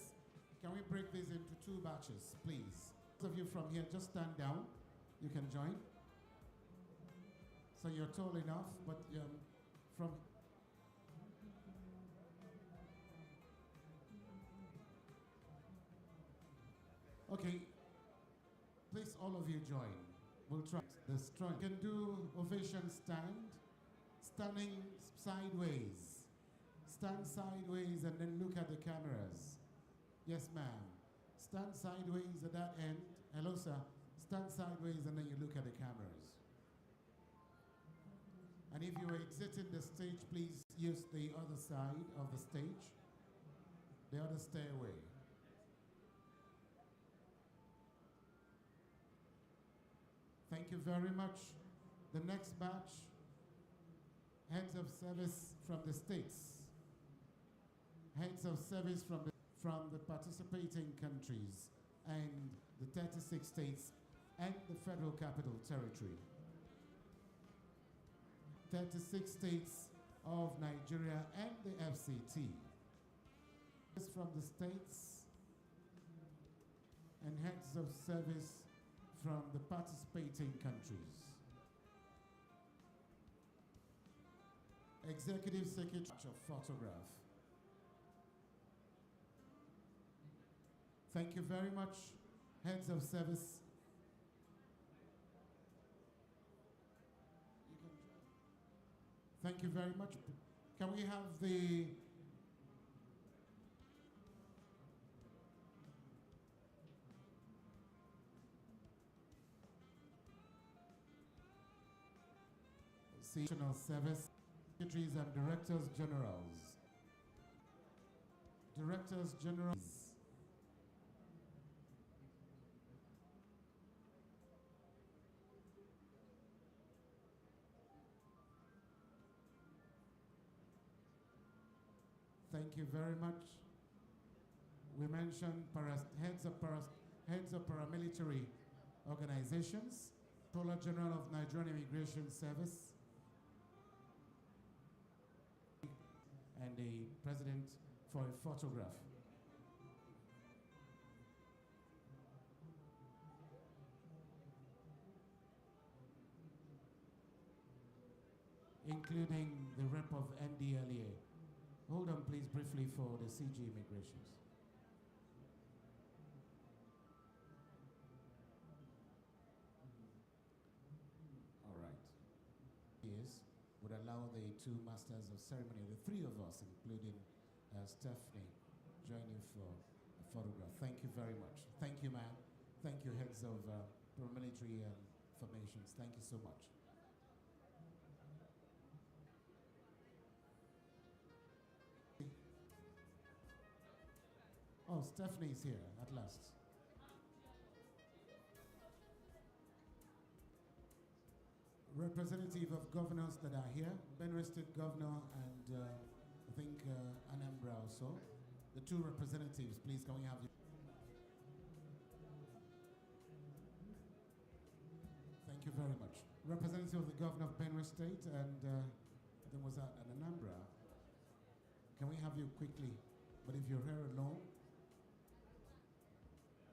Can we break this into 2 batches, please? Those of you from here, just stand down. You can join. So you're tall enough, but from... Okay, please all of you join. We'll try the strong. You can do ovation stand, standing sideways. Stand sideways and then look at the cameras. Yes, ma'am. Stand sideways at that end. Hello, sir. Stand sideways and then you look at the cameras. And if you are exiting the stage, please use the other side of the stage, the other stairway. Thank you very much. The next batch, heads of service from the states, heads of service from the participating countries and the 36 states and the Federal Capital Territory. 36 states of Nigeria and the FCT. From the states and heads of service from the participating countries. Executive Secretary of photograph. Thank you very much, heads of service. Thank you very much. Can we have the National Service, Secretaries and Directors Generals. Directors Generals. Thank you very much. We mentioned heads of paramilitary organizations, Controller General of Nigerian Immigration Service, and the President for a photograph. Including the rep of NDLEA. Hold on, please, briefly for the CG immigrations. All right. Yes, would allow the two masters of ceremony, the three of us, including Stephanie, join you for a photograph. Thank you very much. Thank you, ma'am. Thank you, heads of paramilitary formations. Thank you so much. Oh, Stephanie's here at last. Representative of governors that are here, Benue State Governor and I think Anambra also. The two representatives, please, can we have you? Thank you very much. Representative of the Governor of Benue State and then was that an Anambra? Can we have you quickly? But if you're here alone,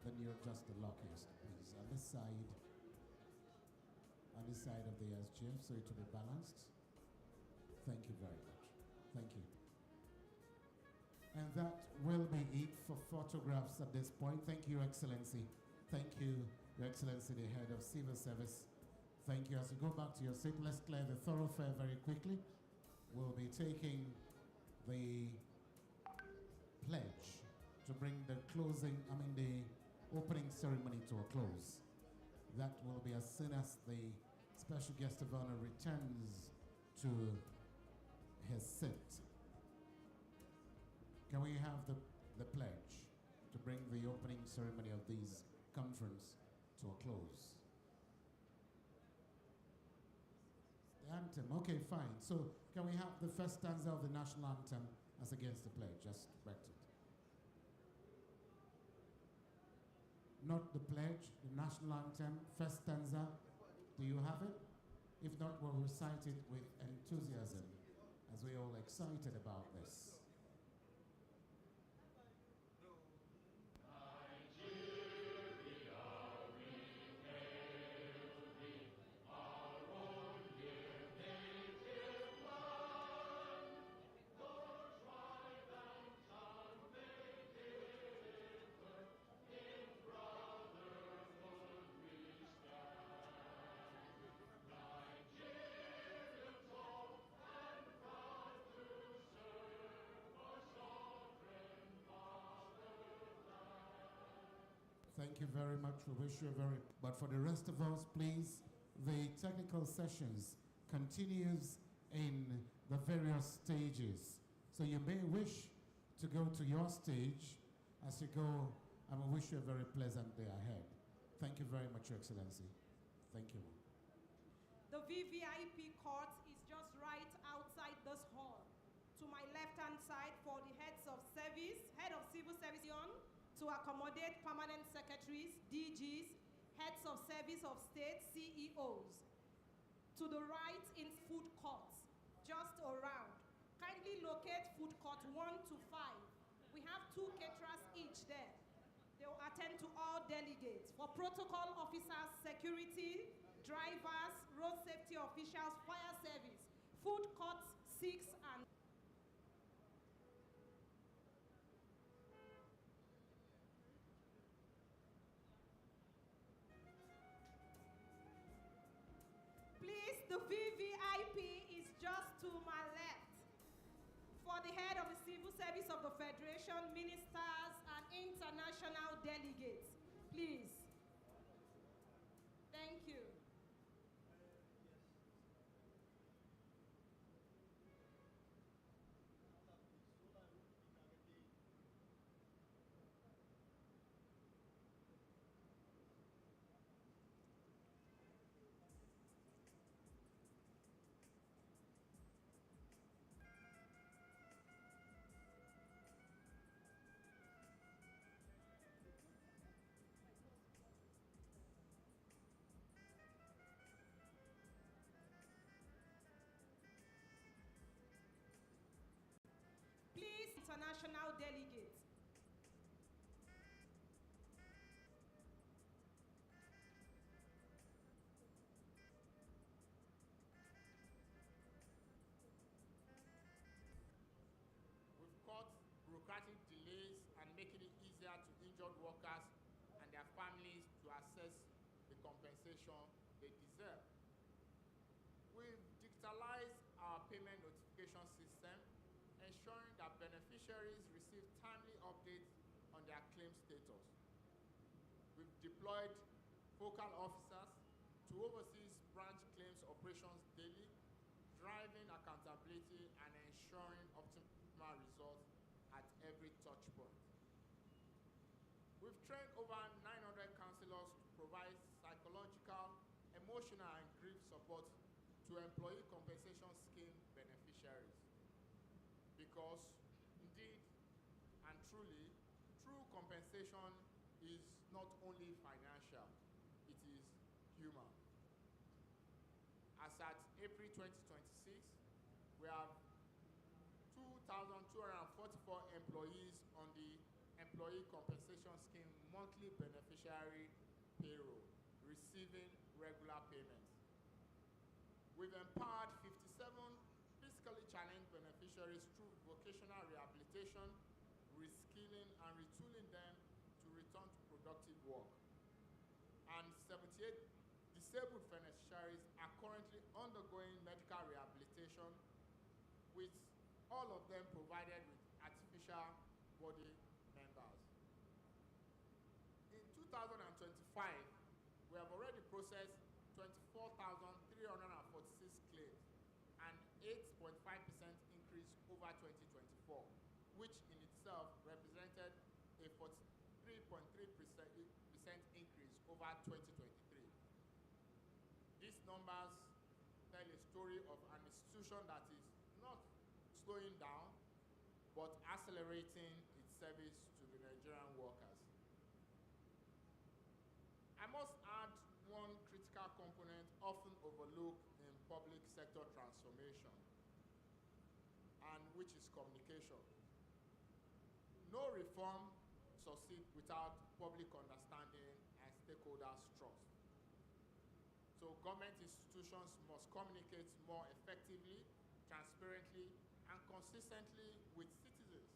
then you're just the luckiest, please. On this side of the SGF, so it will be balanced. Thank you very much. Thank you. And that will be it for photographs at this point. Thank you, Excellency. Thank you, Your Excellency, the head of Civil Service. Thank you. As you go back to your seat, let's clear the thoroughfare very quickly. We'll be taking the pledge to bring the opening ceremony to a close. That will be as soon as the special guest of honor returns to his seat. Can we have the pledge to bring the opening ceremony of this conference to a close? The anthem, okay, fine. So can we have the first stanza of the national anthem as against the pledge, just corrected? Not the pledge, the national anthem, first stanza. Do you have it? If not, we'll recite it with enthusiasm as we're all excited about this. Thank you very much. We wish you a very... But for the rest of us, please, the technical sessions continues in the various stages. So you may wish to go to your stage as you go, and we wish you a very pleasant day ahead. Thank you very much, Your Excellency. Thank you. The VVIP court is just right outside this hall. To my left-hand side for the heads of service, head of civil service to accommodate permanent secretaries, DGs, heads of service of state, CEOs. To the right in food courts, just around. Kindly locate food court 1 to 5. We have 2 caterers each there. They will attend to all delegates. For protocol officers, security, drivers, road safety officials, fire service. Food courts 6 and the VVIP is just to my left. For the head of the Civil Service of the Federation, ministers, and international delegates, please. Thank you. injured workers and their families to access the compensation they deserve. We've digitalized our payment notification system, ensuring that beneficiaries receive timely updates on their claim status. We've deployed focal officers to oversee branch claims operations daily, driving accountability and ensuring optimal results at every touch point. We've trained over 900 counselors to provide psychological, emotional, and grief support to employee compensation scheme beneficiaries. Because indeed and truly, true compensation is not only financial, it is human. As at April 2026, we have 2,244 employees on the Employee Compensation Scheme monthly beneficiary payroll, receiving regular payments. We've empowered 57 physically challenged beneficiaries through vocational rehabilitation, reskilling, and retooling them to return to productive work. And 78 disabled beneficiaries are currently undergoing medical rehabilitation, with all of them provided with artificial body members. In 2025, we have already processed 24,346 claims, an 8.5% increase over 2024, which in itself represented a 43.3% increase over 2023. These numbers tell a story of an institution that is not slowing down, but accelerating its service to the Nigerian workers. I must add one critical component often overlooked in public sector transformation, and which is communication. No reform succeeds without public understanding and stakeholders' trust. So government institutions must communicate more effectively, transparently, and consistently with citizens.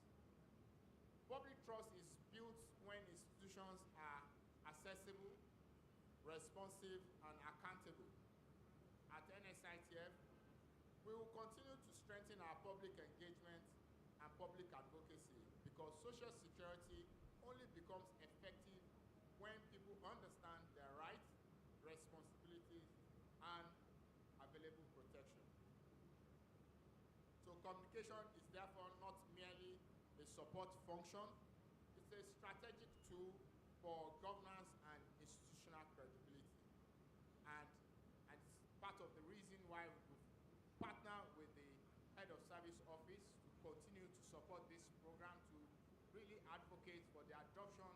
Public trust is built when institutions are accessible, responsive, and accountable. At NSITF, we will continue to strengthen our public engagement and public advocacy, because social security only becomes effective when people understand their rights, responsibilities, and available protection. So communication is therefore not merely a support function, it's a strategic tool for governance and institutional credibility. And it's part of the reason why we've partnered with the Head of Service Office to continue to support this program, to really advocate for the adoption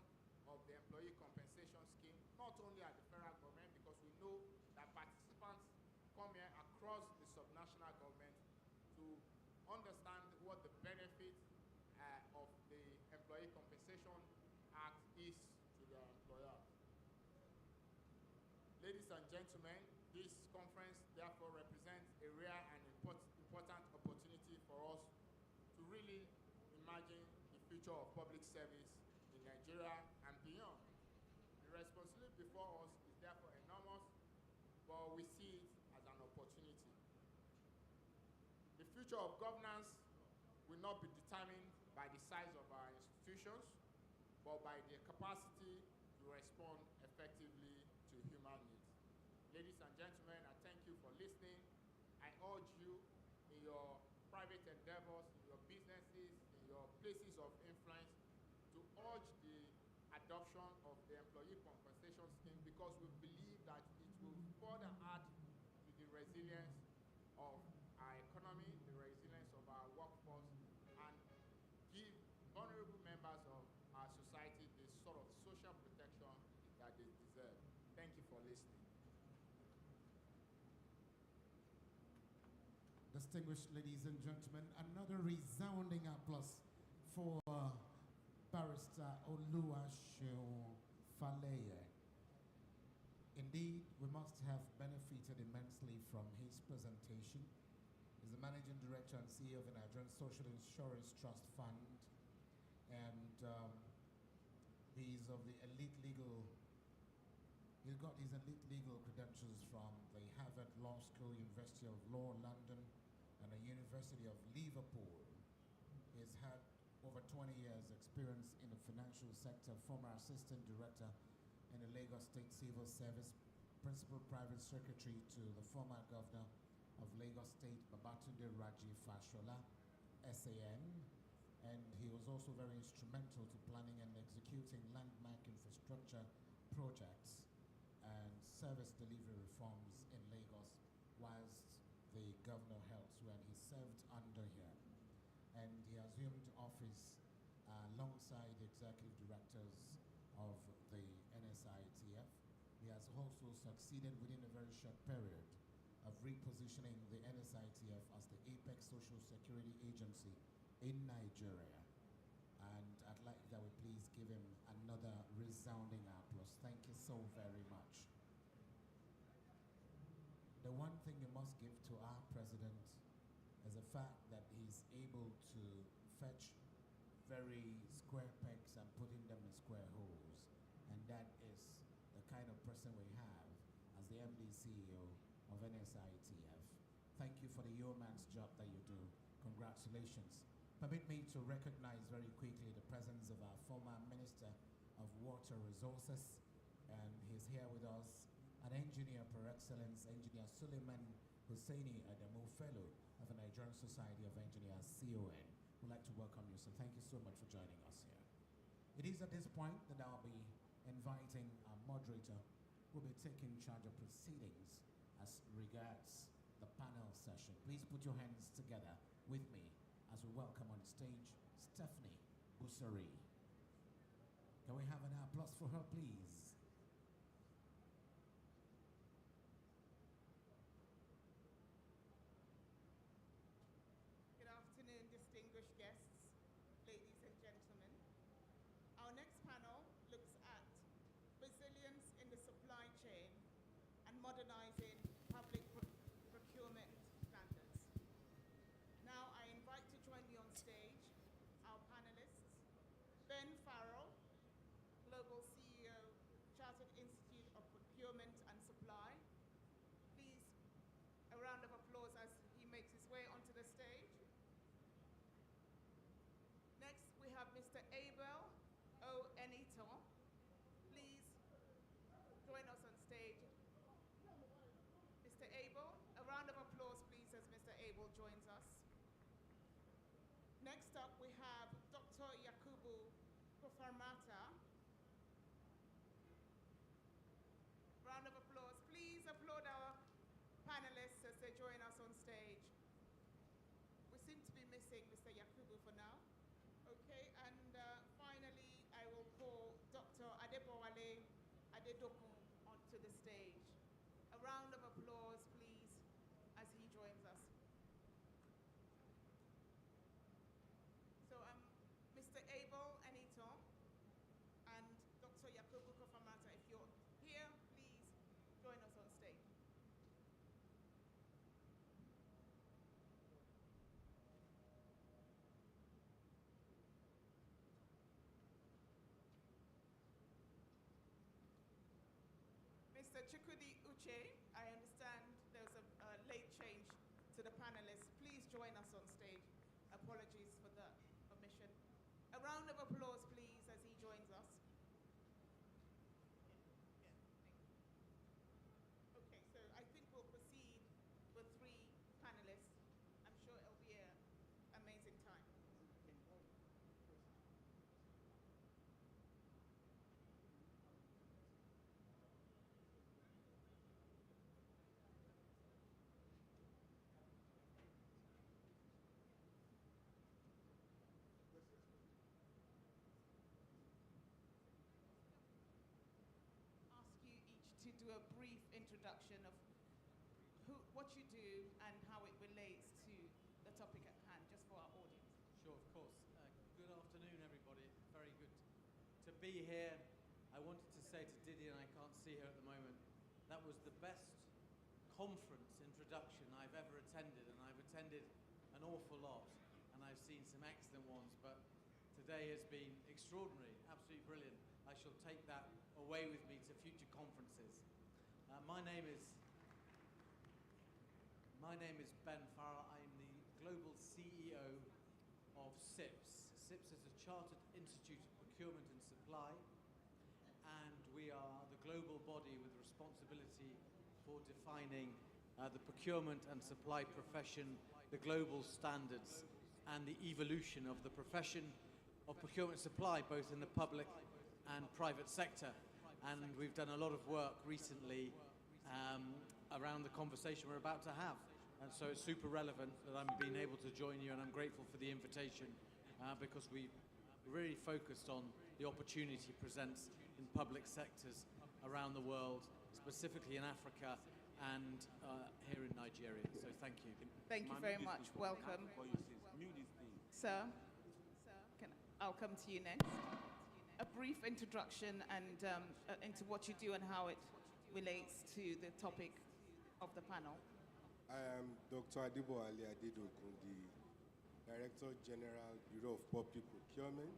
of the Employee Compensation Scheme, not only at the federal government, because we know that participants come here across the subnational government to understand what the benefit of the Employee Compensation Act is to their employers. Ladies and gentlemen, this conference therefore represents a rare and important opportunity for us to really imagine the future of public service in Nigeria and beyond. The responsibility before us is therefore enormous, but we see it as an opportunity. The future of governance will not be determined by the size of our institutions, but by their capacity to respond effectively to human needs. Ladies and gentlemen, I thank you for listening. I urge you in your private endeavors, in your businesses, in your places of influence, to urge the adoption of the Employee Compensation Scheme, because we believe that it will further add to the resilience of our economy, the resilience of our workforce, and give vulnerable members of our society the sort of social protection that they deserve. Thank you for listening. Distinguished ladies and gentlemen, another resounding applause for Barrister Oluwaseun Faleye. Indeed, we must have benefited immensely from his presentation. He's the Managing Director and CEO of the Nigerian Social Insurance Trust Fund, and He's of the elite legal. He's got his elite legal credentials from the Harvard Law School, University of Law, London, and the University of Liverpool. He's had over 20 years experience in the financial sector, former assistant director in the Lagos State Civil Service, principal private secretary to the former governor of Lagos State, Babatunde Raji Fashola, SAN, and he was also very instrumental to planning and executing landmark infrastructure projects and service delivery reforms in Lagos whilst the governor held when he served under him. And he assumed office alongside the executive directors of the NSITF. He has also succeeded within a very short period of repositioning the NSITF as the apex social security agency in Nigeria. And I'd like that we please give him another resounding applause. Thank you so very much. The one thing you must give to our president is the fact that he's able to fetch very square pegs and putting them in square holes. And that is the kind of person we have as the MD CEO of NSITF. Thank you for the yeoman's job that you do. Congratulations. Permit me to recognize very quickly the presence of our former Minister of Water Resources, and he's here with us, an engineer per excellence, Engineer Suleiman Hussaini Adamu, Fellow of the Nigerian Society of Engineers, CON. We'd like to welcome you, so thank you so much for joining us here. It is at this point that I'll be inviting our moderator who will be taking charge of proceedings as regards the panel session. Please put your hands together with me as we welcome on stage Stephanie Busari. Can we have an applause for her, please? Good afternoon, distinguished guests, ladies and gentlemen. Our next panel looks at resilience in the supply chain and modernizing public procurement standards. Now I invite to join me on stage our panelists, Ben Farrell, Global CEO, Chartered Institute of Procurement and Supply. Please, a round of applause as he makes his way onto the stage. Next, we have Mr. Abel O. Enito. Please join us on stage. Mr. Abel, a round of applause, please, as Mr. Abel joins us. Next up, we have Dr. Yakubu Kofarmata. Round of applause. Please applaud our panelists as they join us on stage. We seem to be missing Mr. Yakubu for now. Okay, and finally, I will call Dr. Adebowale Adedokun onto the stage. A round of applause, please, as he joins us. So, Mr. Abel Enito and Dr. Yakubu Kofamata, if you're here, please join us on stage. Mr. Chukwudi Uche, I understand there's a late change to the panelists. Please join us on stage. Apologies for the omission. A round of applause, please, as he joins us. Okay, so I think we'll proceed with three panelists. I'm sure it'll be an amazing time. Ask you each to do a brief introduction of what you do and how it relates to the topic at hand, just for our audience. Sure, of course. Good afternoon, everybody. Very good to be here. I wanted to say to Didi, and I can't see her at the moment, that was the best conference introduction I've ever attended, and I've attended an awful lot, and I've seen some excellent ones, but today has been extraordinary, absolutely brilliant. I I shall take that away with me to future conferences. My name is Ben Farrell. I'm the global CEO of SIPS. SIPS is a Chartered Institute of Procurement and Supply, and we are the global body with responsibility for defining the procurement and supply profession, the global standards, and the evolution of the profession of procurement and supply, both in the public and private sector. And we've done a lot of work recently around the conversation we're about to have. And so it's super relevant that I'm being able to join you, and I'm grateful for the invitation because we really focused on the opportunity it presents in public sectors around the world, specifically in Africa and here in Nigeria. So thank you. Thank you very much. Welcome. Sir, I'll come to you next. A brief introduction and into what you do and how it relates to the topic of the panel. I am Dr. Adibo Ali Adedokun, the Director General, Bureau of Public Procurement.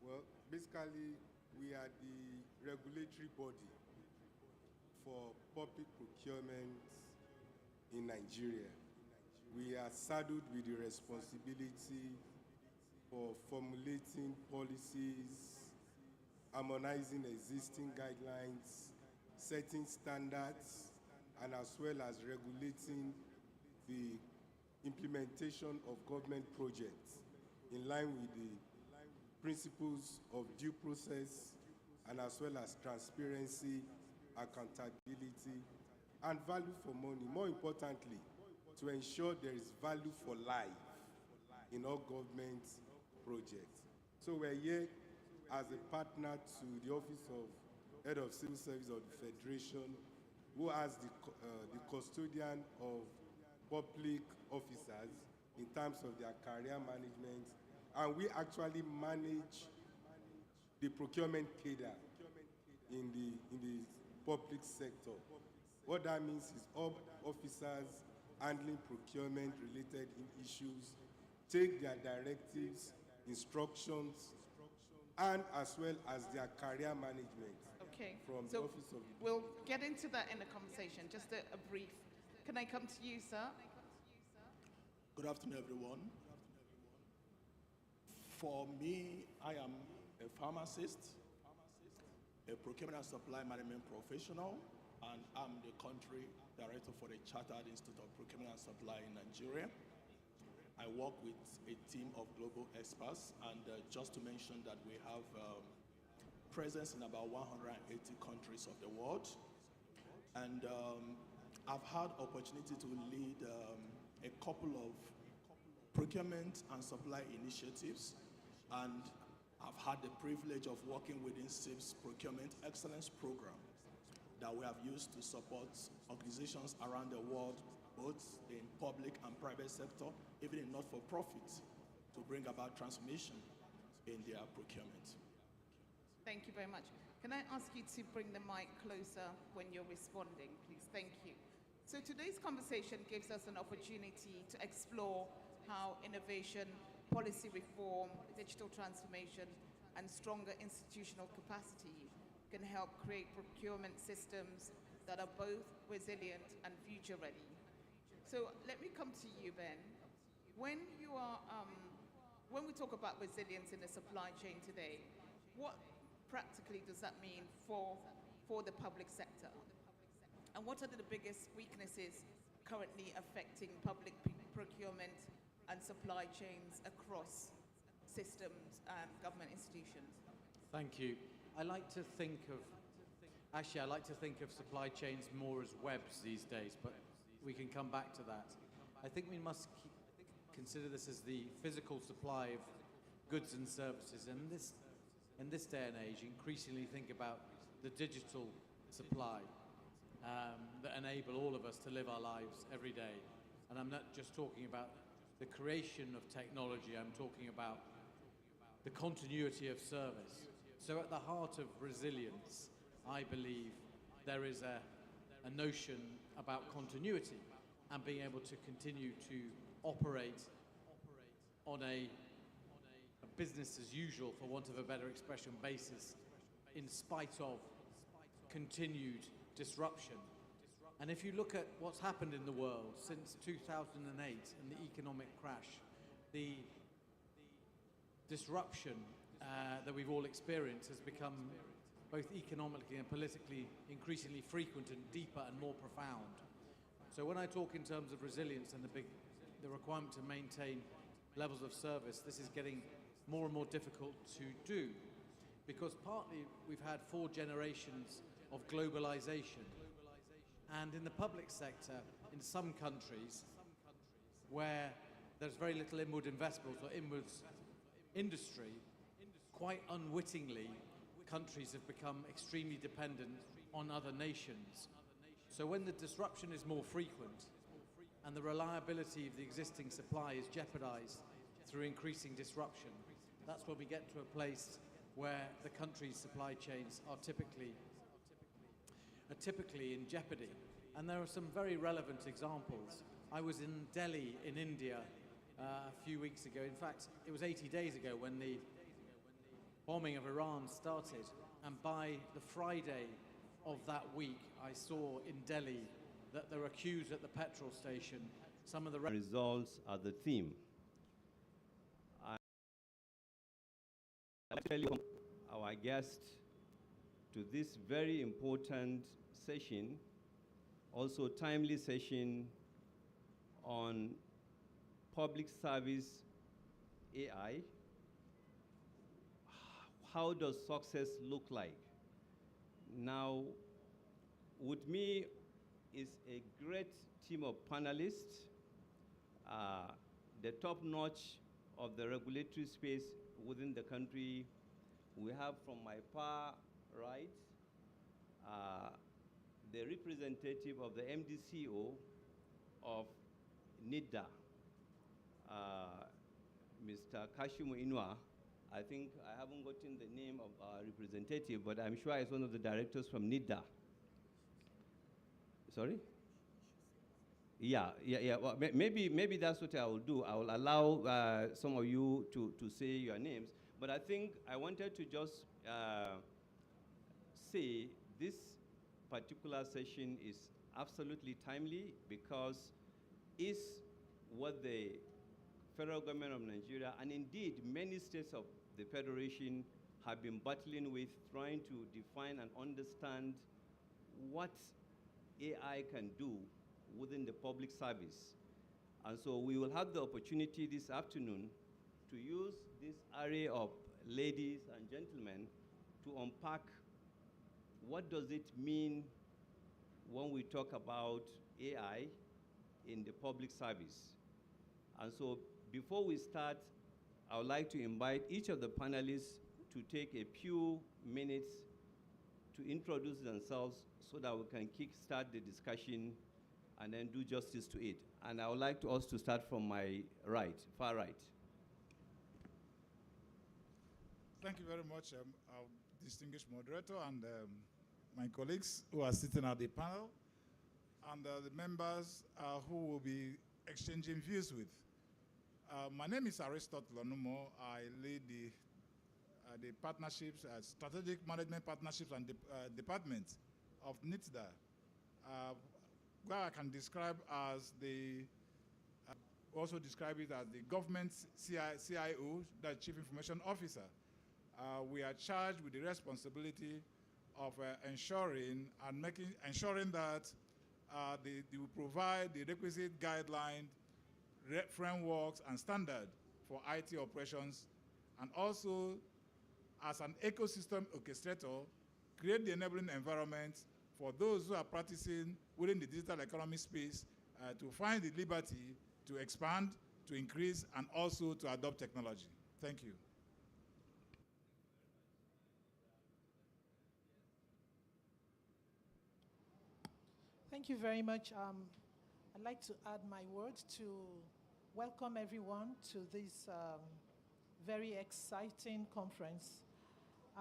Well, basically, we are the regulatory body for public procurement in Nigeria. We are saddled with the responsibility for formulating policies, harmonizing existing guidelines, setting standards, and as well as regulating the implementation of government projects in line with the principles of due process and as well as transparency, accountability, and value for money. More importantly, to ensure there is value for life in all government projects. So we're here as a partner to the Office of Head of Civil Service of the Federation, who has the custodian of public officers in terms of their career management, and we actually manage the procurement cadre in the public sector. What that means is all officers handling procurement-related issues take their directives, instructions, and as well as their career management. Okay, from so the Office of the we'll get into that in the conversation. Just a brief. Can I come to you, sir? Good afternoon, everyone. For me, I am a pharmacist, a procurement and supply management professional, and I'm the country director for the Chartered Institute of Procurement and Supply in Nigeria. I work with a team of global experts, and just to mention that we have presence in about 180 countries of the world. And I've had opportunity to lead a couple of procurement and supply initiatives, and I've had the privilege of working within SIP's Procurement Excellence Program that we have used to support organizations around the world, both in public and private sector, even in not-for-profit, to bring about transformation in their procurement. Thank you very much. Can I ask you to bring the mic closer when you're responding, please? Thank you. So today's conversation gives us an opportunity to explore how innovation, policy reform, digital transformation, and stronger institutional capacity can help create procurement systems that are both resilient and future-ready. So let me come to you, Ben. When we talk about resilience in the supply chain today, what practically does that mean for the public sector? And what are the biggest weaknesses currently affecting public procurement and supply chains across systems and government institutions? Thank you. I like to think of supply chains more as webs these days, but we can come back to that. I think we must consider this as the physical supply of goods and services, and in this day and age, increasingly think about the digital supply that enable all of us to live our lives every day. And I'm not just talking about the creation of technology, I'm talking about the continuity of service. So at the heart of resilience, I believe there is a notion about continuity and being able to continue to operate on a business as usual, for want of a better expression, basis in spite of continued disruption. And if you look at what's happened in the world since 2008 and the economic crash, the disruption that we've all experienced has become both economically and politically increasingly frequent and deeper and more profound. So when I talk in terms of resilience and the requirement to maintain levels of service, this is getting more and more difficult to do, because partly we've had 4 generations of globalization. And in the public sector, in some countries where there's very little inward investment or inward industry, quite unwittingly, countries have become extremely dependent on other nations. So when the disruption is more frequent and the reliability of the existing supply is jeopardized through increasing disruption, that's when we get to a place where the country's supply chains are typically in jeopardy. And there are some very relevant examples. I was in Delhi in India a few weeks ago. In fact, it was 80 days ago when the bombing of Iran started, and by the Friday of that week I saw in Delhi that there were queues at the petrol station. Some of the results are the theme. I tell you our guest to this very important session, also timely session on public service AI. How does success look like? Now, with me is a great team of panelists, the top notch of the regulatory space within the country. We have from my far right, the representative of the MDCO of NIDA, Mr. Kashimu Inwa. I think I haven't gotten the name of our representative, but I'm sure it's one of the directors from NIDA. Sorry? Yeah. Well, maybe that's what I will do. I will allow some of you to say your names. But I think I wanted to just say this particular session is absolutely timely because it's what the federal government of Nigeria, and indeed many states of the Federation, have been battling with, trying to define and understand what AI can do within the public service. And so we will have the opportunity this afternoon to use this array of ladies and gentlemen to unpack what does it mean when we talk about AI in the public service. And so before we start, I would like to invite each of the panelists to take a few minutes to introduce themselves so that we can kickstart the discussion and then do justice to it. And I would like to us to start from my right, far right. Thank you very much, our distinguished moderator and my colleagues who are sitting at the panel, and the members who will be exchanging views with. My name is Aristotle Onumo. I lead the partnerships, strategic management partnerships and department of NITDA, where I can describe as also describe it as the government CIO, the Chief Information Officer. We are charged with the responsibility of ensuring that they will provide the requisite guidelines, frameworks, and standards for IT operations, and also as an ecosystem orchestrator, create the enabling environment for those who are practicing within the digital economy space to find the liberty to expand, to increase, and also to adopt technology. Thank you. Thank you very much. I'd like to add my words to welcome everyone to this very exciting conference.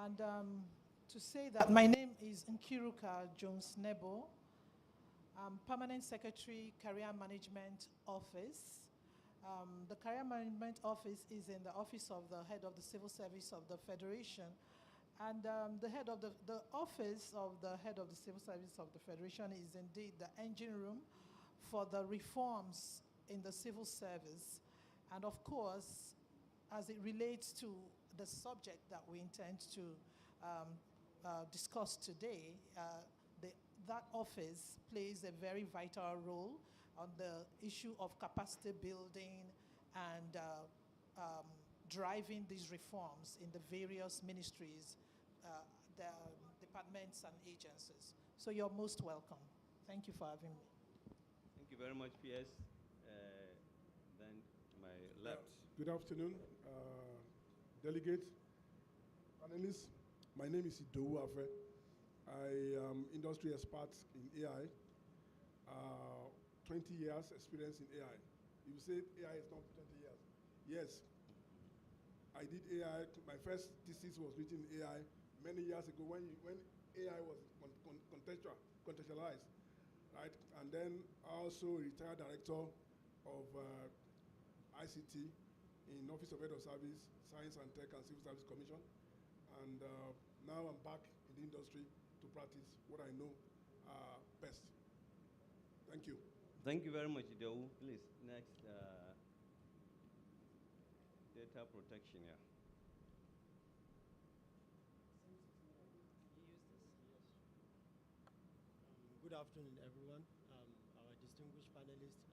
And to say that my name is Nkiruka Jones Nebo. I'm Permanent Secretary, Career Management Office. The Career Management Office is in the office of the head of the Civil Service of the Federation. And the office of the head of the Civil Service of the Federation is indeed the engine room for the reforms in the civil service. And of course, as it relates to the subject that we intend to discuss today, that office plays a very vital role on the issue of capacity building and driving these reforms in the various ministries, the departments and agencies. So you're most welcome. Thank you for having me. Thank you very much, PS. Then to my left. Good afternoon, delegate, panelists. My name is Idowu Afe. I am industry expert in AI. 20 years experience in AI. You say AI is not 20 years. Yes. I did AI. My first thesis was written in AI many years ago when AI was contextualized, right? And then also retired director of ICT in Office of Head of Service, Science and Tech and Civil Service Commission. And now I'm back in the industry to practice what I know best. Thank you. Thank you very much, Idowu. Please, next, data protection, yeah. Good afternoon, everyone. Our distinguished panelists.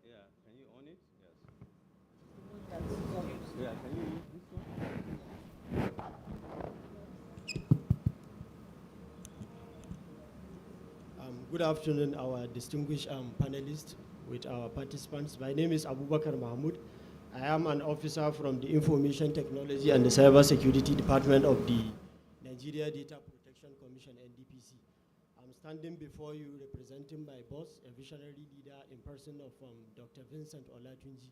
Yeah, can you on it? Yes. Yeah, can you use this one? Good afternoon, our distinguished panelists with our participants. My name is Abubakar Mahmoud. I am an officer from the Information Technology and the Cyber Security Department of the Nigeria Data Protection Commission, NDPC. I'm standing before you representing my boss, a visionary leader in person of Dr. Vincent Olatunji.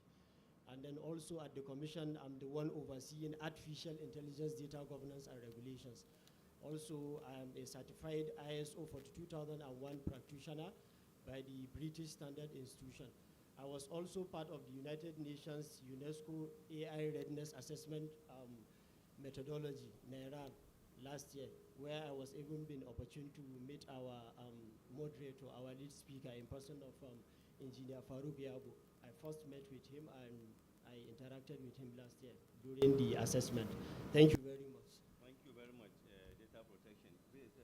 And then also at the commission, I'm the one overseeing artificial intelligence data governance and regulations. Also, I am a certified ISO 42001 practitioner by the British Standard Institution. I was also part of the United Nations UNESCO AI Readiness Assessment methodology, NAIRAM, last year, where I was even been opportune to meet our moderator, our lead speaker in person of Engineer Farouk Yabo. I first met with him and I interacted with him last year during the assessment. Thank you very much. Thank you very much, data protection. Please,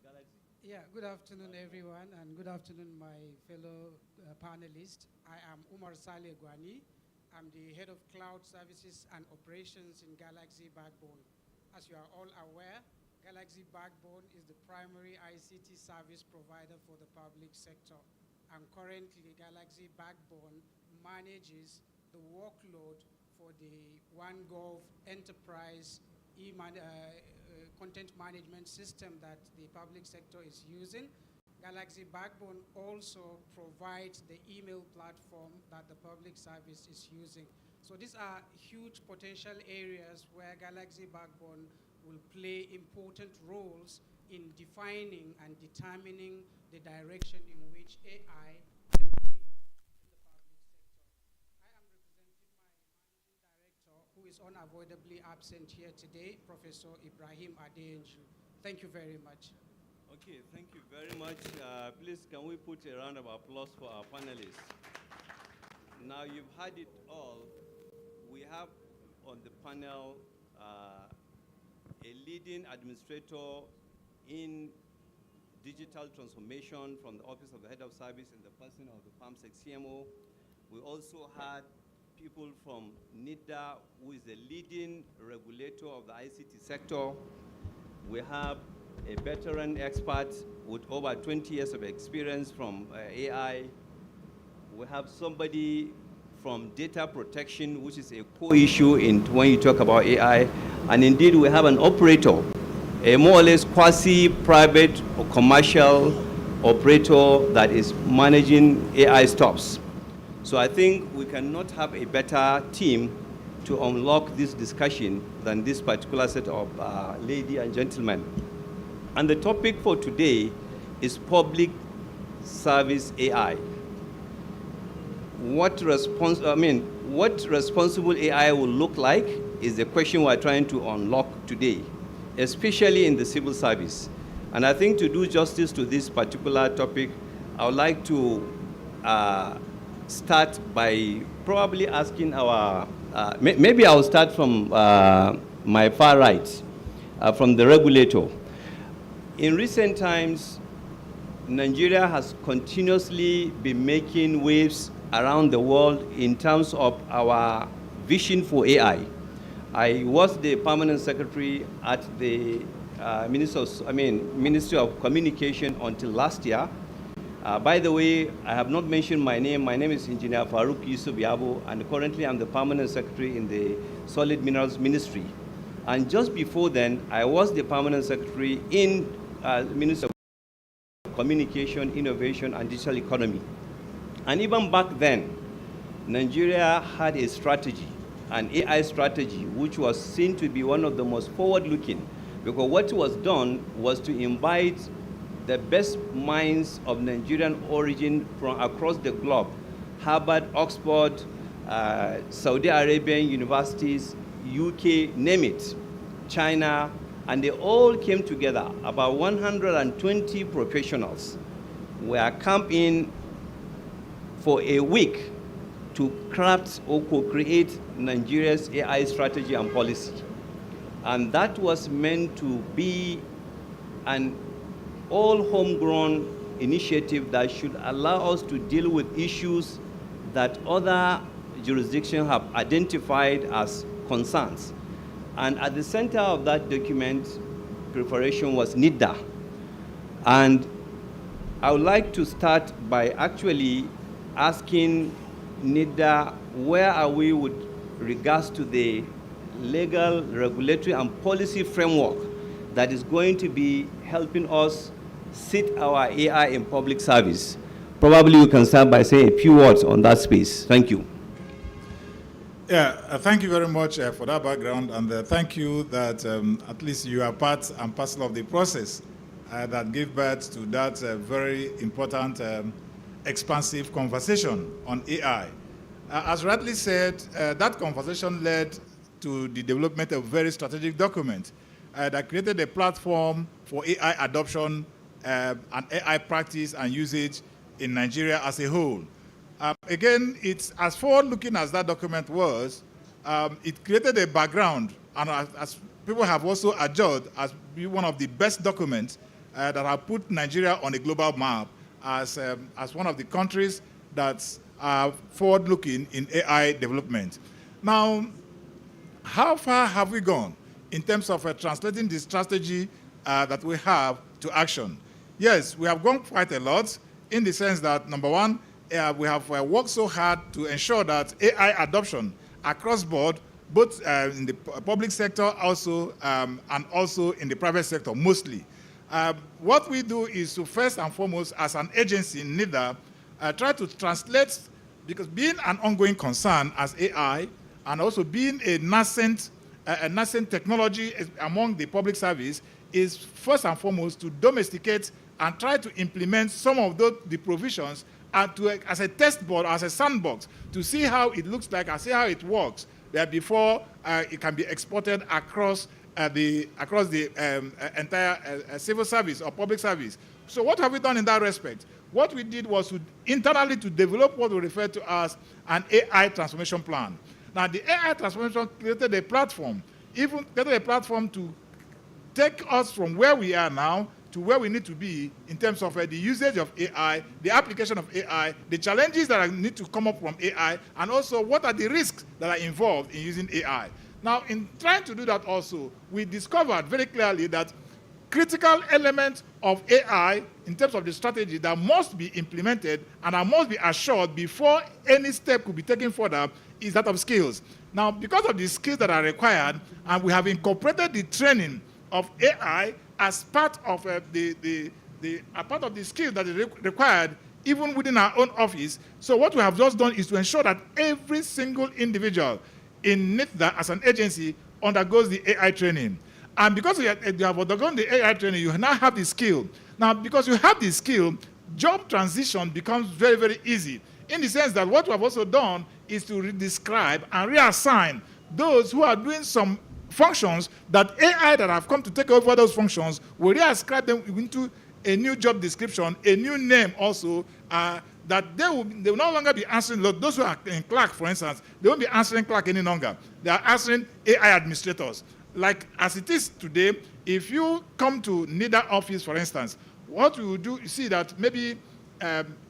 Galaxy. Yeah, good afternoon, everyone, and good afternoon, my fellow panelists. I am Umar Saleh Gwani. I'm the head of cloud services and operations in Galaxy Backbone. As you are all aware, Galaxy Backbone is the primary ICT service provider for the public sector. And currently, Galaxy Backbone manages the workload for the OneGov enterprise content management system that the public sector is using. Galaxy Backbone also provides the email platform that the public service is using. So these are huge potential areas where Galaxy Backbone will play important roles in defining and determining the direction in which AI can play in the public sector. I am representing my managing director, who is unavoidably absent here today, Professor Ibrahim Adeyanju. Thank you very much. Okay, thank you very much. Please, can we put a round of applause for our panelists? Now, you've had it all. We have on the panel a leading administrator in digital transformation from the Office of the Head of Service in the person of the PAMSEC CMO. We also had people from NIDA, who is the leading regulator of the ICT sector. We have a veteran expert with over 20 years of experience from AI. We have somebody from data protection, which is a core issue when you talk about AI. And indeed, we have an operator, a more or less quasi-private or commercial operator that is managing AI stops. So I think we cannot have a better team to unlock this discussion than this particular set of ladies and gentlemen. And the topic for today is public service AI. What responsible AI will look like, is the question we're trying to unlock today, especially in the civil service. And I think to do justice to this particular topic, I would like to start by probably asking our, maybe I'll start from my far right, from the regulator. In recent times, Nigeria has continuously been making waves around the world in terms of our vision for AI. I was the permanent secretary at the Ministry of Communication until last year. By the way, I have not mentioned my name. My name is Engineer Farouk Yusuf Yabo, and currently I'm the permanent secretary in the Solid Minerals Ministry. And just before then, I was the permanent secretary in Ministry of Communication, Innovation, and Digital Economy. And even back then, Nigeria had a strategy, an AI strategy, which was seen to be one of the most forward-looking, because what was done was to invite the best minds of Nigerian origin from across the globe, Harvard, Oxford, Saudi Arabian universities, UK, name it, China, and they all came together. About 120 professionals were camping for a week to craft or co-create Nigeria's AI strategy and policy. And that was meant to be an all homegrown initiative that should allow us to deal with issues that other jurisdictions have identified as concerns. And at the center of that document preparation was NIDA. And I would like to start by actually asking NIDA, where are we with regards to the legal, regulatory, and policy framework that is going to be helping us sit our AI in public service? Probably we can start by saying a few words on that space. Thank you. Yeah, thank you very much for that background, and thank you that at least you are part and parcel of the process that gave birth to that very important, expansive conversation on AI. As rightly said, that conversation led to the development of a very strategic document that created a platform for AI adoption and AI practice and usage in Nigeria as a whole. Again, it's as forward-looking as that document was, it created a background, and as people have also adjudged, as being one of the best documents that have put Nigeria on a global map as one of the countries that's forward-looking in AI development. Now, how far have we gone in terms of translating the strategy that we have to action? Yes, we have gone quite a lot in the sense that, number one, we have worked so hard to ensure that AI adoption across board, both in the public sector also, and also in the private sector mostly. What we do is to first and foremost, as an agency, NIDA, try to translate, because being an ongoing concern as AI, and also being a nascent technology among the public service, is first and foremost to domesticate and try to implement some of the provisions as a test board, as a sandbox, to see how it looks like and see how it works before it can be exported across the entire civil service or public service. So what have we done in that respect? What we did was internally to develop what we refer to as an AI transformation plan. Now, the AI transformation created a platform, to take us from where we are now to where we need to be in terms of the usage of AI, the application of AI, the challenges that need to come up from AI, and also what are the risks that are involved in using AI. Now, in trying to do that also, we discovered very clearly that critical elements of AI in terms of the strategy that must be implemented and that must be assured before any step could be taken further is that of skills. Now, because of the skills that are required, and we have incorporated the training of AI as part of part of the skills that is required even within our own office. So what we have just done is to ensure that every single individual in NIDA as an agency undergoes the AI training. And because you have undergone the AI training, you now have the skill. Now, because you have the skill, job transition becomes very, very easy, in the sense that what we have also done is to redescribe and reassign those who are doing some functions that AI that have come to take over those functions will reascribe them into a new job description, a new name also, that they will no longer be answering, those who are in Clark, for instance, they won't be answering Clark any longer. They are answering AI administrators. Like as it is today, if you come to NIDA office, for instance, what we will do, you see that maybe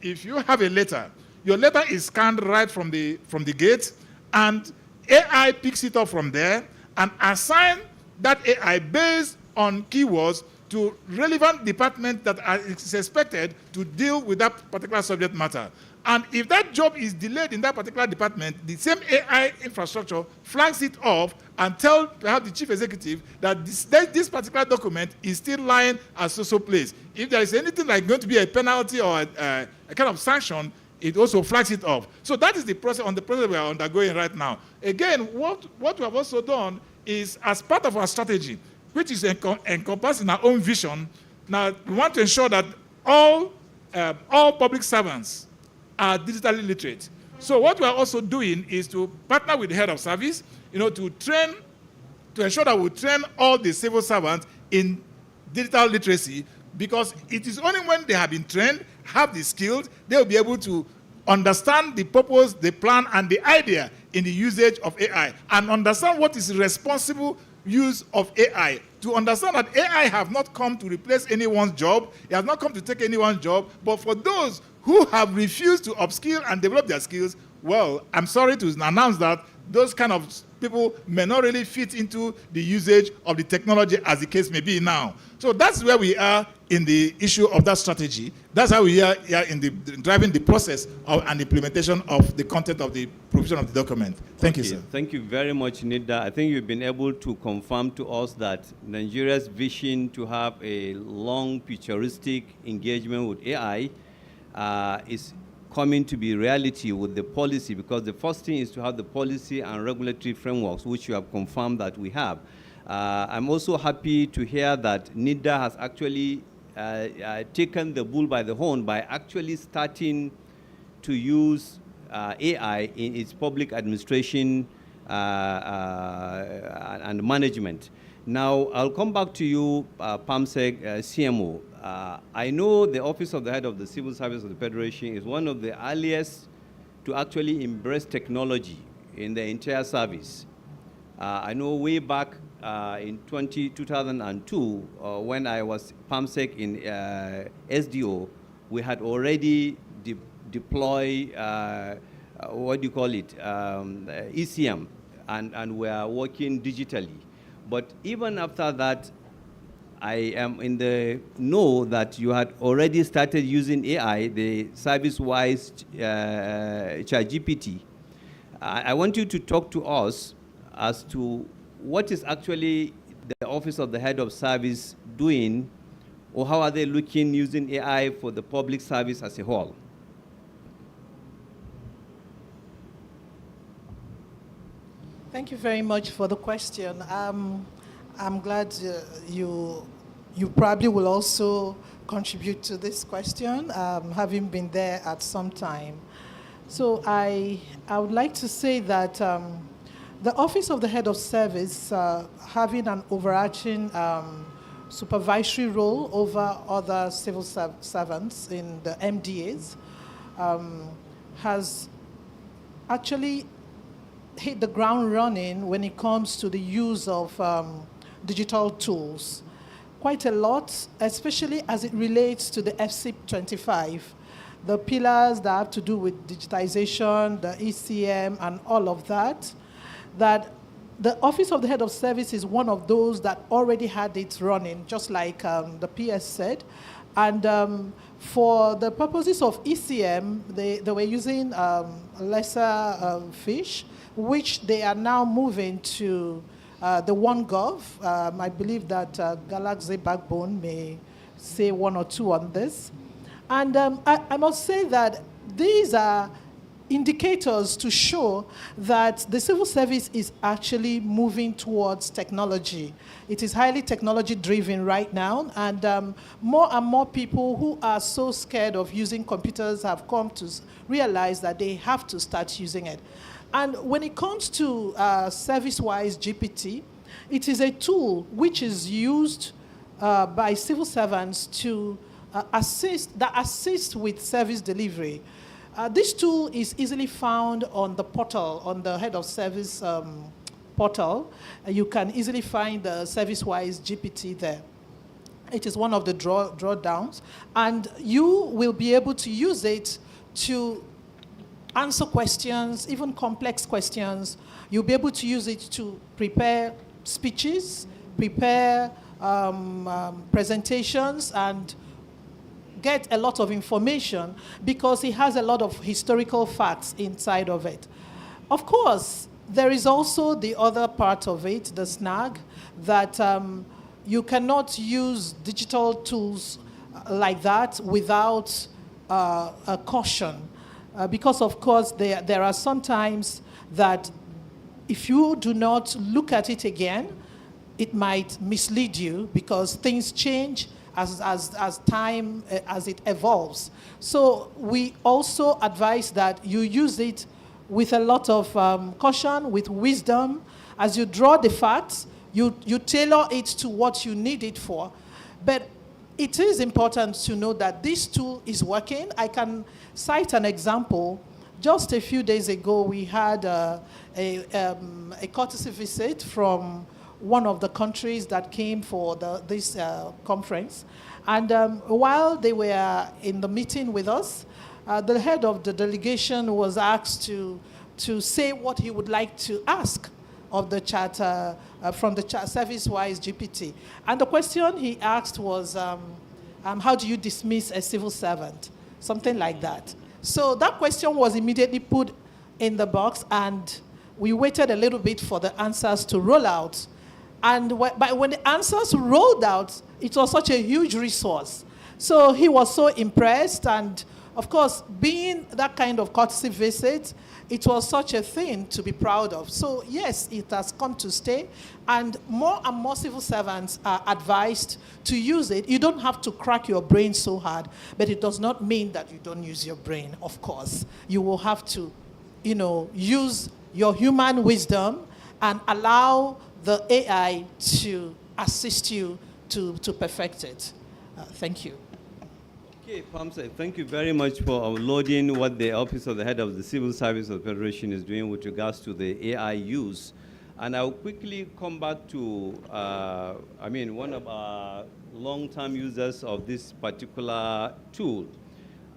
if you have a letter, your letter is scanned right from the gate, and AI picks it up from there and assign that AI based on keywords to relevant department that is expected to deal with that particular subject matter. And if that job is delayed in that particular department, the same AI infrastructure flags it off and tells perhaps the chief executive that this particular document is still lying at so place. If there is anything like going to be a penalty or a kind of sanction, it also flags it off. So that is the process we are undergoing right now. Again, what we have also done is, as part of our strategy, which is encompassed in our own vision, now we want to ensure that all public servants are digitally literate. So what we are also doing is to partner with the head of service, to ensure that we train all the civil servants in digital literacy, because it is only when they have been trained, have the skills, they will be able to understand the purpose, the plan, and the idea in the usage of AI, and understand what is responsible use of AI, to understand that AI have not come to replace anyone's job, it has not come to take anyone's job, but for those who have refused to upskill and develop their skills, well, I'm sorry to announce that those kind of people may not really fit into the usage of the technology as the case may be now. So that's where we are in the issue of that strategy. That's how we are in driving the process and implementation of the content of the provision of the document. Thank you, sir. Thank you very much, Nida. I think you've been able to confirm to us that Nigeria's vision to have a long futuristic engagement with AI is coming to be reality with the policy, because the first thing is to have the policy and regulatory frameworks, which you have confirmed that we have. I'm also happy to hear that NIDA has actually taken the bull by the horn by actually starting to use AI in its public administration and management. Now, I'll come back to you, PAMSEC CMO. I know the Office of the Head of the Civil Service of the Federation is one of the earliest to actually embrace technology in the entire service. I know way back in 2002, when I was PAMSEC in SDO, we had already deployed, ECM, and we are working digitally. But even after that, I am in the know that you had already started using AI, the service-wise ChatGPT. I want you to talk to us as to what is actually the Office of the Head of Service doing, or how are they looking using AI for the public service as a whole? Thank you very much for the question. I'm glad you probably will also contribute to this question, having been there at some time. So I would like to say that the Office of the Head of Service, having an overarching supervisory role over other civil servants in the MDAs, has actually hit the ground running when it comes to the use of digital tools. Quite a lot, especially as it relates to the FCIP 25, the pillars that have to do with digitization, the ECM, and all of that, that the Office of the Head of Service is one of those that already had it running, just like the PS said. And for the purposes of ECM, they were using lesser fish, which they are now moving to the OneGov. I believe that Galaxy Backbone may say one or two on this. And I must say that these are indicators to show that the civil service is actually moving towards technology. It is highly technology driven right now, and more people who are so scared of using computers have come to realize that they have to start using it. And when it comes to Service-Wise GPT, it is a tool which is used by civil servants to assist with service delivery. This tool is easily found on the portal, on the head of service portal. You can easily find the Service-Wise GPT there. It is one of the drawdowns, and you will be able to use it to answer questions, even complex questions. You'll be able to use it to prepare speeches, prepare presentations, and get a lot of information because it has a lot of historical facts inside of it. Of course, there is also the other part of it, the snag, that you cannot use digital tools like that without a caution. Because, of course, there are some times that if you do not look at it again, it might mislead you because things change as time, as it evolves. So we also advise that you use it with a lot of caution, with wisdom. As you draw the facts, you tailor it to what you need it for. But it is important to know that this tool is working. I can cite an example. Just a few days ago, we had a courtesy visit from one of the countries that came for this conference. And while they were in the meeting with us, the head of the delegation was asked to say what he would like to ask of the chat, from the chat Service-Wise GPT. And the question he asked was, how do you dismiss a civil servant? Something like that. So that question was immediately put in the box, and we waited a little bit for the answers to roll out. And when the answers rolled out, it was such a huge resource. So he was so impressed, and of course, being that kind of courtesy visit, it was such a thing to be proud of. So yes, it has come to stay, and more civil servants are advised to use it. You don't have to crack your brain so hard, but it does not mean that you don't use your brain, of course. You will have to, use your human wisdom and allow the AI to assist you to perfect it. Thank you. Okay, Pamsa, thank you very much for unloading what the Office of the Head of the Civil Service of the Federation is doing with regards to the AI use. And I'll quickly come back to, one of our long-term users of this particular tool.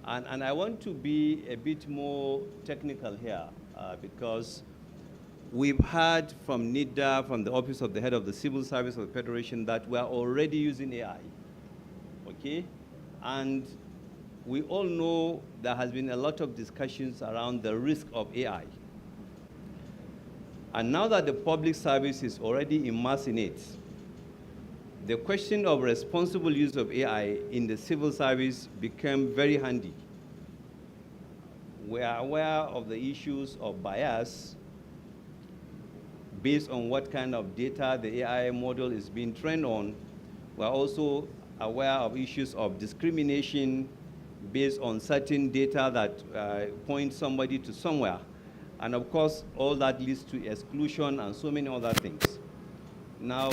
And I want to be a bit more technical here because we've heard from NIDA, from the Office of the Head of the Civil Service of the Federation, that we're already using AI, okay? And we all know there has been a lot of discussions around the risk of AI. And now that the public service is already immersed in it, the question of responsible use of AI in the civil service became very handy. We are aware of the issues of bias based on what kind of data the AI model is being trained on. We're also aware of issues of discrimination based on certain data that point somebody to somewhere. And of course, all that leads to exclusion and so many other things. Now,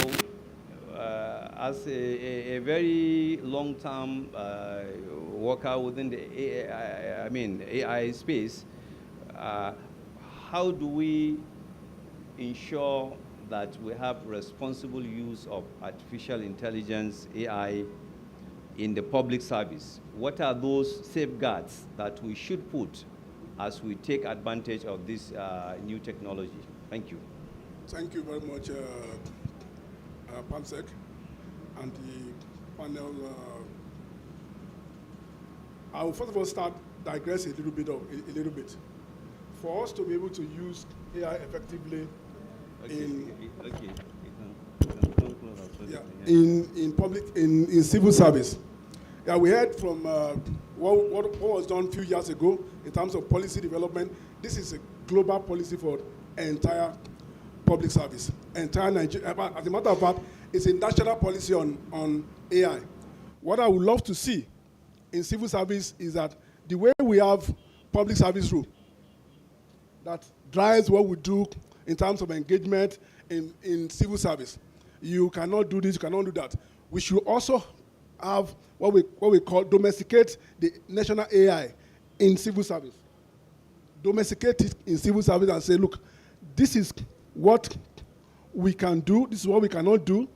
as a very long-term worker within the AI space, how do we ensure that we have responsible use of artificial intelligence, AI, in the public service? What are those safeguards that we should put as we take advantage of this new technology? Thank you. Thank you very much, PAMSEC and the panel. I will first of all digress a little bit. For us to be able to use AI effectively in civil service. Yeah, we heard from what was done a few years ago in terms of policy development this is a global policy for entire public service, entire Nigeria. As a matter of fact, it's a national policy on AI. What I would love to see in civil service is that the way we have public service rule that drives what we do in terms of engagement in civil service. You cannot do this, you cannot do that. We should also have what we call domesticate the national AI in civil service. Domesticate it in civil service and say, look, this is what we can do, this is what we cannot do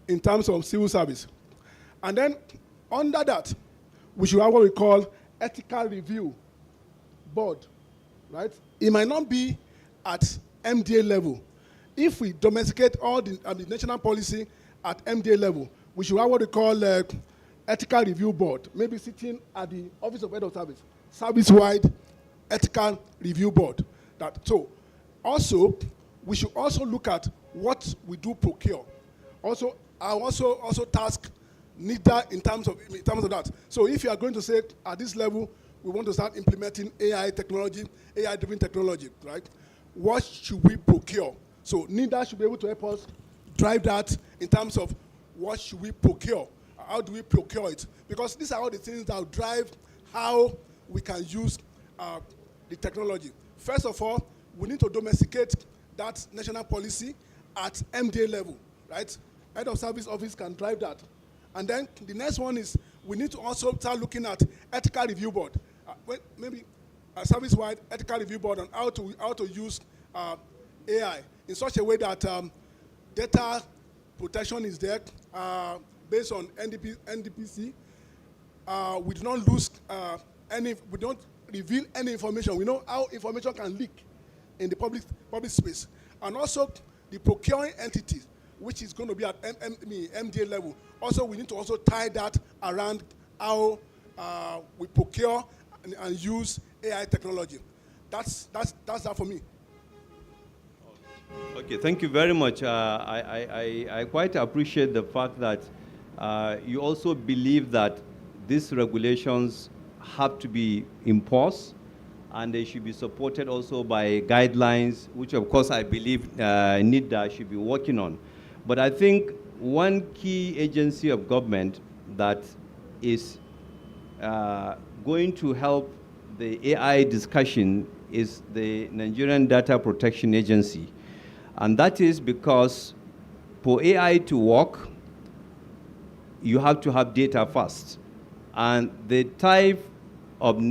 in terms of civil service. And then under that, we should have what we call ethical review board, right? It might not be at MDA level. If we domesticate all the national policy at MDA level, we should have what we call ethical review board, maybe sitting at the Office of Head of Service, service-wide ethical review board. So also, we should also look at what we do procure. Also, I also task NIDA in terms of that. So if you are going to say at this level, we want to start implementing AI technology, AI-driven technology, right? What should we procure? So NIDA should be able to help us drive that in terms of what should we procure? How do we procure it? Because these are all the things that will drive how we can use the technology. First of all, we need to domesticate that national policy at MDA level, right? Head of Service Office can drive that. And then the next one is we need to also start looking at ethical review board. Maybe a service-wide ethical review board on how to use AI in such a way that data protection is there based on NDPC. We do not lose we don't reveal any information. We know how information can leak in the public space. And also the procuring entity, which is going to be at MDA level. Also, we need to also tie that around how we procure and use AI technology. That's that for me. Okay, thank you very much. I quite appreciate the fact that you also believe that these regulations have to be imposed and they should be supported also by guidelines, which of course I believe NIDA should be working on. But I think one key agency of government that is going to help the AI discussion is the Nigerian Data Protection Agency. And that is because for AI to work, you have to have data first. And the type of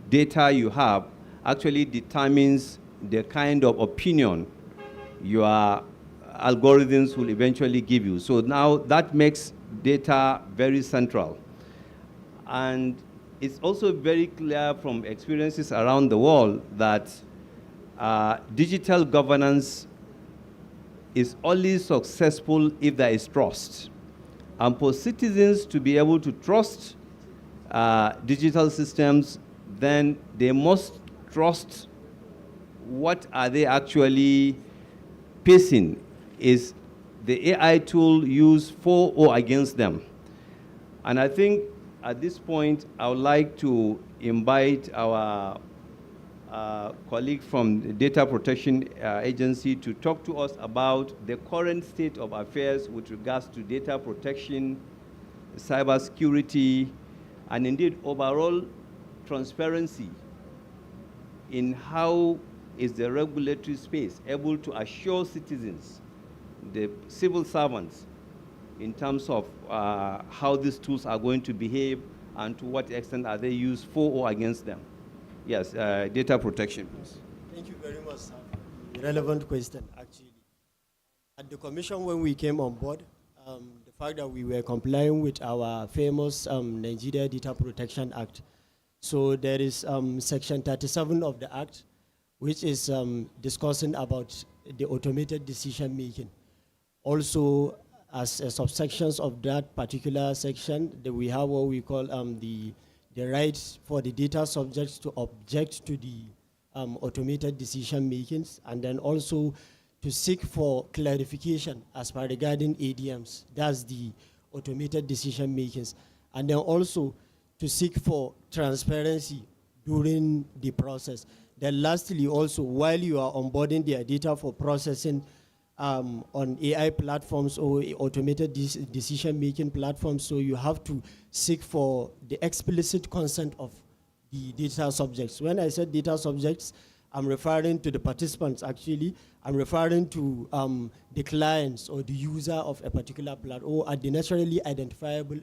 data you have actually determines the kind of opinion your algorithms will eventually give you. So now that makes data very central. And it's also very clear from experiences around the world that digital governance is only successful if there is trust. And for citizens to be able to trust digital systems, then they must trust what are they actually facing. Is the AI tool used for or against them? And I think at this point, I would like to invite our colleague from the Data Protection Agency to talk to us about the current state of affairs with regards to data protection, cybersecurity, and indeed overall transparency in how is the regulatory space able to assure citizens, the civil servants, in terms of how these tools are going to behave and to what extent are they used for or against them. Yes, data protection, please. Thank you very much, sir. Relevant question, actually. At the commission, when we came on board, the fact that we were complying with our famous Nigeria Data Protection Act. So there is section 37 of the act, which is discussing about the automated decision making. Also, as subsections of that particular section, we have what we call the right for the data subjects to object to the automated decision makings, and then also to seek for clarification as per regarding ADMs. That's the automated decision makings. And then also to seek for transparency during the process. Then lastly, also, while you are onboarding their data for processing on AI platforms or automated decision-making platforms, so you have to seek for the explicit consent of the data subjects. When I said data subjects, I'm referring to the participants, actually. I'm referring to the clients or the user of a particular platform or the naturally identifiable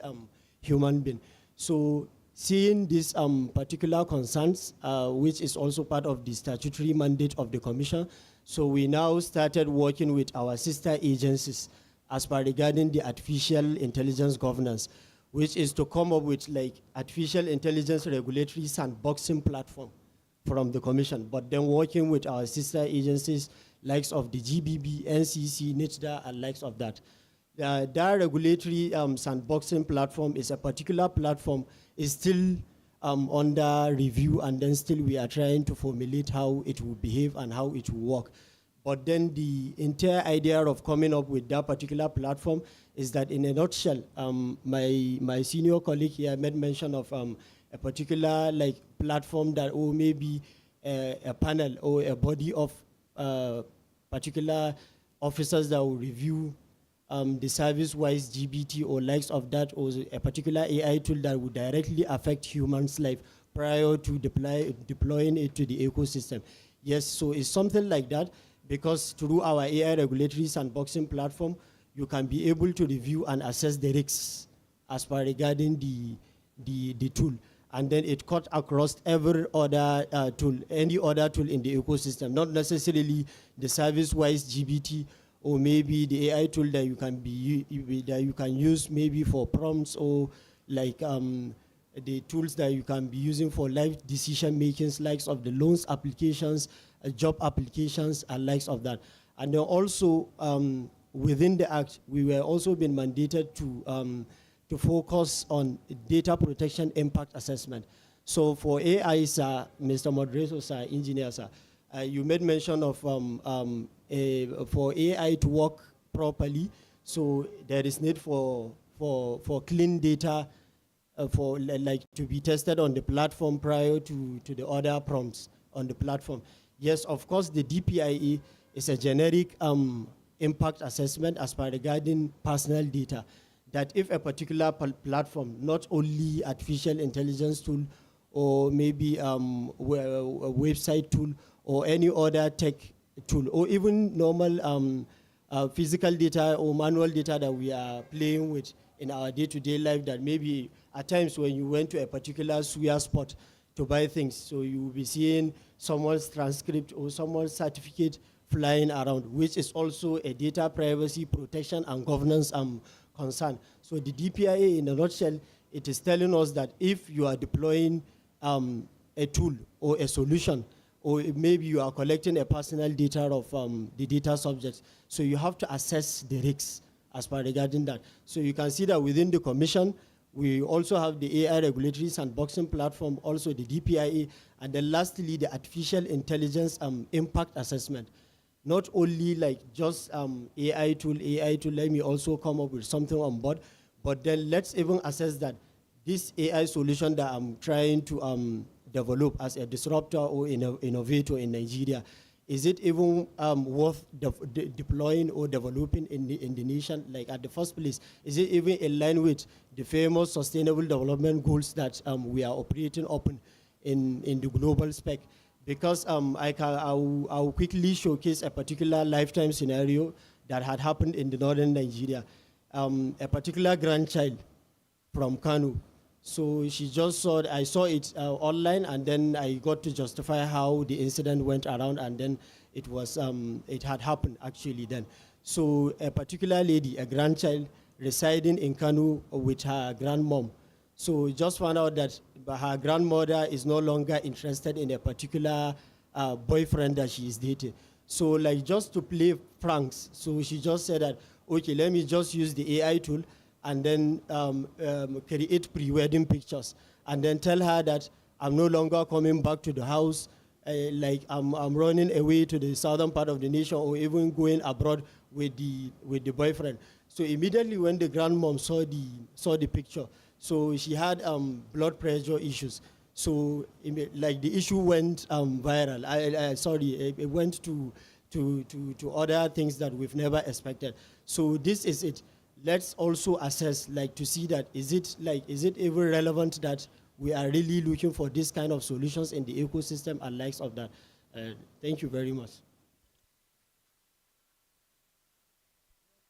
human being. So seeing these particular concerns, which is also part of the statutory mandate of the Commission, so we now started working with our sister agencies as per regarding the artificial intelligence governance, which is to come up with like artificial intelligence regulatory sandboxing platform from the Commission, but then working with our sister agencies, likes of the GBB, NCC, NITDA, and likes of that. That regulatory sandboxing platform is a particular platform, is still under review, and then still we are trying to formulate how it will behave and how it will work. But then the entire idea of coming up with that particular platform is that, in a nutshell, my senior colleague here made mention of a particular like platform that, or maybe a panel or a body of particular officers that will review the service-wise GBT or likes of that, or a particular AI tool that would directly affect humans' life prior to deploying it to the ecosystem. Yes, so it's something like that, because through our AI regulatory sandboxing platform, you can be able to review and assess the risks as per regarding the tool. And then it cut across every other tool, any other tool in the ecosystem, not necessarily the service-wise GBT, or maybe the AI tool that you can use maybe for prompts, or like the tools that you can be using for live decision makings, likes of the loans applications, job applications, and likes of that. And then also within the Act, we were also been mandated to focus on data protection impact assessment. So for AI, sir, Mr. Moderator, sir, engineer, sir, you made mention of for AI to work properly, so there is need for clean data for like to be tested on the platform prior to the other prompts on the platform. Yes, of course, the DPIA is a generic impact assessment as per regarding personal data, that if a particular platform, not only artificial intelligence tool or maybe a website tool or any other tech tool, or even normal physical data or manual data that we are playing with in our day-to-day life, that maybe at times when you went to a particular suya spot to buy things, so you will be seeing someone's transcript or someone's certificate flying around, which is also a data privacy protection and governance concern. So the DPIA, in a nutshell, it is telling us that if you are deploying a tool or a solution, or maybe you are collecting a personal data of the data subjects, so you have to assess the risks as per regarding that. So you can see that within the Commission, we also have the AI regulatory sandboxing platform, also the DPIA, and then lastly, the artificial intelligence impact assessment. Not only like just AI tool, let me also come up with something on board, but then let's even assess that this AI solution that I'm trying to develop as a disruptor or innovator in Nigeria, is it even worth deploying or developing in the nation? Like at the first place, is it even in line with the famous sustainable development goals that we are operating upon in the global spec? Because I'll quickly showcase a particular lifetime scenario that had happened in the northern Nigeria. A particular grandchild from Kano. So she just saw, I saw it online, and then I got to justify how the incident went around, and then it was, it had happened actually then. So a particular lady, a grandchild, residing in Kano with her grandmom. So just found out that her grandmother is no longer interested in a particular boyfriend that she is dating. So like just to play pranks, so she just said that, okay, let me just use the AI tool and then create pre-wedding pictures, and then tell her that I'm no longer coming back to the house, like I'm running away to the southern part of the nation, or even going abroad with the boyfriend. So immediately when the grandmom saw the picture, so she had blood pressure issues. So, like the issue went viral. It went to other things that we've never expected. So this is it. Let's also assess, like, to see that is it even relevant that we are really looking for this kind of solutions in the ecosystem and likes of that. Thank you very much.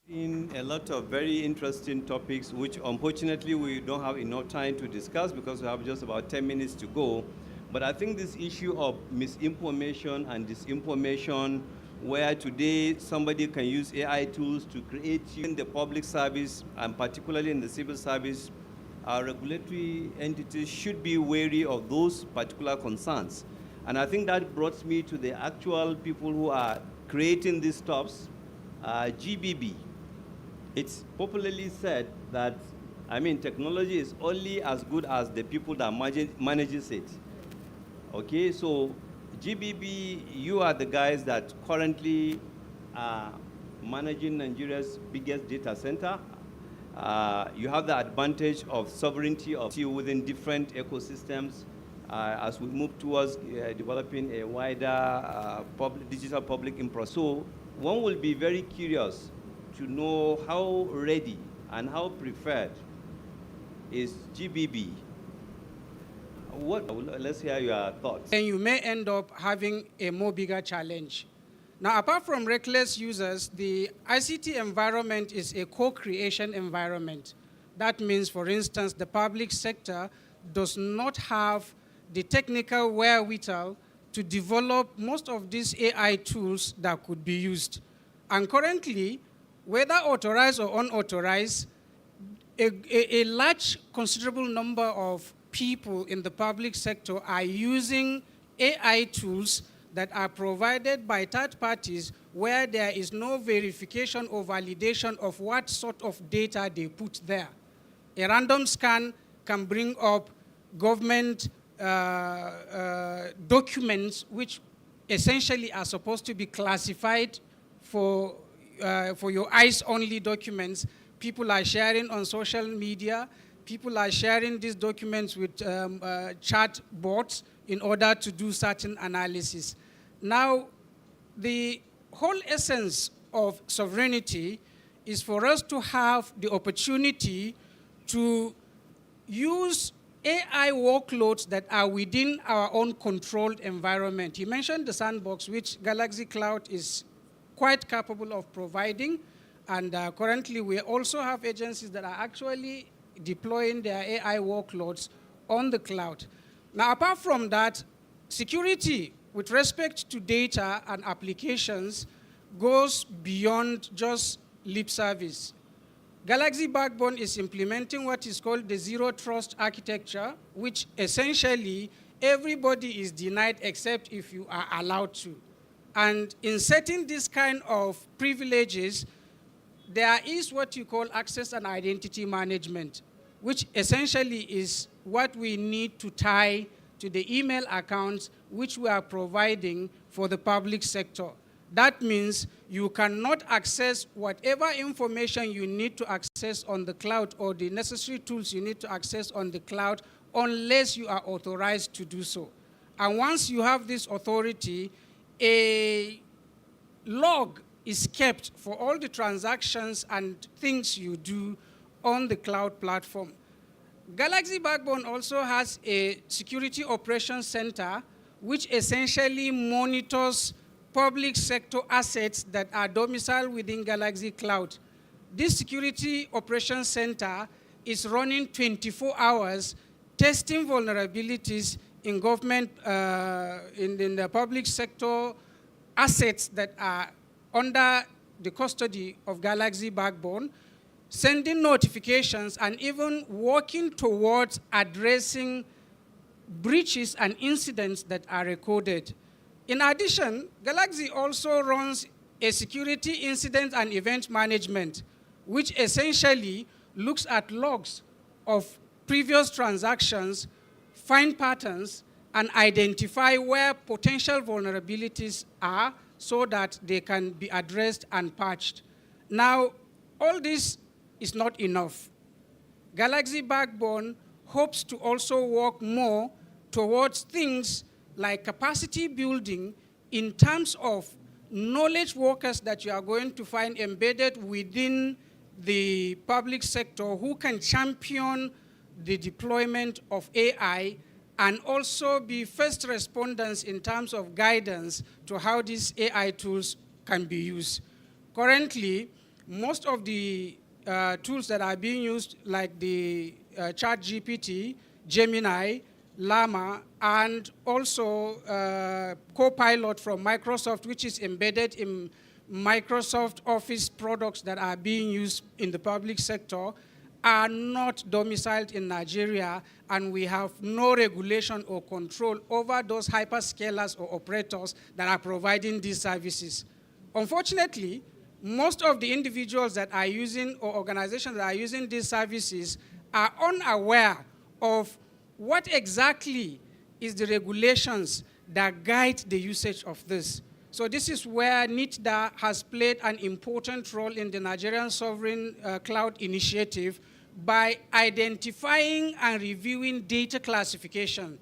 In a lot of very interesting topics, which unfortunately we don't have enough time to discuss because we have just about 10 minutes to go. But I think this issue of misinformation and disinformation, where today somebody can use AI tools to create in the public service, and particularly in the civil service, our regulatory entities should be wary of those particular concerns. And I think that brought me to the actual people who are creating these stops, GBB. It's popularly said that, technology is only as good as the people that manages it. Okay, so GBB, you are the guys that currently are managing Nigeria's biggest data center. You have the advantage of sovereignty within different ecosystems as we move towards developing a wider digital public infrastructure. So one will be very curious to know how ready and how preferred is GBB. Let's hear your thoughts. And you may end up having a more bigger challenge. Now, apart from reckless users, the ICT environment is a co-creation environment. That means, for instance, the public sector does not have the technical wherewithal to develop most of these AI tools that could be used. And currently, whether authorized or unauthorized, a large, considerable number of people in the public sector are using AI tools that are provided by third parties where there is no verification or validation of what sort of data they put there. A random scan can bring up government documents which essentially are supposed to be classified for your eyes-only documents. People are sharing on social media. People are sharing these documents with chat bots in order to do certain analysis. Now, the whole essence of sovereignty is for us to have the opportunity to use AI workloads that are within our own controlled environment. You mentioned the sandbox, which Galaxy Cloud is quite capable of providing. And currently, we also have agencies that are actually deploying their AI workloads on the cloud. Now, apart from that, security with respect to data and applications goes beyond just lip service. Galaxy Backbone is implementing what is called the zero trust architecture, which essentially everybody is denied except if you are allowed to. And in setting this kind of privileges, there is what you call access and identity management, which essentially is what we need to tie to the email accounts which we are providing for the public sector. That means you cannot access whatever information you need to access on the cloud or the necessary tools you need to access on the cloud unless you are authorized to do so. And once you have this authority, a log is kept for all the transactions and things you do on the cloud platform. Galaxy Backbone also has a security operations center which essentially monitors public sector assets that are domiciled within Galaxy Cloud. This security operations center is running 24 hours, testing vulnerabilities in government, in the public sector assets that are under the custody of Galaxy Backbone, sending notifications and even working towards addressing breaches and incidents that are recorded. In addition, Galaxy also runs a security incident and event management, which essentially looks at logs of previous transactions, find patterns, and identify where potential vulnerabilities are so that they can be addressed and patched. Now, all this is not enough. Galaxy Backbone hopes to also work more towards things like capacity building in terms of knowledge workers that you are going to find embedded within the public sector who can champion the deployment of AI and also be first responders in terms of guidance to how these AI tools can be used. Currently, most of the tools that are being used, like the ChatGPT, Gemini, Llama, and also Copilot from Microsoft, which is embedded in Microsoft Office products that are being used in the public sector, are not domiciled in Nigeria, and we have no regulation or control over those hyperscalers or operators that are providing these services. Unfortunately, most of the individuals that are using or organizations that are using these services are unaware of what exactly is the regulations that guide the usage of this. So this is where NITDA has played an important role in the Nigerian Sovereign Cloud Initiative by identifying and reviewing data classification.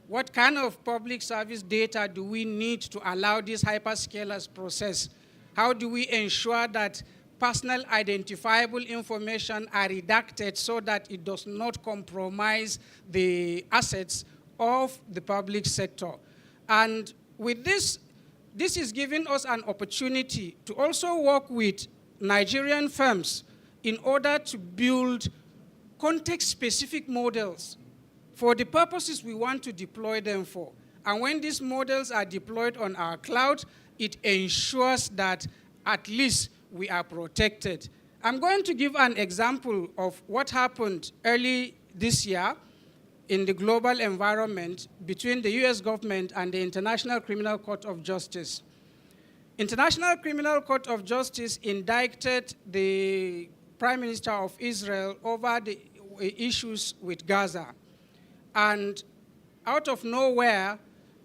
What kind of public service data do we need to allow these hyperscalers process? How do we ensure that personal identifiable information are redacted so that it does not compromise the assets of the public sector? And with this, this is giving us an opportunity to also work with Nigerian firms in order to build context-specific models for the purposes we want to deploy them for. And when these models are deployed on our cloud, it ensures that at least we are protected. I'm going to give an example of what happened early this year in the global environment between the US government and the International Criminal Court of Justice. International Criminal Court of Justice indicted the Prime Minister of Israel over the issues with Gaza. And out of nowhere,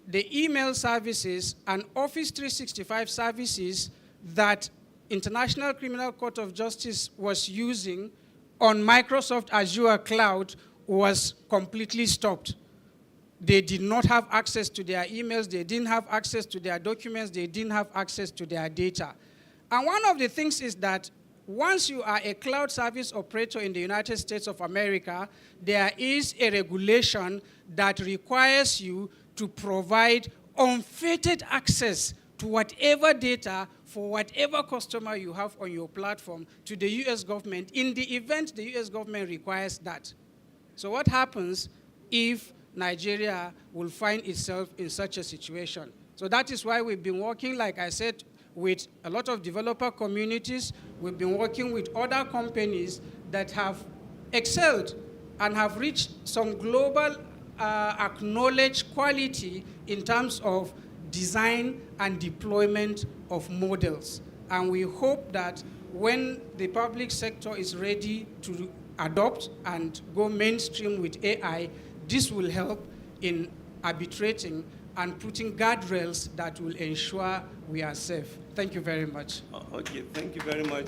the email services and Office 365 services that International Criminal Court of Justice was using on Microsoft Azure Cloud was completely stopped. They did not have access to their emails, they didn't have access to their documents, they didn't have access to their data. And one of the things is that once you are a cloud service operator in the United States of America, there is a regulation that requires you to provide unfettered access to whatever data for whatever customer you have on your platform to the US government in the event the US government requires that. So what happens if Nigeria will find itself in such a situation? So that is why we've been working, like I said, with a lot of developer communities. We've been working with other companies that have excelled and have reached some global acknowledged quality in terms of design and deployment of models. And we hope that when the public sector is ready to adopt and go mainstream with AI, this will help in arbitrating and putting guardrails that will ensure we are safe. Thank you very much. Okay, thank you very much,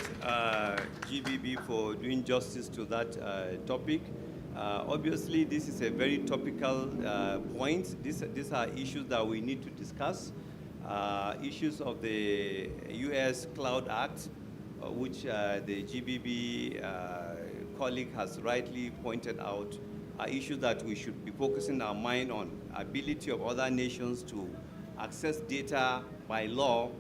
GBB, for doing justice to that topic. Obviously, this is a very topical point. These are issues that we need to discuss. Issues of the US Cloud Act, which the GBB colleague has rightly pointed out, are issues that we should be focusing our mind on. Ability of other nations to access data by law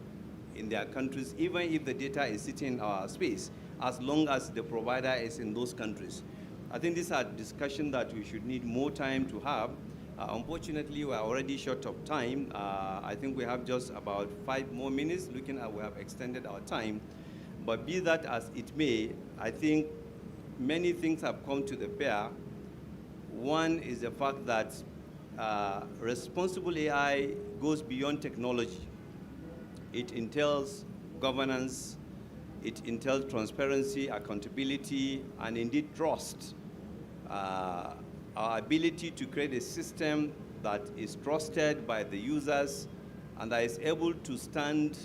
in their countries, even if the data is sitting in our space, as long as the provider is in those countries. I think these are discussions that we should need more time to have. Unfortunately, we are already short of time. I think we have just about 5 more minutes, looking at we have extended our time. But be that as it may, I think many things have come to the bear. One is the fact that responsible AI goes beyond technology. It entails governance, it entails transparency, accountability, and indeed trust. Our ability to create a system that is trusted by the users and that is able to stand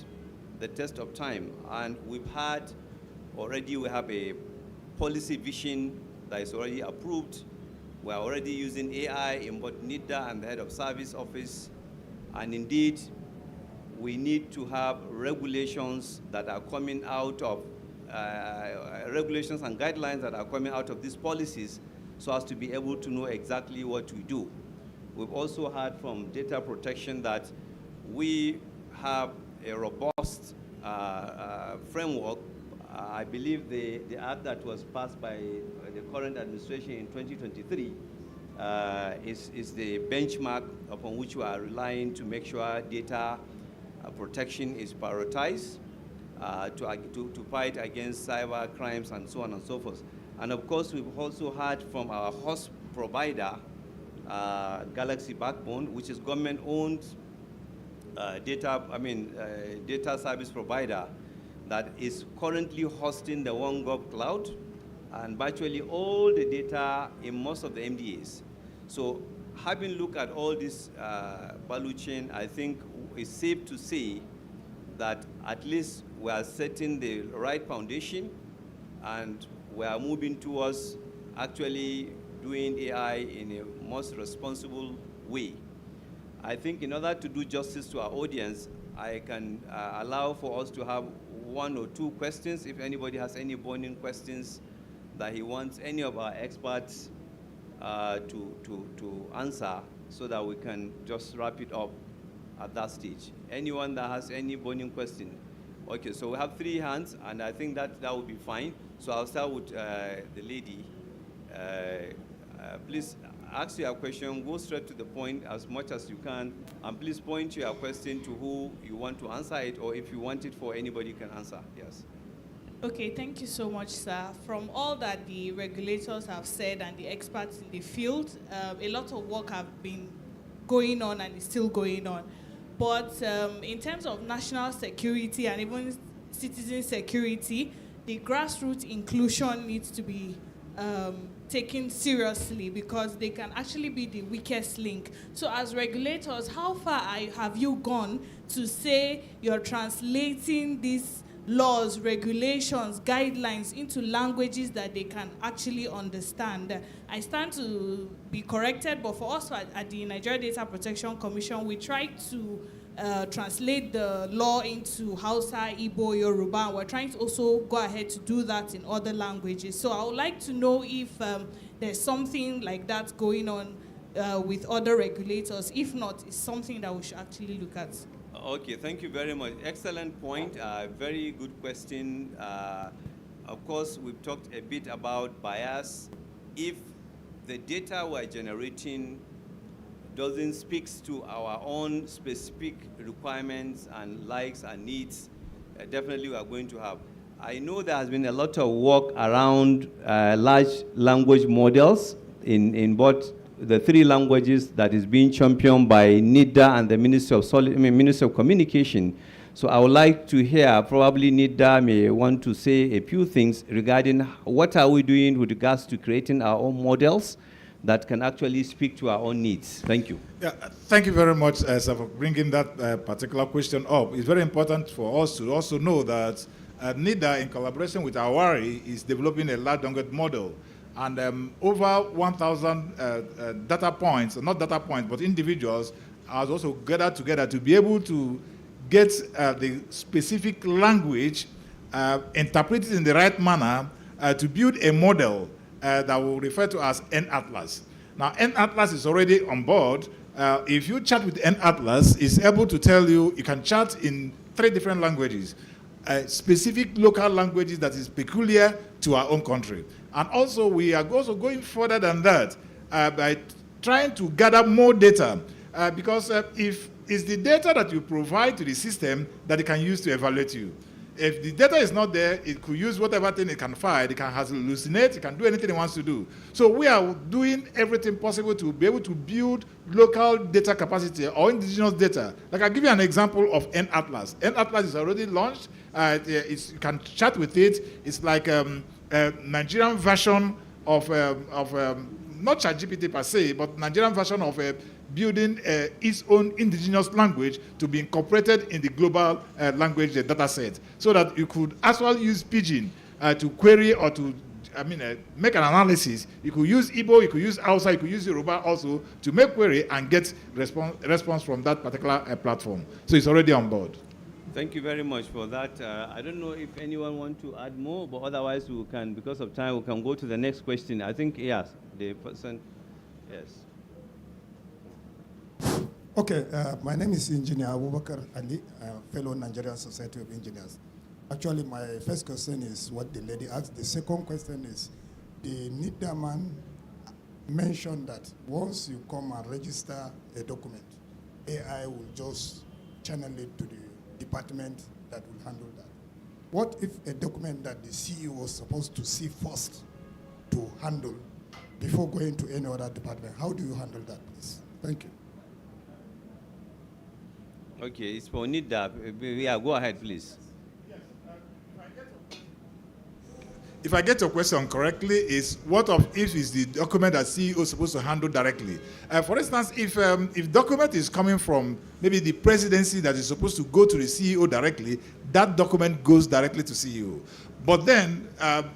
the test of time. And we've had already, we have a policy vision that is already approved We're already using AI in both NIDA and the head of service office. And indeed, we need to have regulations that are coming out of, regulations and guidelines that are coming out of these policies so as to be able to know exactly what we do. We've also heard from data protection that we have a robust framework. I believe the act that was passed by the current administration in 2023 is the benchmark upon which we are relying to make sure data protection is prioritized to fight against cyber crimes and so on and so forth. And of course, we've also heard from our host provider, Galaxy Backbone, which is government-owned data service provider that is currently hosting the OneGov Cloud and virtually all the data in most of the MDAs. So having looked at all this value chain, I think it's safe to say that at least we are setting the right foundation and we are moving towards actually doing AI in a most responsible way. I think in order to do justice to our audience, I can allow for us to have 1 or 2 questions. If anybody has any burning questions that he wants any of our experts to answer so that we can just wrap it up at that stage. Anyone that has any burning question? Okay, so we have 3 hands, and I think that will be fine. So I'll start with the lady. Please ask your question, go straight to the point as much as you can, and please point your question to who you want to answer it, or if you want it for anybody, you can answer. Yes. Okay, thank you so much, sir. From all that the regulators have said and the experts in the field, a lot of work have been going on and is still going on. But in terms of national security and even citizen security, the grassroots inclusion needs to be taken seriously because they can actually be the weakest link. So as regulators, how far have you gone to say you're translating these laws, regulations, guidelines into languages that they can actually understand? I stand to be corrected, but for us at the Nigeria Data Protection Commission, we try to translate the law into Hausa, Igbo, Yoruba, and we're trying to also go ahead to do that in other languages. So I would like to know if there's something like that going on with other regulators. If not, it's something that we should actually look at. Okay, thank you very much. Excellent point, very good question. Of course, we've talked a bit about bias. If the data we're generating doesn't speak to our own specific requirements and likes and needs, definitely we are going to have. I know there has been a lot of work around large language models in both the 3 languages that is being championed by NIDA and the Ministry of Communication. So I would like to hear, probably NIDA may want to say a few things regarding what are we doing with regards to creating our own models that can actually speak to our own needs. Thank you. Yeah, thank you very much, sir, for bringing that particular question up. It's very important for us to also know that NIDA, in collaboration with Awari, is developing a large language model. And over 1,000 data points, not data points, but individuals, are also gathered together to be able to get the specific language interpreted in the right manner to build a model that we'll refer to as N-Atlas. Now, N-Atlas is already on board. If you chat with N-Atlas, it's able to tell you, you can chat in 3 different languages, specific local languages that is peculiar to our own country. And also, we are also going further than that by trying to gather more data, because if it's the data that you provide to the system that it can use to evaluate you. If the data is not there, it could use whatever thing it can find. It can hallucinate. It can do anything it wants to do. So we are doing everything possible to be able to build local data capacity or indigenous data. Like I'll give you an example of N-Atlas. N-Atlas is already launched. You can chat with it. It's like a Nigerian version of not ChatGPT per se, but Nigerian version of building its own indigenous language to be incorporated in the global language data set, so that you could actually use Pidgin to query or to make an analysis. You could use Igbo, you could use Hausa, you could use Yoruba also to make query and get response from that particular platform. So it's already on board. Thank you very much for that. I don't know if anyone wants to add more, but otherwise we can, because of time, we can go to the next question. I think, yes, the person, yes. Okay, my name is Engineer Abubakar Ali, fellow Nigerian Society of Engineers. Actually, my first question is what the lady asked. The second question is, the NIDA man mentioned that once you come and register a document, AI will just channel it to the department that will handle that. What if a document that the CEO was supposed to see first to handle before going to any other department? How do you handle that, please? Thank you. Okay, it's for NIDA. Yeah, go ahead, please. If I get your question correctly, is what if is the document that CEO is supposed to handle directly? For instance, if document is coming from maybe the presidency that is supposed to go to the CEO directly, that document goes directly to CEO. But then,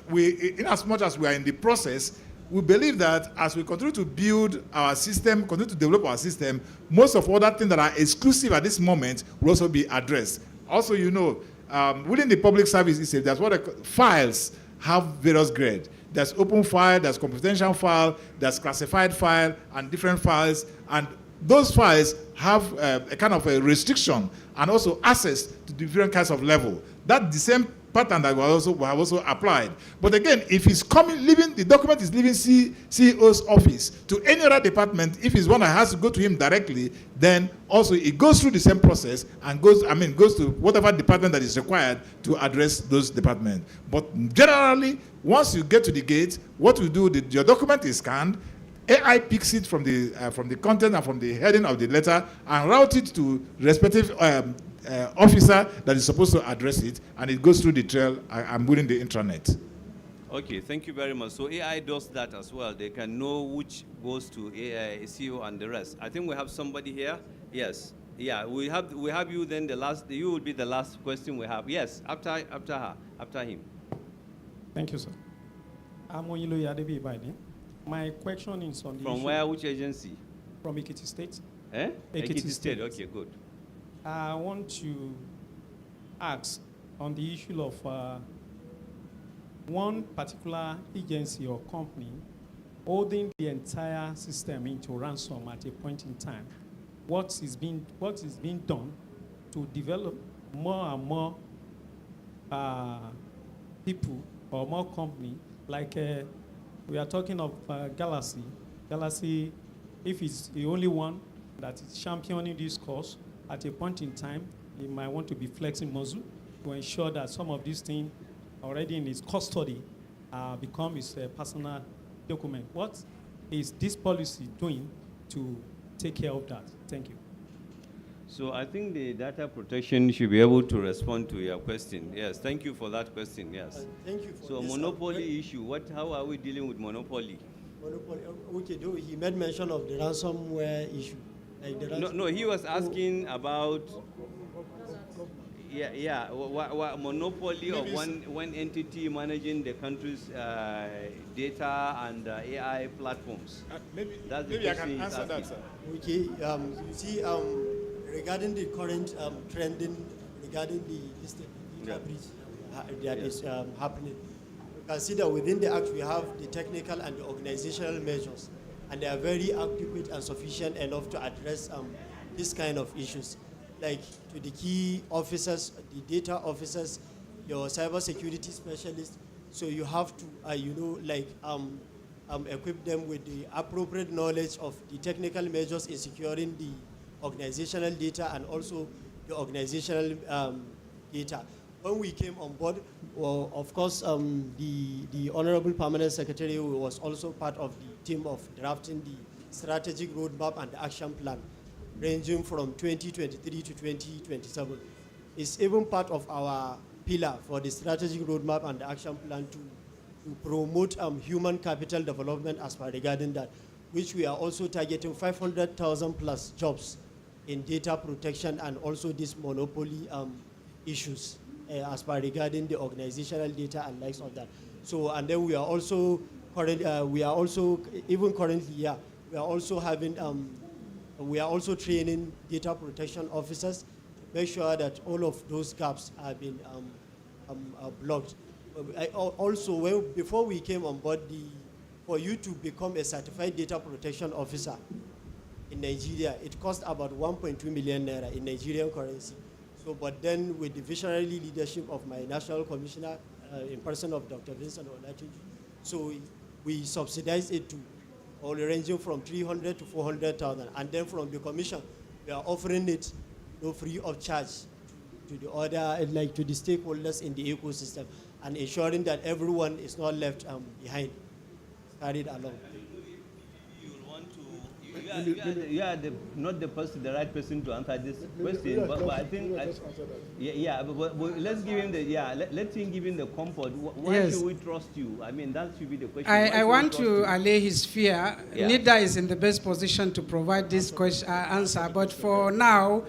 in as much as we are in the process, we believe that as we continue to build our system, continue to develop our system, most of other things that are exclusive at this moment will also be addressed. Also, you know, within the public service, there's what files have various grades. There's open file, there's confidential file, there's classified file, and different files. And those files have a kind of a restriction and also access to different kinds of level. That's the same pattern that we have also applied. But again, if it's the document is leaving CEO's office to any other department, if it's one that has to go to him directly, then also it goes through the same process and goes to whatever department that is required to address those departments. But generally, once you get to the gate, what you do, your document is scanned, AI picks it from the content and from the heading of the letter and routes it to respective officer that is supposed to address it, and it goes through the trail and within the intranet. Okay, thank you very much. So AI does that as well. They can know which goes to AI, CEO, and the rest. I think we have somebody here. Yes. Yeah, we have you then the last. You will be the last question we have. Yes, after him. Thank you, sir. I'm Oyilo Yadebi Biden. My question is on the From issue. where? Which agency? From Ekiti State. Eh? Ekiti State. Okay, good. I want to ask on the issue of one particular agency or company holding the entire system into ransom at a point in time. What is being done to develop more and more people or more company, like we are talking of Galaxy. Galaxy, if it's the only one that is championing this cause, at a point in time, he might want to be flexing muscle to ensure that some of these things already in his custody become his personal document. What is this policy doing to take care of that? Thank you. So I think the data protection should be able to respond to your question. Yes, thank you for that question. Yes. Thank you for so this. Monopoly issue. How are we dealing with monopoly? Monopoly. Okay, though he made mention of the ransomware issue. Like No, he was asking about monopoly of one entity managing the country's data and AI platforms. Maybe I can answer that, sir. Okay, you see, regarding the current trending regarding the data breach that is happening, you can see that within the Act we have the technical and the organizational measures, and they are very adequate and sufficient enough to address this kind of issues. Like to the key officers, the data officers, your cybersecurity specialists. So you have to, equip them with the appropriate knowledge of the technical measures in securing the organizational data and also the organizational data. When we came on board, well, of course, the Honorable Permanent Secretary was also part of the team of drafting the strategic roadmap and the action plan, ranging from 2023 to 2027. It's even part of our pillar for the strategic roadmap and the action plan to promote human capital development as far regarding that, which we are also targeting 500,000 plus jobs in data protection and also these monopoly issues. as far regarding the organizational data and likes of that. So, and then we are also even currently, yeah, we are also having, we are also training data protection officers to make sure that all of those gaps have been blocked. Also, before we came on board, for you to become a certified data protection officer in Nigeria, it cost about 1.2 million naira in Nigerian currency. So, but then with the visionary leadership of my national commissioner, in person of Dr. Vincent Olatunji, so we subsidize it to all ranging from 300 to 400,000. And then from the commission, we are offering it free of charge to the other, like to the stakeholders in the ecosystem, and ensuring that everyone is not left behind, carried along. You are not the right person to answer this question, but I think, but let's give him let him give him the comfort. Why should we trust you? I mean, that should be the question. I want to allay his fear. Yeah. NIDA is in the best position to provide this question, answer, but for now,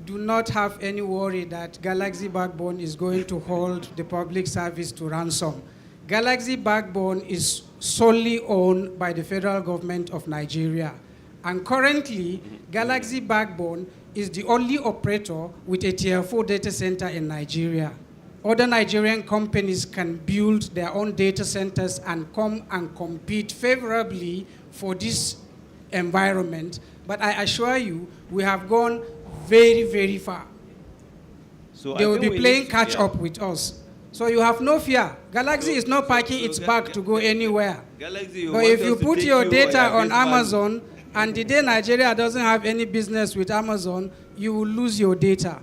do not have any worry that Galaxy Backbone is going to hold the public service to ransom. Galaxy Backbone is solely owned by the federal government of Nigeria. And currently, Galaxy Backbone is the only operator with a Tier 4 data center in Nigeria. Other Nigerian companies can build their own data centers and come and compete favorably for this environment. But I assure you, we have gone very, very far. So they will be playing catch up with us. So you have no fear. Galaxy is not packing its bag to go anywhere. Galaxy, but if you put your data on Amazon, and the day Nigeria doesn't have any business with Amazon, you will lose your data.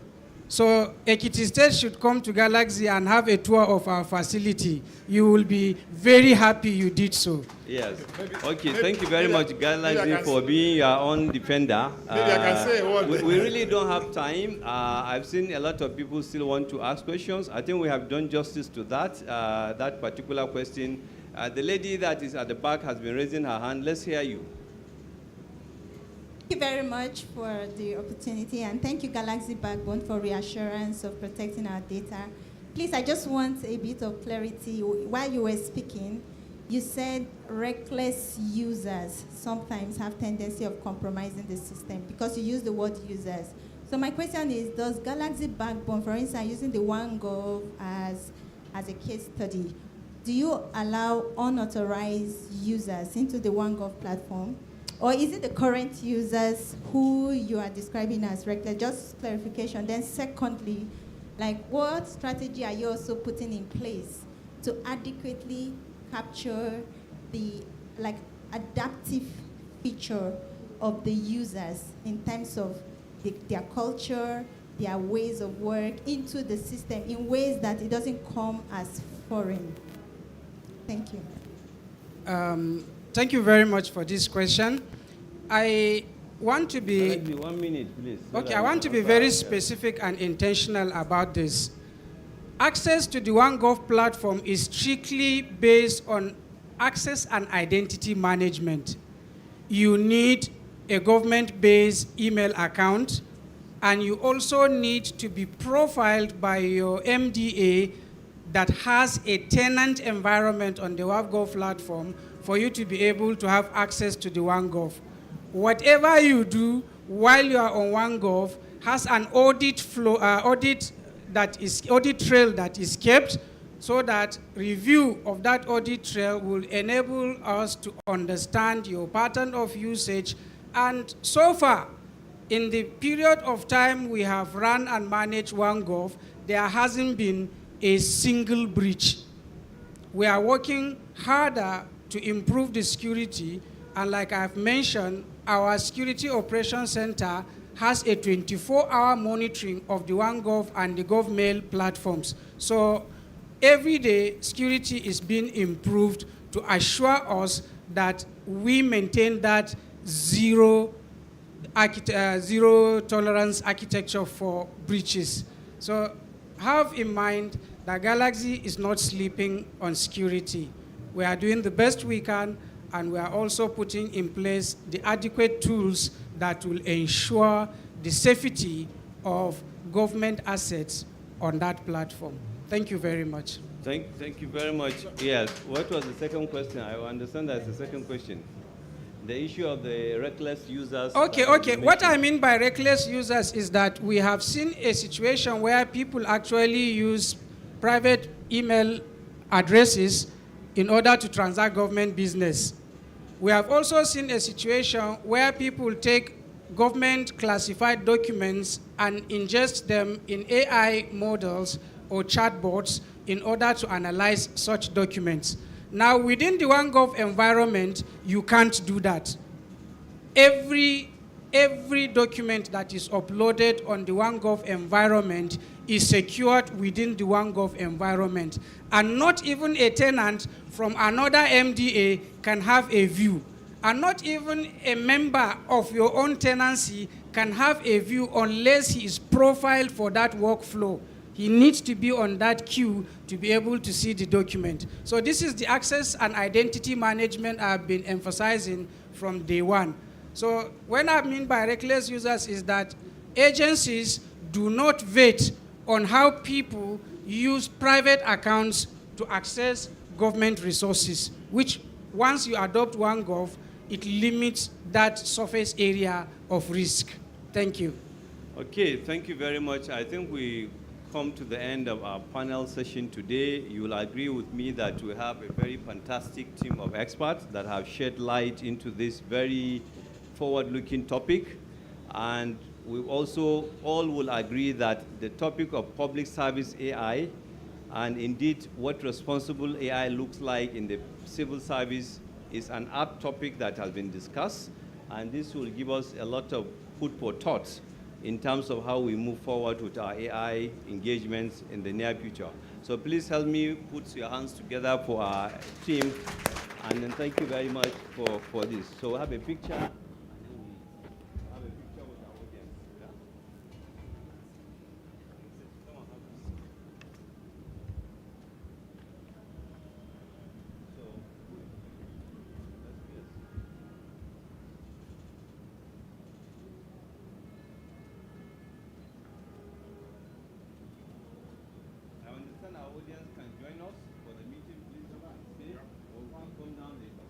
So Ekiti State should come to Galaxy and have a tour of our facility. You will be very happy you did so. Yes. Okay, thank you very much, Galaxy, for being your own defender. Maybe I can say one thing. We really don't have time. I've seen a lot of people still want to ask questions. I think we have done justice to that particular question. The lady that is at the back has been raising her hand. Let's hear you. Thank you very much for the opportunity, and thank you, Galaxy Backbone, for reassurance of protecting our data. Please, I just want a bit of clarity. While you were speaking, you said reckless users sometimes have tendency of compromising the system because you use the word users. So my question is, does Galaxy Backbone, for instance, using the OneGov as a case study, do you allow unauthorized users into the OneGov platform? Or is it the current users who you are describing as reckless? Just clarification. Then secondly, like what strategy are you also putting in place to adequately capture the adaptive feature of the users in terms of their culture, their ways of work into the system in ways that it doesn't come as foreign? Thank you. Thank you very much for this question. I want to be... 1 minute, please. Okay, I want to be very specific and intentional about this. Access to the OneGov platform is strictly based on access and identity management. You need a government-based email account, and you also need to be profiled by your MDA that has a tenant environment on the OneGov platform for you to be able to have access to the OneGov. Whatever you do while you are on OneGov has an audit trail that is kept, so that review of that audit trail will enable us to understand your pattern of usage. And so far, in the period of time we have run and managed OneGov, there hasn't been a single breach. We are working harder to improve the security, and like I've mentioned, our Security Operations Center has a 24-hour monitoring of the OneGov and the GovMail platforms. So every day, security is being improved to assure us that we maintain that zero tolerance architecture for breaches. So have in mind that Galaxy is not sleeping on security. We are doing the best we can, and we are also putting in place the adequate tools that will ensure the safety of government assets on that platform. Thank you very much. Thank you very much. Yes. What was the second question? I understand that's the second question. The issue of the reckless users. Okay. What I mean by reckless users is that we have seen a situation where people actually use private email addresses in order to transact government business. We have also seen a situation where people take government classified documents and ingest them in AI models or chatbots in order to analyze such documents. Now, within the OneGov environment, you can't do that. Every document that is uploaded on the OneGov environment is secured within the OneGov environment. And not even a tenant from another MDA can have a view. And not even a member of your own tenancy can have a view unless he is profiled for that workflow. He needs to be on that queue to be able to see the document. So this is the access and identity management I've been emphasizing from day one. So what I mean by reckless users is that agencies do not vet on how people use private accounts to access government resources, which once you adopt OneGov, it limits that surface area of risk. Thank you. Okay, thank you very much. I think we come to the end of our panel session today. You will agree with me that we have a very fantastic team of experts that have shed light into this very forward-looking topic. And we also all will agree that the topic of public service AI and indeed what responsible AI looks like in the civil service is an apt topic that has been discussed. And this will give us a lot of food for thought in terms of how we move forward with our AI engagements in the near future. So please help me put your hands together for our team. And then thank you very much for this. So we'll have a picture. And then we have a picture with our audience. Yeah? Come on, have a seat. So, let's yes. I understand our audience can join us for the meeting. Please come and stay. Or come down later.